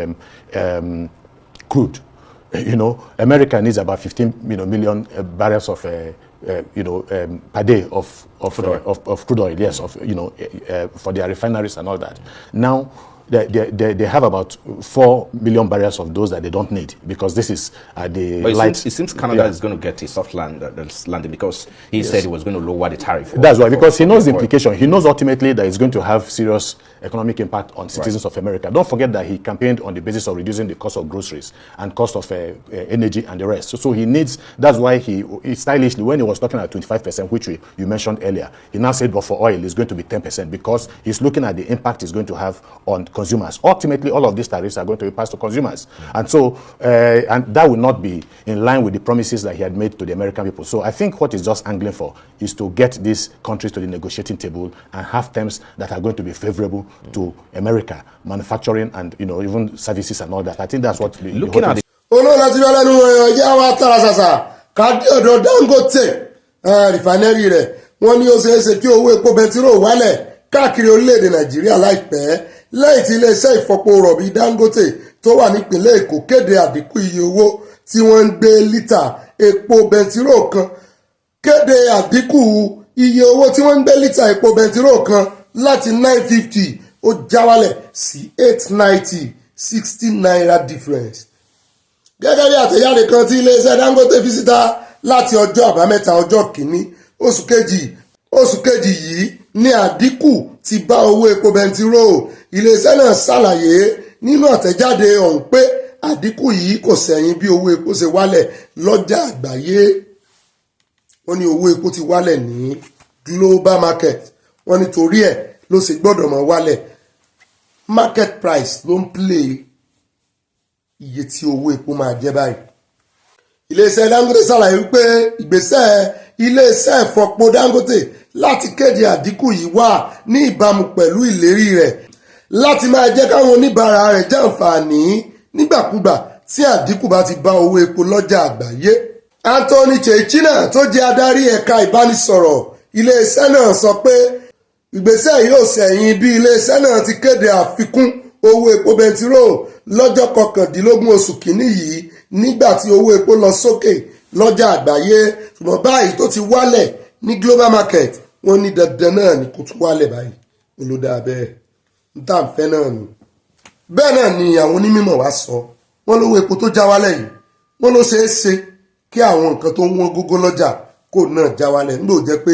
crude, America needs about 15 million barrels of per day of crude oil, yes, for their refineries and all that. Now, they have about 4 million barrels of those that they don't need, because this is the light. It seems Canada is going to get a soft landing, because he said he was going to lower the tariff. That's right, because he knows the implication. He knows ultimately that it's going to have serious economic impact on citizens of America. Don't forget that he campaigned on the basis of reducing the cost of groceries and cost of energy and the rest. So he needs, that's why he stylishly, when he was talking about 25%, which you mentioned earlier, he now said, but for oil, it's going to be 10%, because he's looking at the impact it's going to have on consumers. Ultimately, all of these tariffs are going to be passed to consumers. And so, and that will not be in line with the promises that he had made to the American people. So I think what he's just angling for is to get these countries to the negotiating table and have terms that are going to be favorable to America, manufacturing and even services and all that. I think that's what we're looking at. Rìfánẹ́rì rẹ̀ wọ́n ní ó ṣeéṣe kí owó epo bẹntiró wálẹ̀ káàkiri orílẹ̀-èdè Nàìjíríà láìpẹ́ lẹ́yìn tí iléeṣẹ́ ìfọpo rọ̀bì Dangote tó wà nípìnlẹ̀ Èkó kéde àdínkù iye owó tí wọ́n ń gbé lítà epo bẹntiró kan, kéde àdínkù iye owó tí wọ́n ń gbé lítà epo bẹntiró kan láti 950 ó já wálẹ̀ sí 890 60 naira difference. Gẹ́gẹ́ bí àtẹ̀jáde kan tí iléeṣẹ́ Dangote fi síta láti ọjọ́ àbámẹ́ta ọjọ́ kìíní oṣù kejì yìí ní àdínkù ti bá owó epo bẹntiró. Iléeṣẹ́ náà ṣàlàyé nínú àtẹ̀jáde ọ̀hún pé àdínkù yìí kò sẹ̀yìn bí owó epo ṣe wálẹ̀ lọ́jà àgbáyé. Wọ́n ní owó epo ti wálẹ̀ ní global market. Wọ́n ní torí ẹ̀ ló ṣe gbọ́dọ̀ mọ́ wálẹ̀. Market price ló ń play iye tí owó epo máa jẹ́ báyìí. Iléeṣẹ́ Dangote ṣàlàyé wípé ìgbésẹ̀ iléeṣẹ́ ìfọpo Dangote láti kéde àdínkù yìí wà ní ìbámu pẹ̀lú ìlérí rẹ̀ láti máa jẹ́ káwọn oníbàárà rẹ̀ jàǹfààní nígbàkúgbà tí àdínkù bá ti bá owó epo lọ́jà àgbáyé. Anthony Chechina tó jẹ́ adarí ẹ̀ka ìbánisọ̀rọ̀ iléeṣẹ́ náà sọ pé ìgbésẹ̀ yóò ṣẹ̀yìn bí iléeṣẹ́ náà ti kéde àfikún owó epo bẹntiró lọ́jọ́ 19 oṣù kìíní yìí nígbà tí owó epo lọ sókè lọ́jà àgbáyé, ṣùgbọ́n báyìí tó ti wálẹ̀ ní global market wọ́n ní dandan náà ni kò tún wálẹ̀ báyìí olódà bẹ́ẹ̀ ń tà ń fẹ́ náà nù. Bẹ́ẹ̀ náà ni àwọn onímọ̀ wá sọ wọ́n lówó epo tó já wálẹ̀ yìí wọ́n ló ṣeé ṣe kí àwọn nǹkan tó ń wọ́n gógó lọ́jà kò náà já wálẹ̀ nígbà ó jẹ́ pé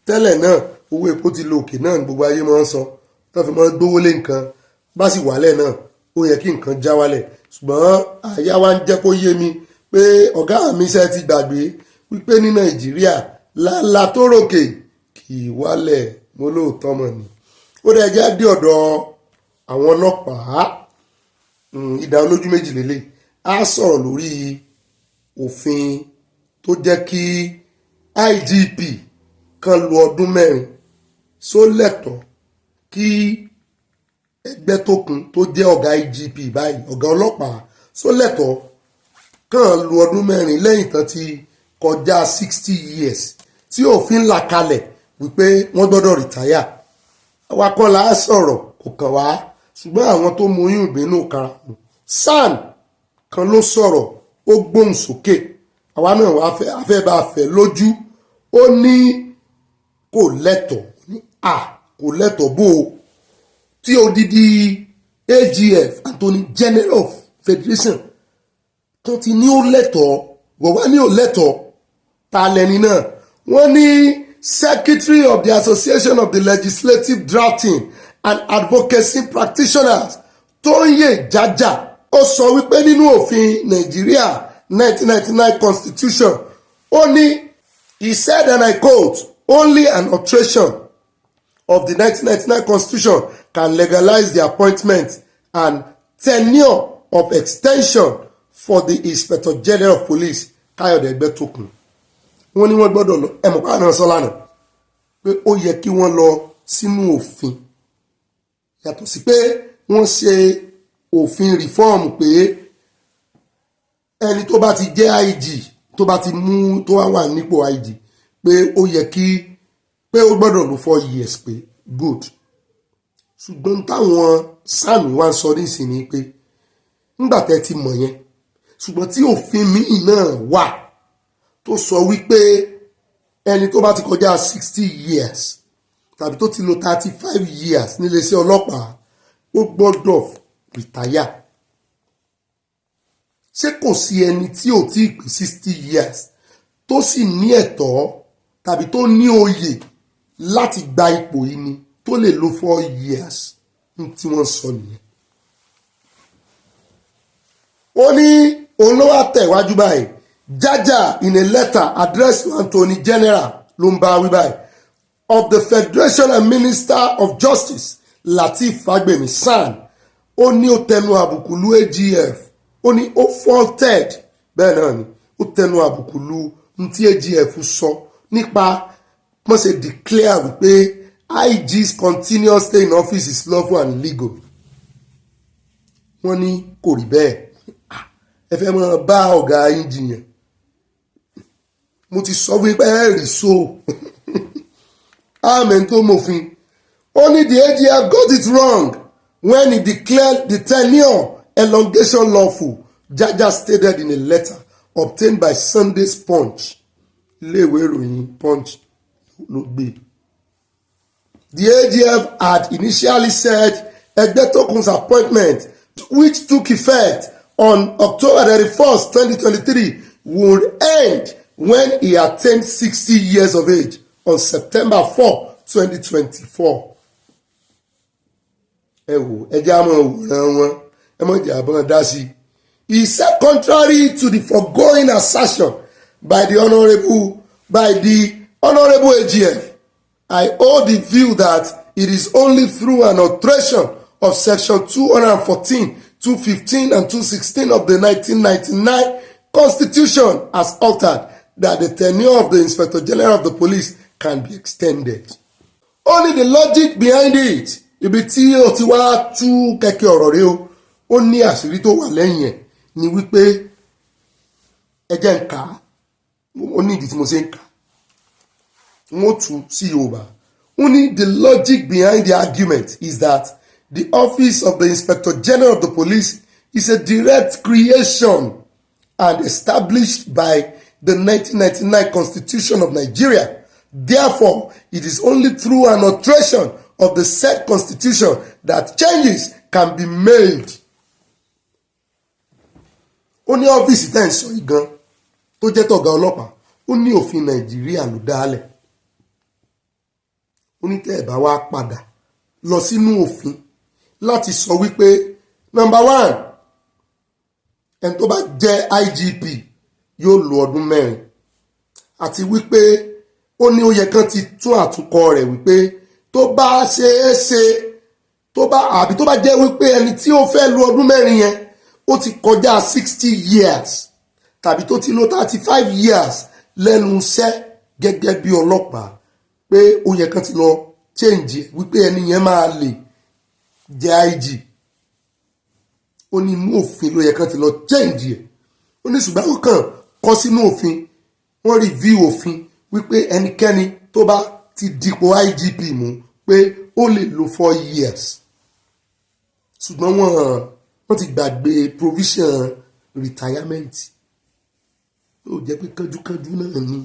tẹ́lẹ̀ náà owó epo ti lo òkè náà ní gbogbo ayé máa ń sọ tó fi máa ń gbówó lé nǹkan bá sì wálẹ̀ náà ó yẹ kí nǹkan já wálẹ̀, ṣùgbọ́n àyà wa ń jẹ́ kó yé mi pé ọ̀gá mi ṣe ti gbàgbé wípé ní Nàìjíríà lálá tó ròkè kì í wálẹ̀ mo lóòótọ́ mọ̀ ni. Ó dẹ̀ jẹ́ dé ọ̀dọ̀ àwọn ọlọ́pàá ìdá olójú méjì lélẹ̀ á sọ̀rọ̀ lórí òfin tó jẹ́ kí IGP kan lu ọdún 4 só lẹ́tọ̀ọ́ kí ẹgbẹ́ tó kún tó jẹ́ ọ̀gá IGP báyìí ọ̀gá ọlọ́pàá só lẹ́tọ̀ọ́ kàn lu ọdún 4 lẹ́yìn tán ti kọjá 60 years tí òfin là kalẹ̀ wípé wọ́n gbọ́dọ̀ rìtáyà. Àwa kọ́ la sọ̀rọ̀ kò kàn wá ṣùgbọ́n àwọn tó mú oyún ìbínú karahun SAN kan ló sọ̀rọ̀ ó gbóhùn sókè àwa náà wá fẹ́ bá fẹ́ lójú ó ní kò lẹ́tọ̀ọ́ ní kò lẹ́tọ̀ọ́ bó o tí odidi AGF Attorney General of Federation tó ti ní ó lẹ́tọ̀ọ́ wọ́n wá ní ó lẹ́tọ̀ọ́ ta lẹ́ni náà wọ́n ní Secretary of the Association of the Legislative Drafting and Advocacy Practitioners Tóyè Jájà ó sọ wípé nínú òfin Nàìjíríà 1999 Constitution ó ní he said and I quote only an alteration of the 1999 Constitution can legalize the appointment and tenure of extension for the Inspector General of Police Káyọ̀dé Ẹgbẹ́tókun. Wọ́n ní wọ́n gbọ́dọ̀ lọ ẹ̀mọ̀pá náà sọ lánàá pé ó yẹ kí wọ́n lọ sínú òfin yàtọ̀ sí pé wọ́n ṣe òfin reform pé ẹni tó bá ti jẹ́ IG tó bá ti mú tó wà nípò IG pé ó yẹ kí pé ó gbọ́dọ̀ lò 4 years pé good. Ṣùgbọ́n táwọn sáàmì wá ń sọ nísìnyí pé nígbà tẹ́ ti mọ̀ yẹn ṣùgbọ́n tí òfin míì náà wà tó sọ wípé ẹni tó bá ti kọjá 60 years tàbí tó ti lò 35 years níléeṣẹ́ ọlọ́pàá ó gbọ́dọ̀ rìtáyà. Ṣé kò sí ẹni tí ò tí ì pé 60 years tó sì ní ẹ̀tọ́ tàbí tó ní oyè láti gba ipò yìí ni tó lè lo 4 years tí wọ́n sọ nìyẹn. Ó ní òun ló wá tẹ̀wájú báyìí Jájà in a letter addressed to Attorney General ló ń bá wí báyìí of the Federation and Minister of Justice Lateef Fagbemi SAN ó ní ó tẹnu àbùkù lu AGF ó ní ó faulted bẹ́ẹ̀ náà ni ó tẹnu àbùkù lu tí AGF sọ nípa wọ́n ṣe declare wípé IG's continuous stay in office is lawful and legal. Wọ́n ní kò rí bẹ́ẹ̀ ẹ fẹ́ máa bá ọ̀gá yín jiyàn mo ti sọ wípé ẹ rí so amen tó mòfin ó ní the AGF got it wrong when he declared the tenure elongation lawful. Jaja stated in a letter obtained by Sunday's Punch iléèwé ìròyìn Punch ló gbé. The AGF had initially said Egbetokun's appointment, which took effect on October 31st, 2023, would end when he attained 60 years of age on September 4, 2024. He said, contrary to the foregoing assertion by the Honorable AGF, I hold the view that it is only through an alteration of Section 214, 215, and 216 of the 1999 Constitution as altered that the tenure of the Inspector General of the Police can be extended. Only the logic behind it, ibi tí ó ti wá tú kẹ̀kẹ́ ọ̀rọ̀ rẹ̀ o, ó ní àṣírí tó wà lẹ́yìn ẹ̀ ni wípé ẹ jẹ́ n kà á, ó ní ìdí tí mo ṣe ń kà á. Wọ́n tú sí Yorùbá. Only the logic behind the argument is that the office of the Inspector General of the Police is a direct creation and established by the 1999 Constitution of Nigeria. Therefore, it is only through an alteration of the said Constitution that changes can be made. Ó ní ọ́fíìsì tẹ́ ń sọ yìí gan tó jẹ́ tọ̀gá ọlọ́pàá, ó ní òfin Nàìjíríà ló dálẹ̀. Ó ní tẹ́ ẹ̀ bá wá padà lọ sínú òfin láti sọ wípé number one, ẹni tó bá jẹ́ IGP yóò lo ọdún 4 àti wípé ó ní ó yẹ kán ti tún àtúnkọ rẹ̀ wípé tó bá ṣeé ṣe tó bá jẹ́ wípé ẹni tí ó fẹ́ lo ọdún 4 yẹn ó ti kọjá 60 years tàbí tó ti lò 35 years lẹ́nu iṣẹ́ gẹ́gẹ́ bí ọlọ́pàá pé ó yẹ kán ti lọ change wípé ẹni yẹn máa lè jẹ́ IG. Ó ní inú òfin ló yẹ kán ti lọ change ẹ̀. Ó ní ṣùgbọ́n ó kàn kọ sínú òfin, wọ́n review òfin wípé ẹnikẹ́ni tó bá ti dipò IGP mú pé ó lè lò 4 years. Ṣùgbọ́n wọ́n ti gbàgbé provision retirement. Ó jẹ́ pé kánjúkánjú náà ni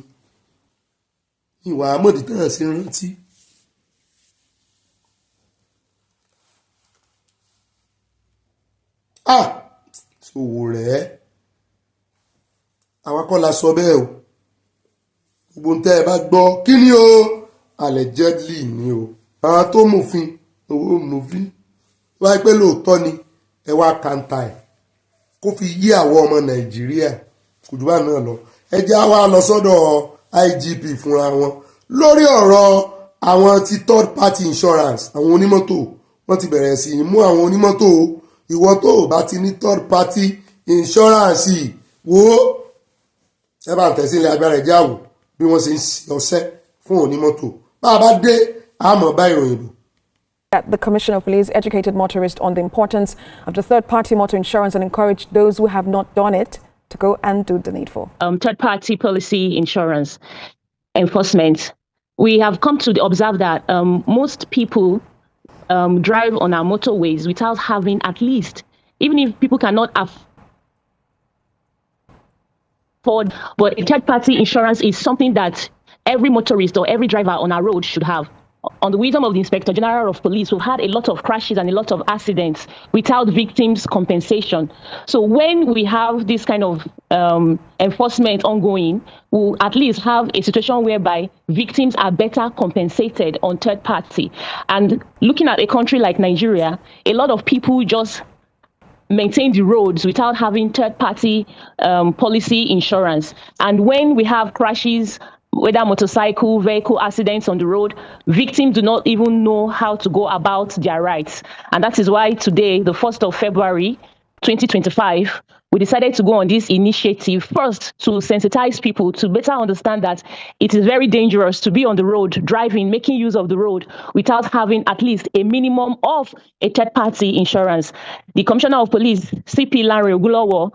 ìwà àmọ́dí tán ṣe rántí. Ṣòwò rẹ̀ àwọn kọ́ la sọ bẹ́ẹ̀ o. Gbogbo tẹ́ ẹ bá gbọ́ kí ni o allegedly ni o. Àwọn tó mòfin owó mòfin wáyé pé lóòótọ́ ni ẹ wá kàńtà ẹ̀ kó fi yí àwọn ọmọ Nàìjíríà kò jù bá náà lọ. Ẹ jẹ́ á wá lọ sọ́dọ̀ IGP fúnra wọn lórí ọ̀rọ̀ àwọn ti third party insurance. Àwọn onímọ́tò wọ́n ti bẹ̀rẹ̀ sí í mú àwọn onímọ́tò. Ìwọ tó o bá ti ní third party insurance wo ẹ bá ń tẹ̀sí ilé agbára ẹ̀já wò bí wọ́n ṣe ń ṣe ọṣẹ́ fún onímọ́tò. Bá a bá dé àmọ́ bá ìròyìn bò. The Commissioner of Police educated motorists on the importance of the third-party motor insurance and encouraged those who have not done it to go and do the needful. Third-party policy insurance enforcement. We have come to observe that most people drive on our motorways without having at least, even if people cannot afford, but a third-party insurance is something that every motorist or every driver on our road should have. On the wisdom of the Inspector General of Police, we've had a lot of crashes and a lot of accidents without victims' compensation. So when we have this kind of enforcement ongoing, we'll at least have a situation whereby victims are better compensated on third party. And looking at a country like Nigeria, a lot of people just maintain the roads without having third-party policy insurance. And when we have crashes, whether motorcycle, vehicle accidents on the road, victims do not even know how to go about their rights. And that is why today, the 1st of February, 2025, we decided to go on this initiative first to sensitize people to better understand that it is very dangerous to be on the road, driving, making use of the road without having at least a minimum of a third-party insurance. The Commissioner of Police, CP Lanre Ogunlowo,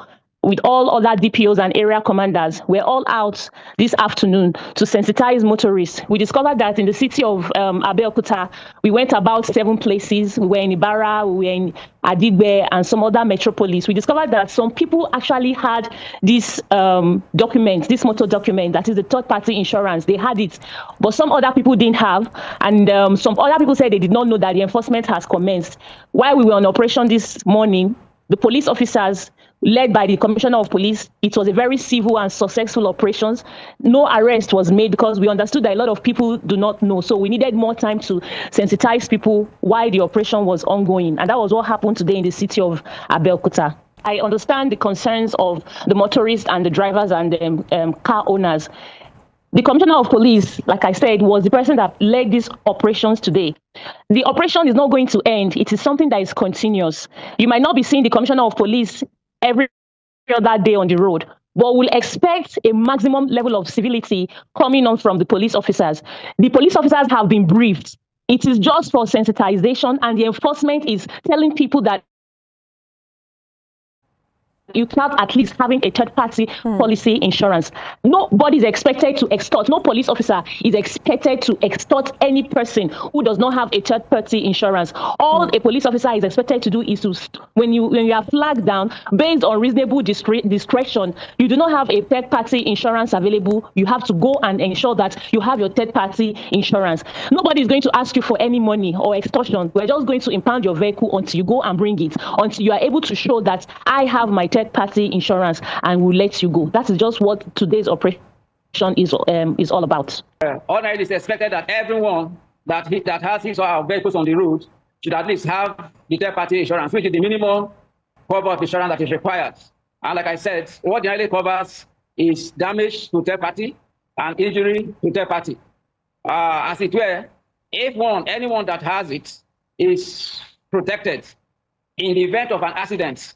with all other DPOs and area commanders, we're all out this afternoon to sensitize motorists. We discovered that in the city of Abeokuta, we went about 7 places. We were in Ibarra, we were in Adigbe, and some other metropolis. We discovered that some people actually had this document, this motor document, that is the third-party insurance. They had it, but some other people didn't have, and some other people said they did not know that the enforcement has commenced. While we were on operation this morning, the police officers, led by the Commissioner of Police, it was a very civil and successful operation. No arrest was made because we understood that a lot of people do not know. So we needed more time to sensitize people while the operation was ongoing. And that was what happened today in the city of Abeokuta. I understand the concerns of the motorists and the drivers and the car owners. The Commissioner of Police, like I said, was the person that led these operations today. The operation is not going to end. It is something that is continuous. You might not be seeing the Commissioner of Police every other day on the road, but we'll expect a maximum level of civility coming on from the police officers. The police officers have been briefed. It is just for sensitization, and the enforcement is telling people that you cannot at least having a third-party policy insurance. Nobody is expected to extort. No police officer is expected to extort any person who does not have a third-party insurance. All a police officer is expected to do is to, when you are flagged down based on reasonable discretion, you do not have a third-party insurance available. You have to go and ensure that you have your third-party insurance. Nobody is going to ask you for any money or extortion. We're just going to impound your vehicle until you go and bring it, until you are able to show that I have my third-party insurance, and we'll let you go. That is just what today's operation is all about. Ordinarily, it's expected that everyone that has his or her vehicles on the road should at least have the third-party insurance, which is the minimum cover of insurance that is required. And like I said, what ordinarily covers is damage to third party and injury to third party. As it were, if anyone that has it is protected in the event of an accident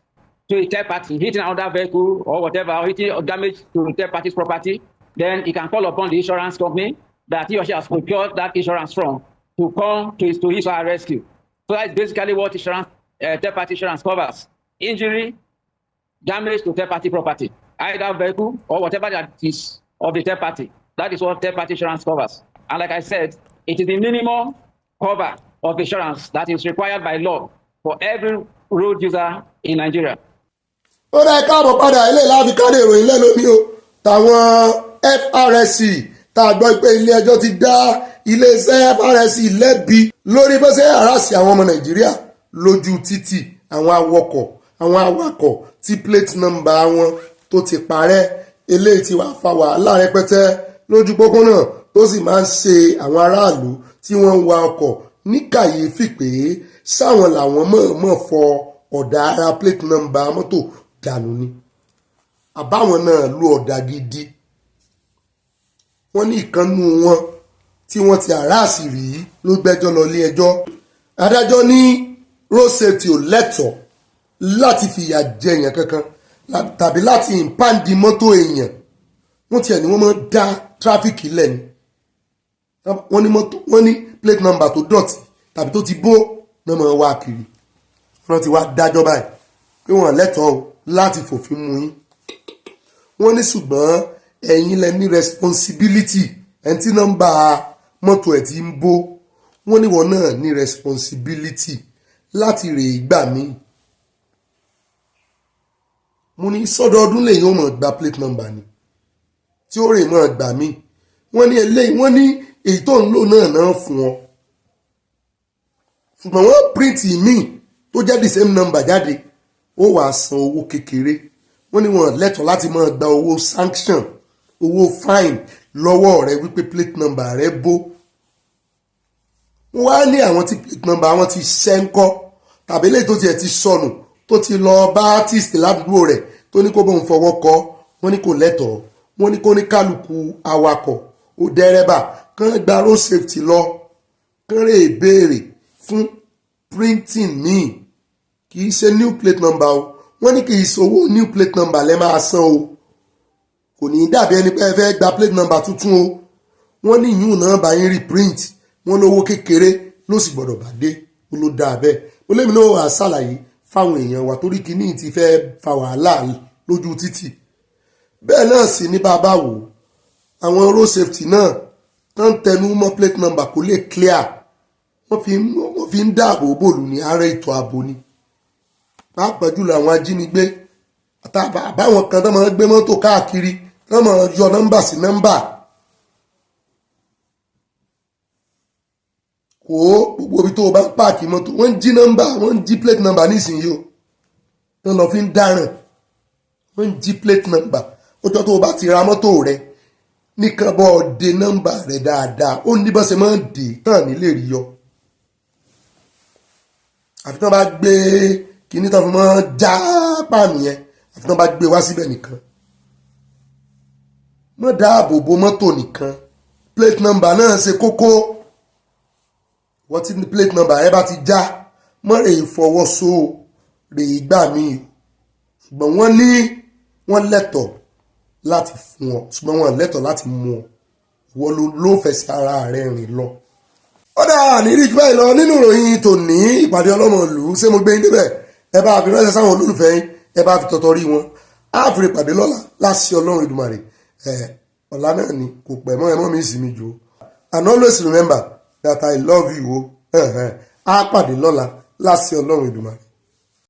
to a third party, hitting another vehicle or whatever, or hitting or damage to third party's property, then he can call upon the insurance company that he or she has procured that insurance from to come to his or her rescue. So that's basically what third party insurance covers: injury, damage to third party property, either vehicle or whatever that is of the third party. That is what third party insurance covers. And like I said, it is the minimum cover of insurance that is required by law for every road user in Nigeria. ó dá káàbọ̀ padà ilé láfi káde ìròyìn lẹ́lómi o táwọn FRSC tá a gbọ́ pé ilé ẹjọ́ ti dá iléeṣẹ́ FRSC lẹ́bi lórí bó ṣe harassing àwọn ọmọ Nàìjíríà lójú títì, àwọn awakọ̀ tí plate number wọn tó ti parẹ́, eléyìí tí wàá fa wàhálà rẹpẹtẹ lójú pópónà tó sì máa ń ṣe àwọn aráàlú tí wọ́n ń wa ọkọ̀ ní kàyéfì pé sáwọn làwọn mọ̀ọ́mọ̀ fọ ọ̀dà ara plate number mọ́tò dànù ni àbáwọn náà lu ọ̀dà gidi. Wọ́n ní ìkànnù wọn tí wọ́n ti àráàsì rí ló gbẹ́jọ́ lọ ilé ẹjọ́. Adájọ́ ní road safety ò lẹ́tọ̀ọ́ láti fìyà jẹ èèyàn kankan tàbí láti ìpáǹdì mọ́tò èèyàn. Wọ́n tiẹ̀ ní wọ́n máa dá tráfíkì lẹ̀ ni. Wọ́n ní plate number tó dọ̀tí tàbí tó ti bó náà máa wá kiri. Wọ́n ti wá dájọ́ báyìí pé wọ́n lẹ́tọ̀ọ́ láti fòfin mú yín. Wọ́n ní ṣùgbọ́n ẹ̀yin lẹ ní responsibility, ẹni tí nọ́mbà mọ́tò ẹ̀ ti ń bó, wọ́n ní wọ́n náà ní responsibility láti rè ìgbà míì. Mo ní sọ́dọọdún lèyìn ó mọ̀ gba plate number ni tí ó rè mọ́ gbà míì. Wọ́n ní eléyìí, wọ́n ní èyí tó ń lò náà fún ọ, ṣùgbọ́n wọ́n print míì tó jẹ́ the same number jáde, ó wàá san owó kékeré. Wọ́n ní wọ́n lẹ́tọ̀ọ́ láti máa gba owó sanction, owó fine lọ́wọ́ rẹ wípé plate number rẹ bó. Wọ́n wá ní àwọn tí plate number wọn ti ṣẹ́ńkọ́ tàbí lè tó tiẹ̀ ti sọnù tó ti lọ bá artist ládùúgbò rẹ̀ tó ní kó bóun fọwọ́ kọ́. Wọ́n ní kò lẹ́tọ̀ọ́. Wọ́n ní kó ní kálukú awakọ̀ ó dẹ́rẹ́bà kán gba road safety lọ kán rè béèrè fún printing míì, kì í ṣe new plate number o. Wọ́n ní kì í ṣòwò new plate number lẹ́ máa san o, kò ní dàbí ẹni pé ẹ fẹ́ gba plate number tuntun o. Wọ́n ní ìyún náà bá yín reprint, wọ́n lówó kékeré ló sì gbọ́dọ̀ bá dé, ó ló dáa bẹ́ẹ̀. Ó lémi náà wà ṣàlàyé fáwọn èèyàn wa torí kíní ti fẹ́ fa wàhálà lójú títì bẹ́ẹ̀ náà sì ní bàbá wò àwọn road safety náà tán tẹnu mọ́ plate number kó lè clear wọ́n fi ń dáàbò bòlù ní ààrẹ ètò ààbò ni pàápàá jùlọ àwọn ajínigbé àbáwọn kan tó máa gbé mọ́tò káàkiri tó máa yọ nọ́mbà sí nọ́mbà kò gbogbo ibi tó o bá ń páàkì mọ́tò wọ́n ń jí nọ́mbà wọ́n ń jí plate number nísìnyí o wọ́n lọ fi ń dáràn wọ́n ń jí plate number ó jọ tó o bá ti ra mọ́tò rẹ nìkan bọ́ ọ de nọ́mbà rẹ dáadáa ó ní bá ṣe máa ń dè tán nílé rí yọ àfi tán bá gbé kíní tán fi máa já pàmì yẹn àfi tán bá gbé wá síbẹ̀ nìkan mọ́ dáàbò bo mọ́tò nìkan plate number náà ṣe kókó wọ́n ti ní plate number ẹ bá ti já mọ́ rè fọwọ́sọ rè gbà mí ṣùgbọ́n wọ́n ní wọ́n lẹ́tọ̀ọ́ láti fún ọ ṣùgbọ́n wọ́n lẹ́tọ̀ọ́ láti mú ọ wọ́n ló fẹsẹ̀ ara rẹ̀ rìn lọ. ó dáa ní rí jù báyìí lọ nínú ìròyìn tòní ìpàdé ọlọ́mọlú ṣé mo gbé yín débẹ̀ ẹ bá fi ránṣẹ́ sáwọn olólùfẹ́ yín ẹ bá fi tọ̀tọ̀ rí wọn á fi ìpàdé lọ́la láṣẹ ọlọ́run Èdùmàrè ọ̀la náà ni kò pẹ̀ mọ́ ẹmọ́ mi ìsinmi jù and always remember that I love you á pàdé lọ́la láṣẹ ọlọ́run Èdùmàrè.